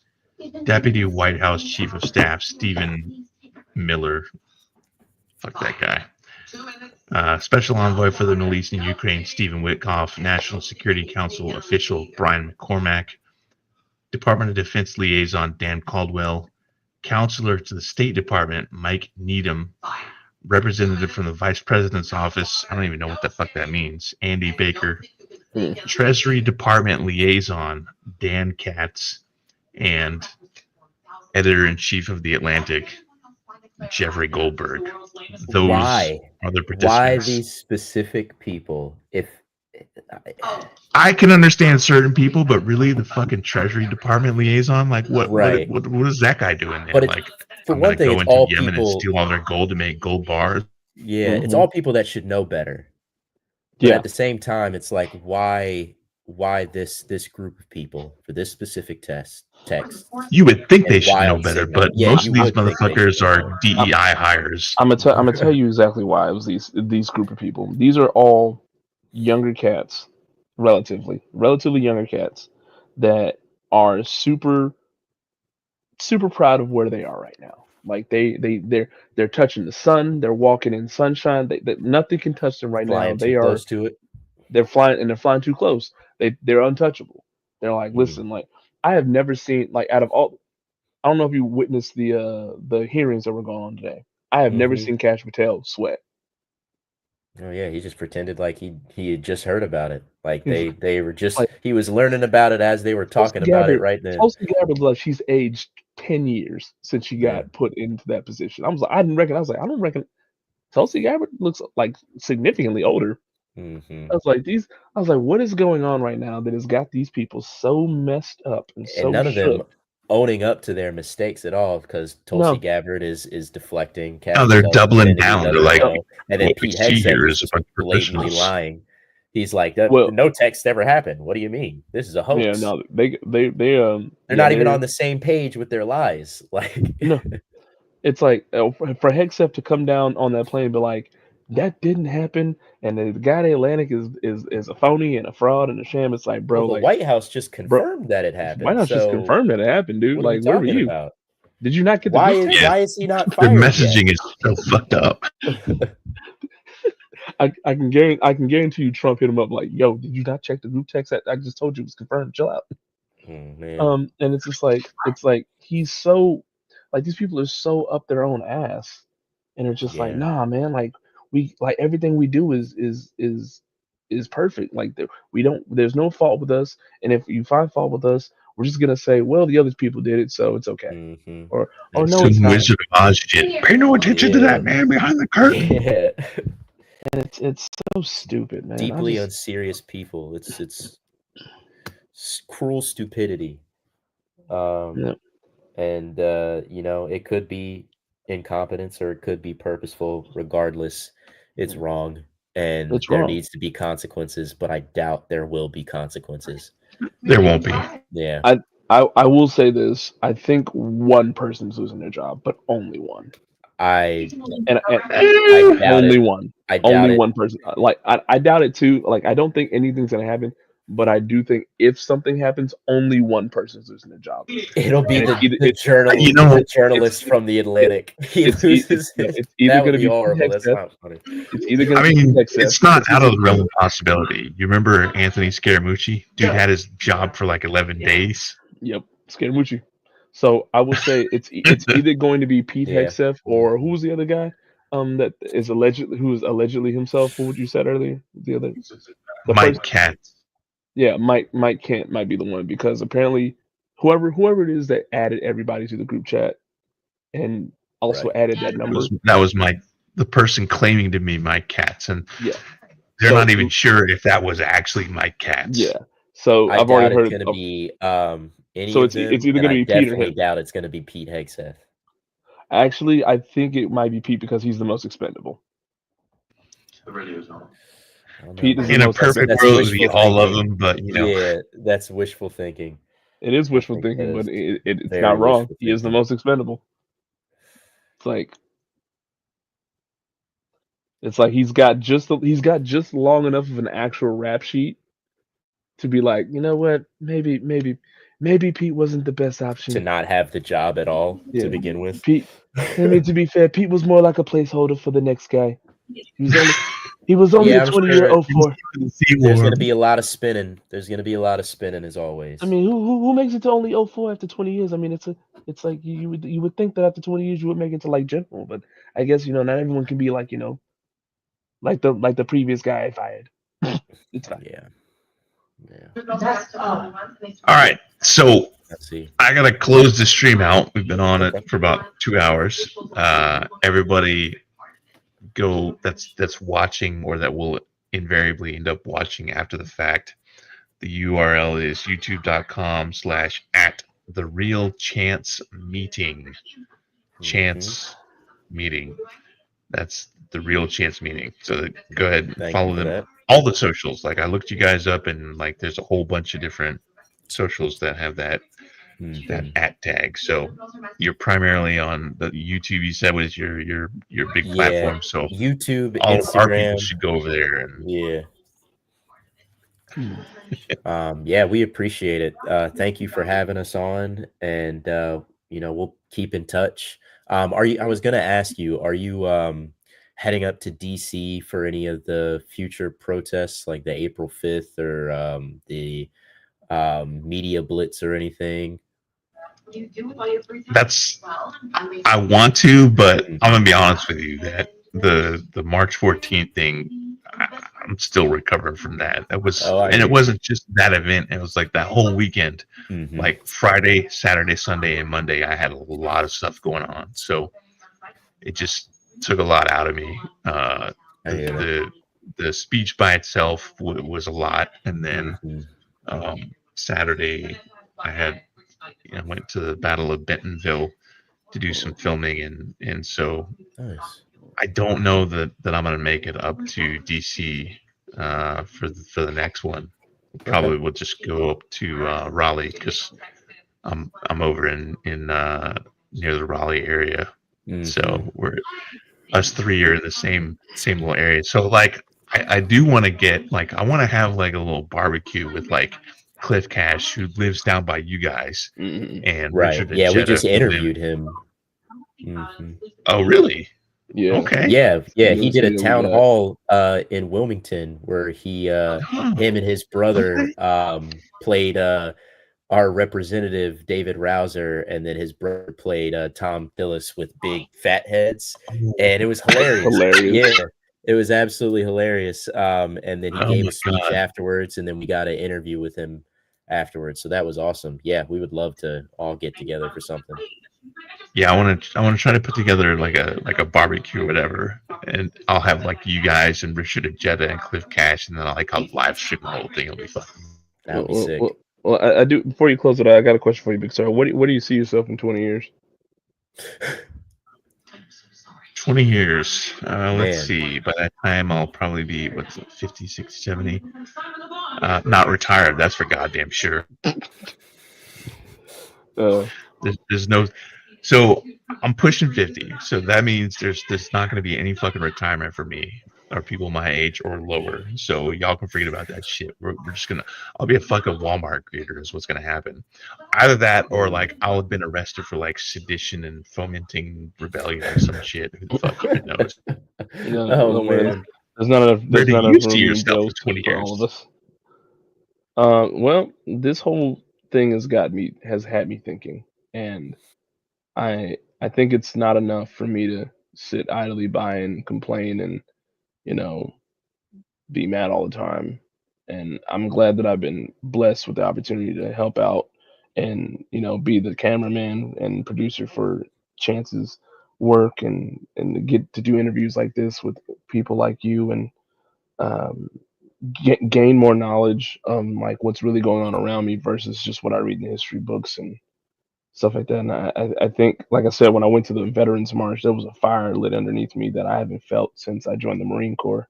Deputy White House Chief of Staff Stephen Miller. Fuck that guy. Special Envoy for the Middle East and Ukraine Stephen Witkoff. National Security Council official Brian McCormack. Department of Defense Liaison Dan Caldwell. Counselor to the State Department Mike Needham. Representative from the Vice President's Office, I don't even know what the fuck that means, Andy Baker. Treasury Department Liaison Dan Katz. And Editor-in-Chief of The Atlantic Jeffrey Goldberg. Those Why? are the participants. Why these specific people? If I can understand certain people, but really the fucking Treasury Department liaison, like what is that guy doing there? But like, for I'm one gonna thing, go it's into all Yemen people. and steal all their gold to make gold bars. Yeah, it's all people that should know better. But Yeah. at the same time, it's like why this group of people for this specific text? You would think And they should why know I'm better, saying but that. Yeah, most you of these would think they motherfuckers should know. are DEI hires. I'm gonna tell you exactly why it was these group of people. These are all younger cats, relatively younger cats that are super proud of where they are right now. Like they're touching the sun, they're walking in sunshine. They nothing can touch them right Flying now. They too are close to it. they're flying too close. They're untouchable. They're like, listen, like I have never seen, like, out of all, I don't know if you witnessed the hearings that were going on today. I have never seen Kash Patel sweat. Oh yeah, he just pretended like he had just heard about it. Like He's- they were just like- he was learning about it as they were talking about it right then. Tulsi Gabbard, like, she's aged 10 years since she got put into that position. I don't reckon Tulsi Gabbard looks like significantly older. Mm-hmm. I was like, what is going on right now that has got these people so messed up and so And none of them shook? owning up to their mistakes at all, because Tulsi Gabbard is deflecting. No, they're Capital doubling pretending he down. They're doesn't like, know. And then what we Pete see Hegseth here is is a just bunch of blatantly professionals. lying. He's like, Well- no text ever happened. What do you mean? This is a hoax. Yeah, no, they're They're not even on the same page with their lies. Like, No. It's like for Hegseth to come down on that plane and be like, that didn't happen, and the guy at Atlantic is a phony and a fraud and a sham. It's like, bro, well, the like, White House just confirmed that it happened. why not just so confirm that it happened, dude? What are Like, we where were talking you? about? Did you not get the Why group is text? why is he not Their fired messaging yet? is so fucked up. I can guarantee you Trump hit him up like, yo, did you not check the group text? I just told you it was confirmed. Chill out. Man. And it's just like he's so, like, these people are so up their own ass, and it's just like, Yeah. nah, man, like, we, like, everything we do is perfect. Like, there's no fault with us, and if you find fault with us, we're just gonna say, well, the other people did it, so it's okay. Mhm. Or It's no, some it's not. Wizard of Oz shit. Pay no attention to that man behind the curtain. Yeah. And it's so stupid, man. Deeply unserious people. It's cruel stupidity. And it could be incompetence or it could be purposeful. Regardless, it's wrong, and It's there wrong. needs to be consequences. But I doubt there will be consequences. There won't be. Yeah, I will say this. I think one person's losing their job, but only one. I And doubt only it. one. I doubt Only it. one person. Like, I doubt it too. Like, I don't think anything's gonna happen. But I do think if something happens, only one person's losing their job. It'll be And the journalist from the Atlantic. He loses it. It's either That gonna would be be horrible. That's Hegseth. not funny. It's either I gonna be mean, Hegseth. it's not out of the realm of possibility. You remember Anthony Scaramucci? Dude had his job for like 11 days. Yep, Scaramucci. So I will say it's either going to be Pete Yeah. Hegseth or who's the other guy? That is allegedly himself. What you said earlier? The other, the Mike first- Katz. Yeah, Mike Kent might be the one, because apparently whoever it is that added everybody to the group chat and also Right. added that number. That was the person claiming to be Mike Katz, and Yeah. they're So- not even sure if that was actually Mike Katz. Yeah. So I I've doubt already it's heard. going to be any So of it's them, either and going I to be Pete or definitely him. doubt it's going to be Pete Hegseth. Actually, I think it might be Pete because he's the most expendable. I don't Pete know, is the In man. a most perfect expendable. world, it would be wishful all of thinking. them, but Yeah, that's wishful thinking. It is I wishful think that thinking, but is it's very not wrong. wishful He is the thinking. most expendable. It's like he's got just long enough of an actual rap sheet to be like, you know what, maybe Pete wasn't the best To option. not have the job at all Yeah, to begin with. Pete. I mean, to be fair, Pete was more like a placeholder for the next guy. He was only Yeah, a I'm 20-year sure 04. there's going to be a lot of spinning. There's going to be a lot of spinning as always. I mean, who makes it to only 04 after 20 years? I mean, it's like you would think that after 20 years you would make it to like general, but I guess not everyone can be like like the previous guy I fired. It's fine. Yeah. All right, so Let's see. I gotta close the stream out. We've been on Okay. it for about 2 hours. Everybody, go that's watching or that will invariably end up watching after the fact. The URL is youtube.com/@therealchancemeeting. Chance meeting. That's the real chance meeting. So go ahead and Thank you follow for them. that. All the socials. Like I looked you guys up, and like there's a whole bunch of different socials that have that at tag. So you're primarily on the YouTube. You said was your big platform. So YouTube, all of our people Instagram. should go over there. And Yeah. Yeah, we appreciate it. Thank you for having us on, and we'll keep in touch. I was gonna ask you, are you heading up to DC for any of the future protests, like the April 5th or the media blitz or anything? That's I want to, but I'm gonna be honest with you that the March 14th thing, I'm still recovering from that. That was, and it wasn't just that event. It was like that whole weekend, like Friday, Saturday, Sunday, and Monday. I had a lot of stuff going on, so it just took a lot out of me. The speech by itself was a lot, and then Saturday I went to the Battle of Bentonville to do some filming, and so I don't know that I'm gonna make it up to DC for the next one. Probably will just go up to Raleigh because I'm over in near the Raleigh area. So us three are in the same little area. So like I do want to get I want to have like a little barbecue with like Cliff Cash, who lives down by you guys, and Richard and Yeah, we Jetta, just who live- interviewed him. Oh, really? Yeah. Okay. Yeah. He Newest did a video we town got. hall in Wilmington where him and his brother played our representative David Rouser, and then his brother played Tom Phillis with big fat heads, and it was hilarious. Yeah, it was absolutely hilarious. And then he gave a speech afterwards, and then we got an interview with him afterwards. So that was awesome. Yeah, we would love to all get together for something. Yeah, I want to try to put together like a barbecue or whatever, and I'll have like you guys and Richard and Jetta and Cliff Cash, and then I'll live stream the whole thing. It'll be fun. That'd be sick. Well, I do. Before you close it out, I got a question for you, Big Sir. What do you see yourself in 20 years? 20 years. Let's see. By that time, I'll probably be 50, 60, 70. Not retired. That's for goddamn sure. There's no. So I'm pushing 50. So that means there's not going to be any fucking retirement for me or people my age or lower. So y'all can forget about that shit. We're just gonna. I'll be a fucking Walmart greeter is what's gonna happen. Either that or like I'll have been arrested for like sedition and fomenting rebellion or some shit. Who the fuck even knows? Oh man, there's not enough. There's not enough room in jail for all of us. Well, this whole thing has had me thinking, and I think it's not enough for me to sit idly by and complain and be mad all the time. And I'm glad that I've been blessed with the opportunity to help out and be the cameraman and producer for Chance's work and to get to do interviews like this with people like you and gain more knowledge on like what's really going on around me versus just what I read in history books and stuff like that. And I think, like I said, when I went to the Veterans March, there was a fire lit underneath me that I haven't felt since I joined the Marine Corps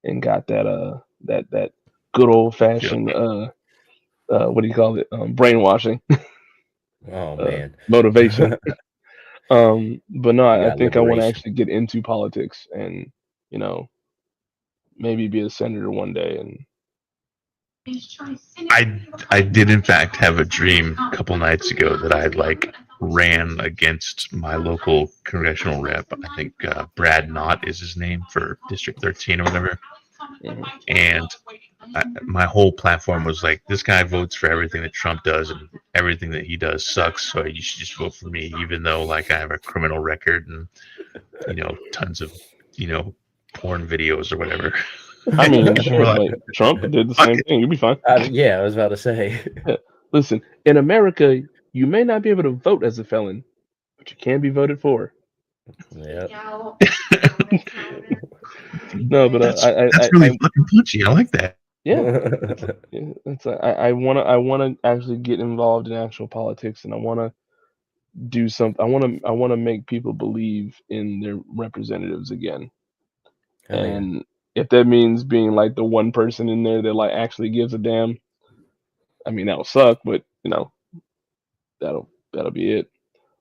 and got that good old fashioned what do you call it, brainwashing Oh man. motivation. But no, You I got think I want to liberation. actually get into politics and you know maybe be a senator one day. And I did in fact have a dream a couple nights ago that I like ran against my local congressional rep. I think Brad Knott is his name for District 13 or whatever. And my whole platform was like, this guy votes for everything that Trump does, and everything that he does sucks. So you should just vote for me, even though like I have a criminal record and tons of porn videos or whatever. I mean, We're shit, like, like Trump did the fuck same it. thing. You'll be fine. Yeah, I was about to say. Listen, in America, you may not be able to vote as a felon, but you can be voted for. Yeah. No, but That's really fucking punchy. I like that. yeah, it's I wanna actually get involved in actual politics, and I wanna do something. I wanna make people believe in their representatives again. Hell yeah. And if that means being like the one person in there that like actually gives a damn, I mean that'll suck, but that'll be it.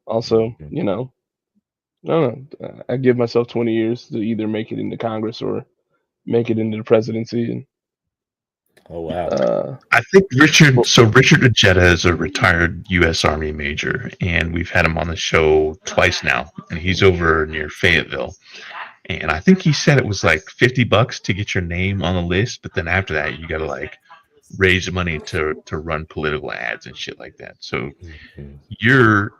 Also, Mhm. I don't know. I give myself 20 years to either make it into Congress or make it into the presidency. And Oh wow. I think Richard Well- Ojeda is a retired U.S. Army major, and we've had him on the show twice now, and he's over near Fayetteville. And I think he said it was like $50 to get your name on the list, but then after that, you got to like raise money to run political ads and shit like that. So Mhm.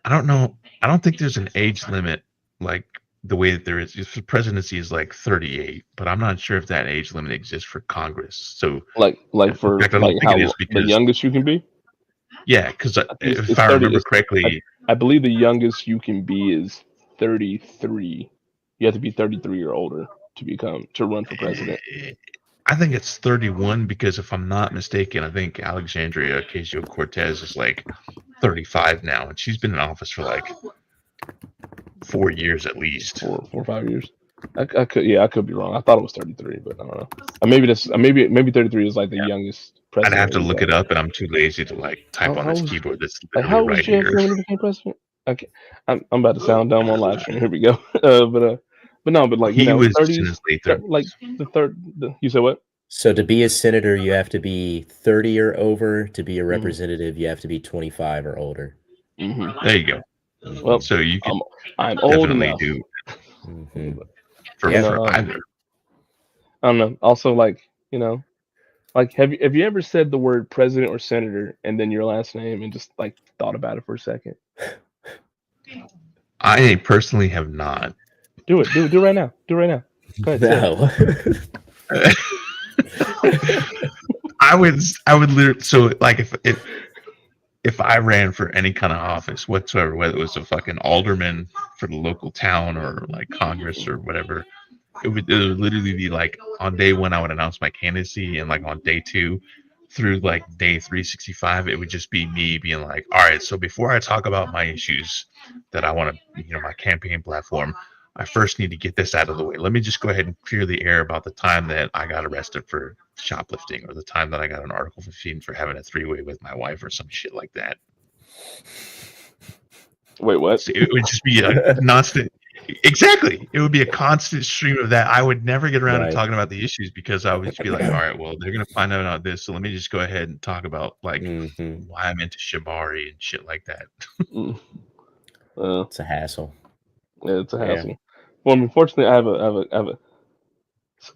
I don't know. I don't think there's an age limit like the way that there is. If the presidency is like 38, but I'm not sure if that age limit exists for Congress. So like in for fact, I like don't think how it is the because youngest you can be. yeah, because I think if it's I 30. remember correctly, I believe the youngest you can be is 33. You have to be 33 or older to run for president. I think it's 31 because if I'm not mistaken, I think Alexandria Ocasio-Cortez is like 35 now, and she's been in office for like 4 years at least. 4 or 5 years. I could be wrong. I thought it was 33, but I don't know. Maybe 33 is like the youngest I'd president. have to we've look had. it up, and I'm too lazy to like type on How this was- keyboard that's Like, literally how old was right here. JFK when he became president? Okay, I'm about to sound dumb on live stream. Here we go. But no, but like He was in 30s, his late 30s. like the third. You said what? So to be a senator, you have to be 30 or over. To be a Mhm. representative, you have to be 25 or older. Mm-hmm. There you go. Well, So you can I'm old definitely enough. do Mhm. for Yeah. either. I don't know. Also, like like have you ever said the word president or senator and then your last name and just like thought about it for a second? I personally have not. Do it right now. Do it right now. Go ahead. Say it. No. I would literally, so like if I ran for any kind of office whatsoever, whether it was a fucking alderman for the local town or like Congress or whatever, it would literally be like on day one I would announce my candidacy, and like on day two through like day 365 it would just be me being like, all right, so before I talk about my issues that I want to, my campaign platform, I first need to get this out of the way. Let me just go ahead and clear the air about the time that I got arrested for shoplifting, or the time that I got an Article 15 for having a three-way with my wife, or some shit like that. Wait, what? So it would just be a constant. Exactly, it would be a constant stream of that. I would never get around to Right. talking about the issues because I would just be like, all right, well, they're gonna find out about this, so let me just go ahead and talk about like Mhm. why I'm into shibari and shit like that. It's a hassle. Yeah, it's a Yeah. hassle. Well, unfortunately, I have a.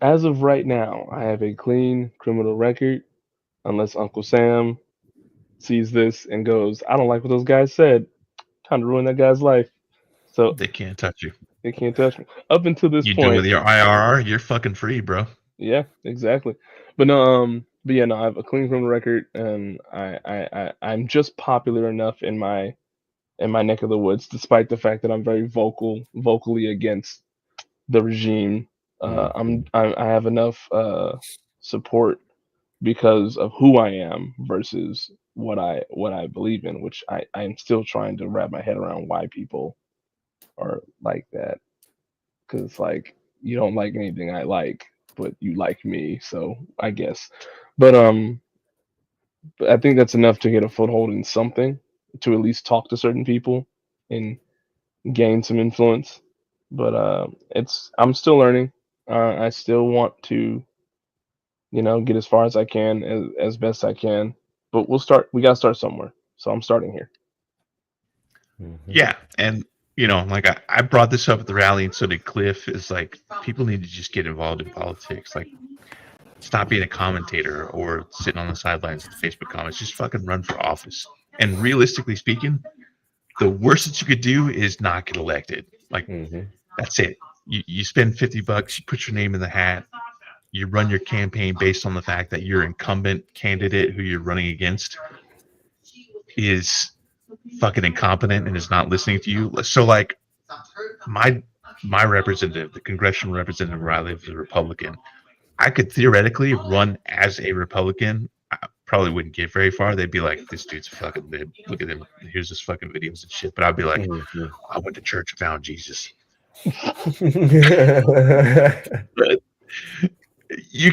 As of right now, I have a clean criminal record, unless Uncle Sam sees this and goes, "I don't like what those guys said. Time to ruin that guy's life." So They can't touch you. they can't touch me. Up until this You do it point, with your IRR, you're fucking free, bro. yeah, exactly. But no, but yeah, no, I have a clean criminal record, and I'm just popular enough in my neck of the woods, despite the fact that I'm very vocally against the regime I have enough support because of who I am versus what I believe in, which I am still trying to wrap my head around why people are like that. Because like you don't like anything I like, but you like me, so I guess. But I think that's enough to get a foothold in something, to at least talk to certain people and gain some influence. But it's I'm still learning. I still want to, get as far as I can, as best I can. But we gotta start somewhere. So I'm starting here. Yeah, and like I brought this up at the rally, and so did Cliff. Is like people need to just get involved in politics. Like, stop being a commentator or sitting on the sidelines of the Facebook comments. Just fucking run for office. And realistically speaking, the worst that you could do is not get elected. Like, that's it. You spend $50, you put your name in the hat, you run your campaign based on the fact that your incumbent candidate who you're running against is fucking incompetent and is not listening to you. So like my representative, the congressional representative where I live, is a Republican. I could theoretically run as a Republican. I probably wouldn't get very far. They'd be like, "This dude's fucking lib. Look at him. Here's his fucking videos and shit." But I'd be like, "I went to church and found Jesus." But you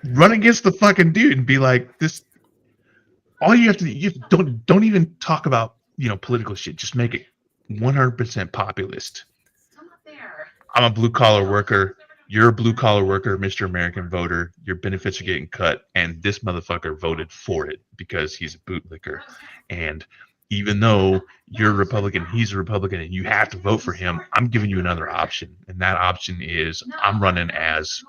run against the fucking dude and be like, "This." All you have to you don't even talk about political shit. Just make it 100% populist. I'm a blue collar worker. You're a blue collar worker, Mr. American voter. Your benefits are getting cut, and this motherfucker voted for it because he's a bootlicker. And even though you're a Republican, he's a Republican, and you have to vote for him, I'm giving you another option. And that option is I'm running as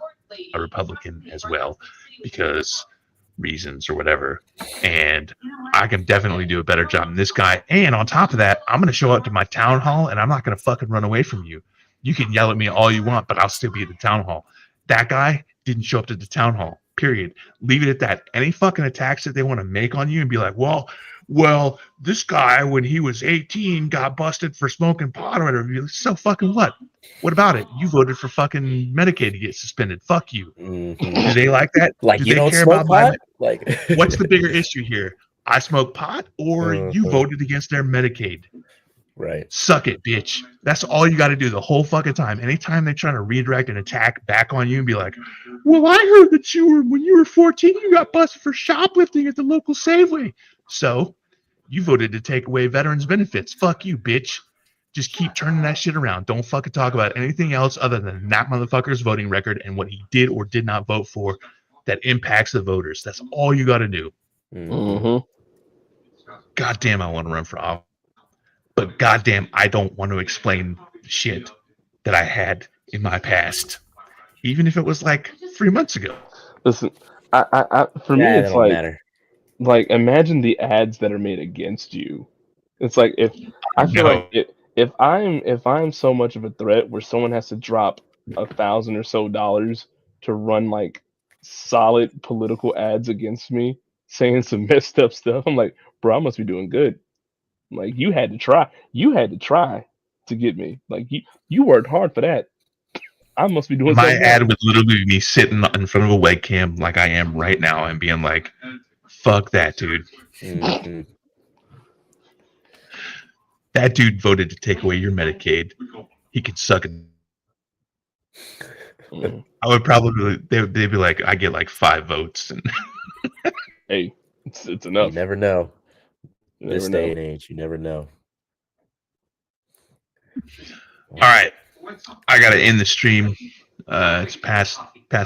a Republican as well because reasons or whatever. And I can definitely do a better job than this guy. And on top of that, I'm going to show up to my town hall, and I'm not going to fucking run away from you. You can yell at me all you want, but I'll still be at the town hall. That guy didn't show up to the town hall, period. Leave it at that. Any fucking attacks that they want to make on you and be like, well, this guy, when he was 18, got busted for smoking pot or whatever. So fucking what? What about it? You voted for fucking Medicaid to get suspended. Fuck you. Do they like that? Like, do you they don't care smoke about pot? Like, what's the bigger issue here? I smoke pot or you voted against their Medicaid? Right. Suck it, bitch. That's all you got to do the whole fucking time. Anytime they try to redirect an attack back on you and be like, well, I heard that when you were 14, you got busted for shoplifting at the local Safeway. So you voted to take away veterans benefits. Fuck you, bitch. Just keep turning that shit around. Don't fucking talk about anything else other than that motherfucker's voting record and what he did or did not vote for that impacts the voters. That's all you got to do. God damn, I want to run for office. But goddamn, I don't want to explain shit that I had in my past, even if it was like 3 months ago. Listen, for me, it's like imagine the ads that are made against you. It's like if I'm so much of a threat where someone has to drop $1,000 or so to run like solid political ads against me, saying some messed up stuff, I'm like, bro, I must be doing good. Like you had to try to get me. Like you worked hard for that. I must be doing my something ad wrong. would literally be me sitting in front of a webcam like I am right now and being like, fuck that dude. That dude voted to take away your Medicaid. He could suck it. I would probably they'd be like, I get like 5 votes and hey, it's enough. You never know. This day and age, you never know. All right, I gotta end the stream. It's past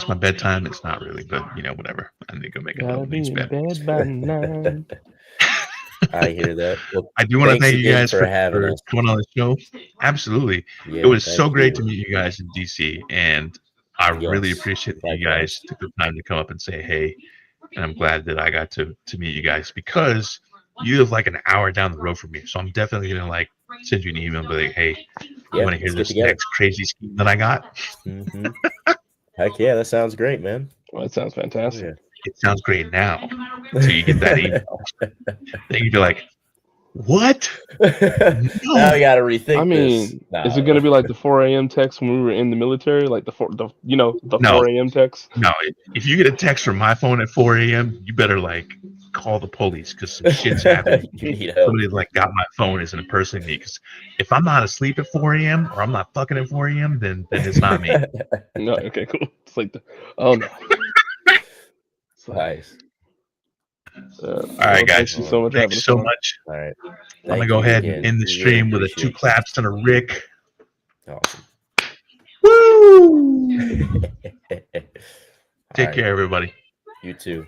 my bedtime. It's not really, but whatever. I need to go make a Gotta be in bed by 9. I hear that. Well, I do want to thank you guys for having us. coming on the show. Absolutely, it was so great to meet you guys in DC, and I really appreciate that you guys took the time to come up and say hey. And I'm glad that I got to meet you guys because you live like an hour down the road from me. So I'm definitely gonna like send you an email and be like, hey, you want to hear this next crazy scheme that I got? Heck yeah, that sounds great, man. Well, that sounds fantastic. It sounds great now. So you get that email. Then you'd be like, What? Now we got to rethink I this. mean, Nah, is it gonna be like the 4 a.m. text when we were in the military, like the No. 4 a.m. text? No, if you get a text from my phone at 4 a.m., you better like call the police because some shit's happening. You need help. Somebody like got my phone isn't impersonating me. Because if I'm not asleep at 4 a.m. or I'm not fucking at 4 a.m., then it's not me. No, okay, cool. It's like oh no. It's like, Nice. All right, guys. Thank you so much. for having Thanks us so on. much. All right. I'm Thank gonna go you ahead again. and end the We really stream with a appreciate 2 claps and a Rick. Awesome. Woo! All Take right. care, everybody. You too.